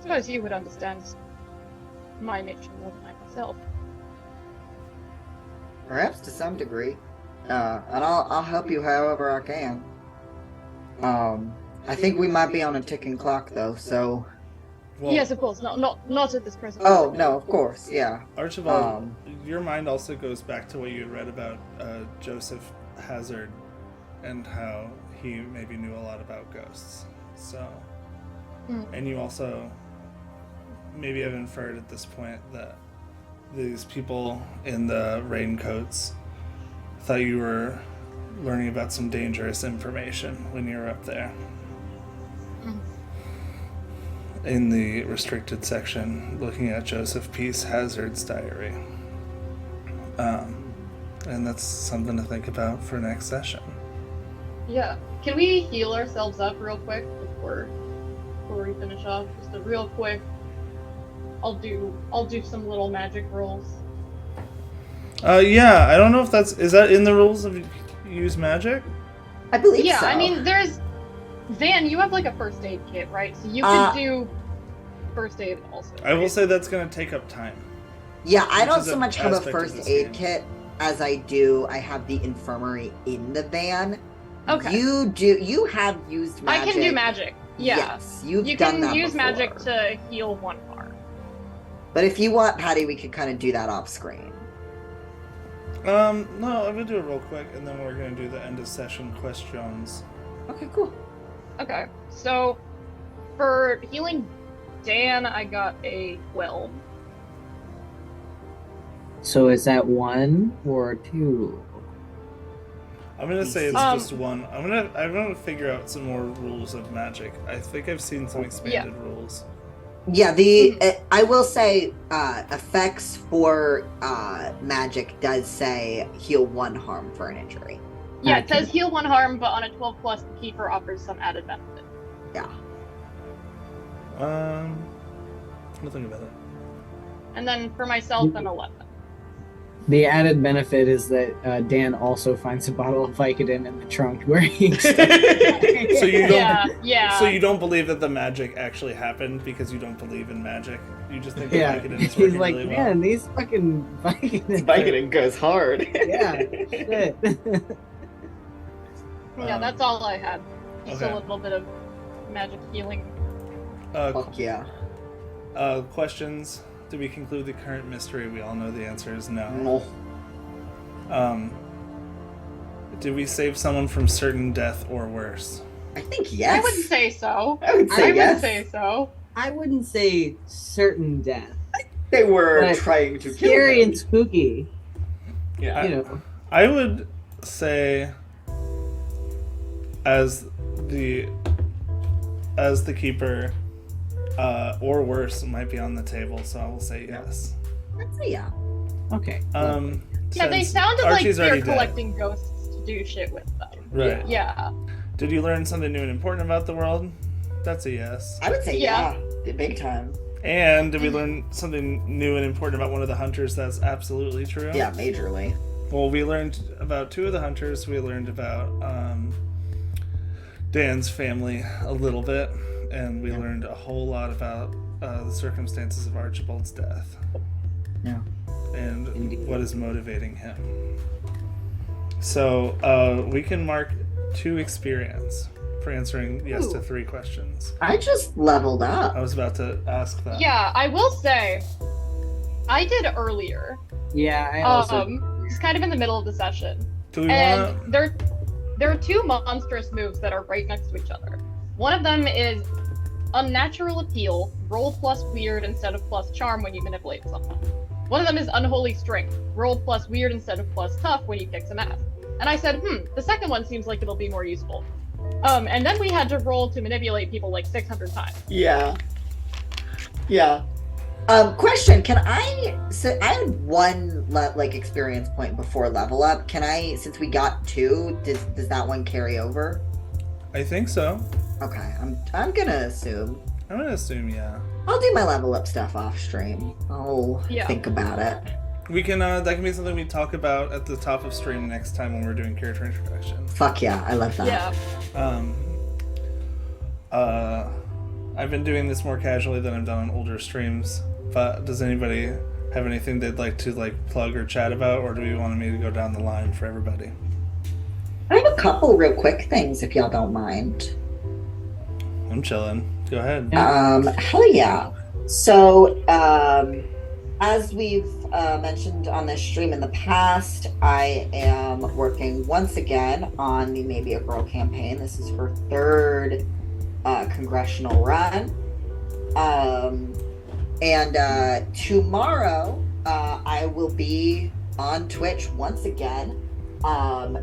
suppose you would understand my nature more than I myself. Perhaps to some degree. And I'll help you however I can. I think we might be on a ticking clock though, so... Well, Yes, of course, not at this present Oh, moment. no, of course, yeah. Archibald, your mind also goes back to what you had read about Joseph Hazard and how he maybe knew a lot about ghosts. So, and you also maybe have inferred at this point that these people in the raincoats thought you were learning about some dangerous information when you were up there. In the restricted section, looking at Joseph P. Hazard's diary. And that's something to think about for next session. Yeah. Can we heal ourselves up real quick before we finish off? Just a real quick. I'll do some little magic rolls. Yeah, I don't know if is that in the rules of use magic? I believe Yeah, so. I mean, Van, you have like a first aid kit, right? So you can do first aid also. I will right? say that's going to take up time. Yeah, I Which don't is so an much have a aspect of first this aid game. kit as I have the infirmary in the van. Okay. You have used magic. I can do magic. Yeah. Yes, you've You done can that use before. magic to heal one harm. But if you want, Patty, we could kind of do that off screen. No, I'm going to do it real quick, and then we're going to do the end of session questions. Okay, cool. Okay. So for healing Dan, I got a 12. So is that 1 or 2? I'm going to say it's Um, just one. I'm going to figure out some more rules of magic. I think I've seen some expanded rules. Yeah, I will say effects for magic does say heal 1 harm for an injury. Yeah, it Okay. says heal 1 harm, but on a 12 plus, the keeper offers some added benefit. Yeah. We'll think about it. And then for myself, an 11. The added benefit is that Dan also finds a bottle of Vicodin in the trunk where he... So you don't. Yeah. So you don't believe that the magic actually happened because you don't believe in magic. You just think Yeah, the Vicodin is he's working like, really man, these fucking Vicodin. Vicodin goes hard. Yeah, shit. Yeah, that's all I had. Just okay. a little bit of magic healing. well. Fuck yeah. Questions? Do we conclude the current mystery? We all know the answer is no. No. Did we save someone from certain death or worse? I think yes. I wouldn't say so. I would say I yes. would say so. I wouldn't say certain death. They were But trying to kill Scary him. and spooky, Yeah. you know. I would say as the keeper, or worse might be on the table, so I will say yes. I'd say yeah. Okay. Yeah, they Since sounded Archie's like already they're dead. collecting ghosts to do shit with them. Right. Yeah. Did you learn something new and important about the world? That's a yes. I would say Yeah. yeah. Big time. And did we learn something new and important about one of the hunters? That's absolutely true. Yeah, majorly. Well, we learned about two of the hunters. We learned about Dan's family a little bit, and we learned a whole lot about the circumstances of Archibald's death. Yeah. And Indeed. what is motivating him. So we can mark 2 experience for answering yes to Ooh. 3 questions. I just leveled up. I was about to ask that. Yeah, I will say, I did earlier. Yeah, I also. It's kind of in the middle of the session. Do we And want there are 2 monstrous moves that are right next to each other. One of them is Unnatural Appeal, roll plus weird instead of plus charm when you manipulate someone. One of them is Unholy Strength, roll plus weird instead of plus tough when you kick some ass. And I said, the second one seems like it'll be more useful. And then we had to roll to manipulate people like 600 times. Yeah. Yeah. Question, can I, so I had 1 experience point before level up. Can I, since we got 2, does that one carry over? I think so. Okay, I'm gonna assume. I'm gonna assume yeah. I'll do my level up stuff off stream. I'll Yeah. think about it. We can that can be something we talk about at the top of stream next time when we're doing character introductions. Fuck yeah, I love that. Yeah. I've been doing this more casually than I've done on older streams. But does anybody have anything they'd like to plug or chat about, or do we want me to go down the line for everybody? I have a couple real quick things if y'all don't mind. I'm chilling. Go ahead. Hell yeah. So, as we've mentioned on this stream in the past, I am working once again on the Maybe a Girl campaign. This is her 3rd congressional run. And tomorrow, I will be on Twitch once again. I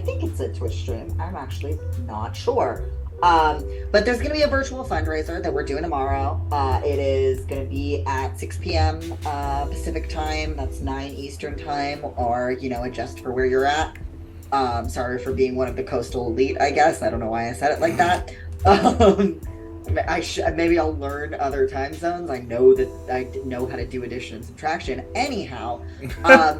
think it's a Twitch stream. I'm actually not sure. But there's going to be a virtual fundraiser that we're doing tomorrow. It is going to be at 6 p.m. Pacific time. That's 9 Eastern time, or, adjust for where you're at. Sorry for being one of the coastal elite, I guess. I don't know why I said it like that. Maybe I'll learn other time zones. I know that I know how to do addition and subtraction. Anyhow, I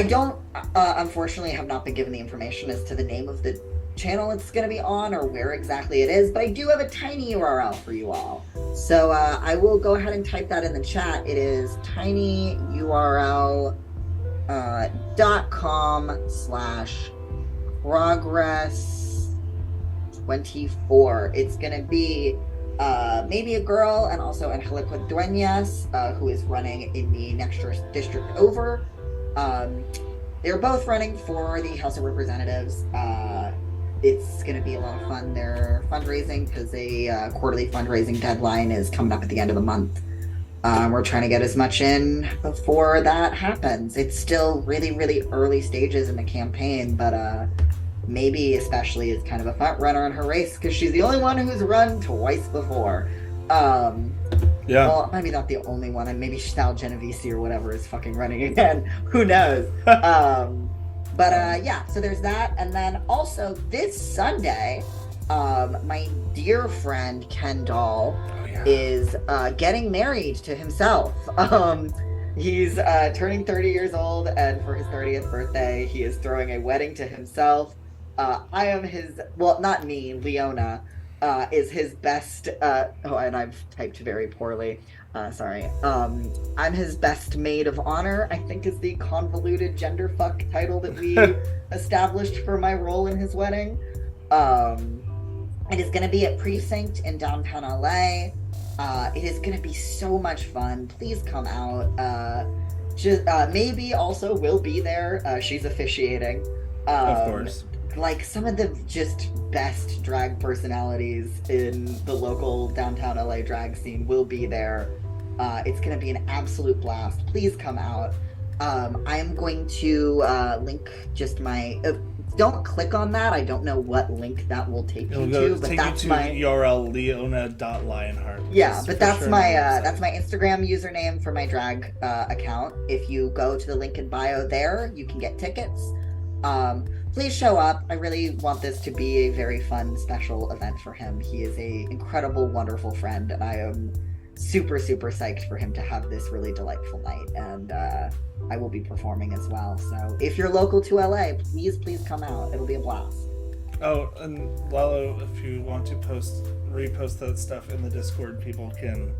don't, unfortunately, have not been given the information as to the name of the channel it's going to be on or where exactly it is, but I do have a tiny URL for you all. So I will go ahead and type that in the chat. It is tinyurl.com/progress24. It's going to be Maybe a Girl and also Angelica Duenas, who is running in the next district over. They're both running for the House of Representatives. It's going to be a lot of fun. They're fundraising because a quarterly fundraising deadline is coming up at the end of the month. We're trying to get as much in before that happens. It's still really, really early stages in the campaign, but Maybe especially is kind of a front runner in her race because she's the only one who's run twice before. Yeah. Well, maybe not the only one, and maybe Sal Genovese or whatever is fucking running again. Who knows? Yeah, so there's that. And then also this Sunday, my dear friend Ken Dahl is getting married to himself. He's turning 30 years old, and for his 30th birthday, he is throwing a wedding to himself. I am his, well, not me, Leona. is his best. And I've typed very poorly. Sorry. I'm his best maid of honor, I think is the convoluted genderfuck title that we established for my role in his wedding. It is going to be at Precinct in downtown LA. It is going to be so much fun. Please come out. Maybe also will be there. She's officiating. Of course. Like some of the just best drag personalities in the local downtown LA drag scene will be there. It's going to be an absolute blast. Please come out. I am going to link just my... don't click on that. I don't know what link that will take you to, but that's my URL leona.lionheart. Yeah, but that's my Instagram username for my drag account. If you go to the link in bio there, you can get tickets. Please show up. I really want this to be a very fun, special event for him. He is an incredible, wonderful friend, and I am super, super psyched for him to have this really delightful night. And I will be performing as well. So if you're local to LA, please come out. It'll be a blast. Oh, and Lalo, if you want to repost that stuff in the Discord, people can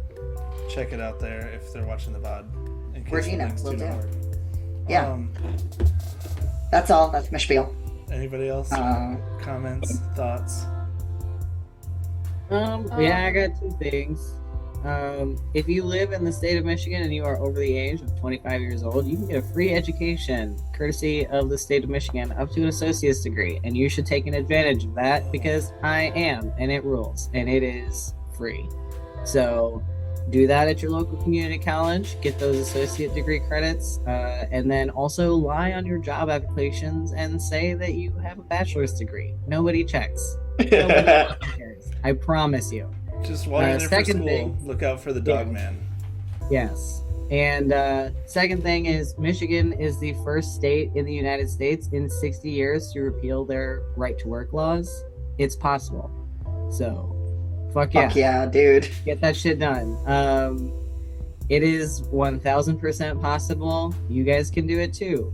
check it out there if they're watching the VOD. Regina, will do. Yeah. That's all. That's my spiel. Anybody else? Comments, thoughts? Yeah, I got two things. If you live in the state of Michigan and you are over the age of 25 years old, you can get a free education courtesy of the state of Michigan up to an associate's degree, and you should take an advantage of that because I am, and it rules, and it is free. So do that at your local community college, get those associate degree credits, and then also lie on your job applications and say that you have a bachelor's degree. Nobody checks. Nobody cares. I promise you. Just while you're there for school, thing, look out for the dog man. Yes. And second thing is Michigan is the first state in the United States in 60 years to repeal their right to work laws. It's possible. So, fuck yeah, dude. Get that shit done. It is 1000% possible. You guys can do it too.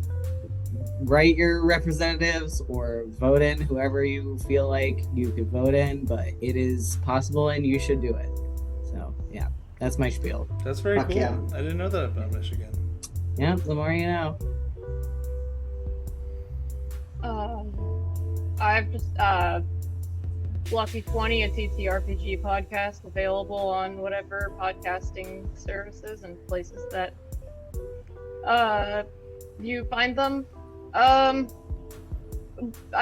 Write your representatives or vote in whoever you feel like you could vote in, but it is possible and you should do it. So, yeah, that's my spiel. That's very Fuck cool. yeah. I didn't know that about Michigan. Yeah, the more you know. I've just Lucky 20, a TTRPG podcast available on whatever podcasting services and places that you find them. I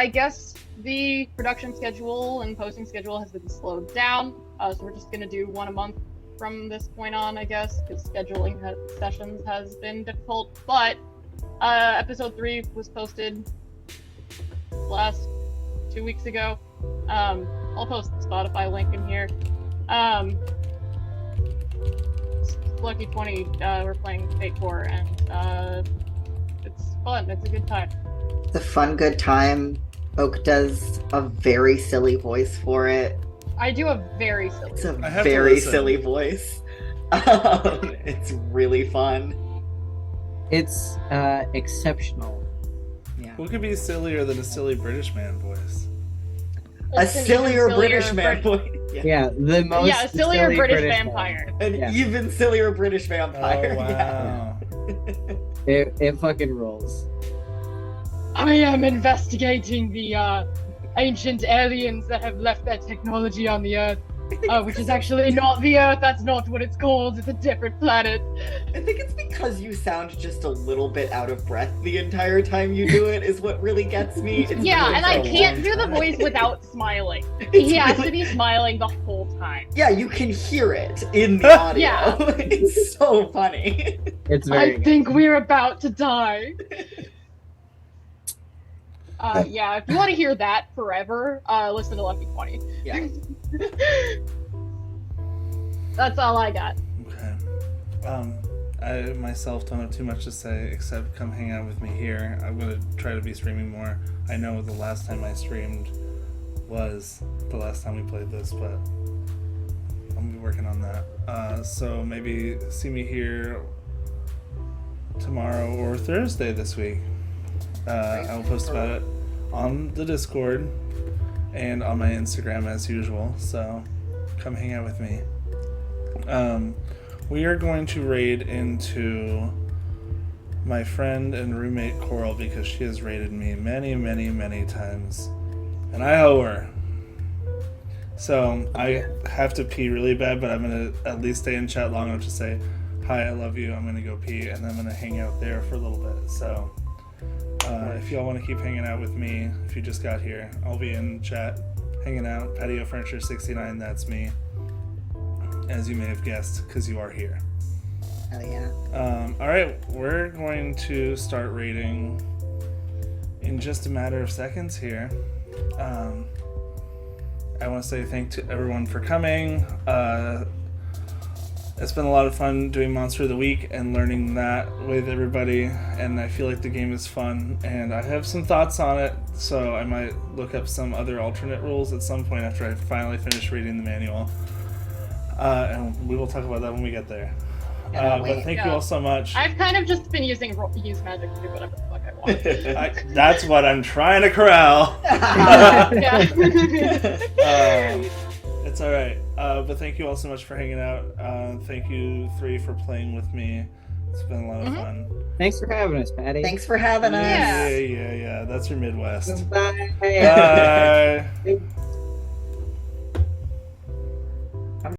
guess the production schedule and posting schedule has been slowed down, so we're just gonna do one a month from this point on, I guess, because scheduling sessions has been difficult. But episode 3 was posted last 2 weeks ago. I'll post the Spotify link in here. Lucky 20, we're playing Fate 4, and it's fun. It's a good time. It's a fun, good time. Oak does a very silly voice for it. I do a very silly. It's a very silly voice. It's really fun. It's exceptional. Yeah. What could be sillier than a silly British man voice? A sillier British man voice. Yeah, the most. Yeah, a sillier silly British British vampire. An even sillier British vampire. Oh, wow. Yeah. It fucking rolls. I am investigating the ancient aliens that have left their technology on the Earth, which is actually not the Earth. That's not what it's called. It's a different planet. I think it's because you sound just a little bit out of breath the entire time you do it is what really gets me. It's Yeah, really and I so can't long do the time. voice without smiling. It's He has really- to be smiling the whole time. Yeah, you can hear it in the audio. Yeah. It's so funny. It's very I think we're about to die. Yeah, if you want to hear that forever, listen to Lucky 20. Yeah. That's all I got. Okay. I myself don't have too much to say except come hang out with me here. I'm gonna try to be streaming more. I know the last time I streamed was the last time we played this, but I'm gonna be working on that. So maybe see me here tomorrow or Thursday this week. I will post about it on the Discord. and on my Instagram as usual. So come hang out with me. We are going to raid into my friend and roommate Coral because she has raided me many, many, many times, and I owe her. So I have to pee really bad, but I'm gonna at least stay in chat long enough to say, hi, I love you, I'm gonna go pee, and then I'm gonna hang out there for a little bit. So if y'all want to keep hanging out with me, if you just got here, I'll be in chat hanging out. Patio Furniture 69, that's me, as you may have guessed, because you are here. Hell yeah. Alright, we're going to start raiding in just a matter of seconds here. I want to say thank to everyone for coming. It's been a lot of fun doing Monster of the Week and learning that with everybody, and I feel like the game is fun, and I have some thoughts on it, so I might look up some other alternate rules at some point after I finally finish reading the manual. And we will talk about that when we get there. But thank you all so much. I've kind of just been using use magic to do whatever the fuck I want. That's what I'm trying to corral. Yeah. It's all right. But thank you all so much for hanging out. Thank you 3 for playing with me. It's been a lot of fun. Thanks for having us, Patty. Thanks for having us. Yeah. Yeah. That's your Midwest. Bye. Bye.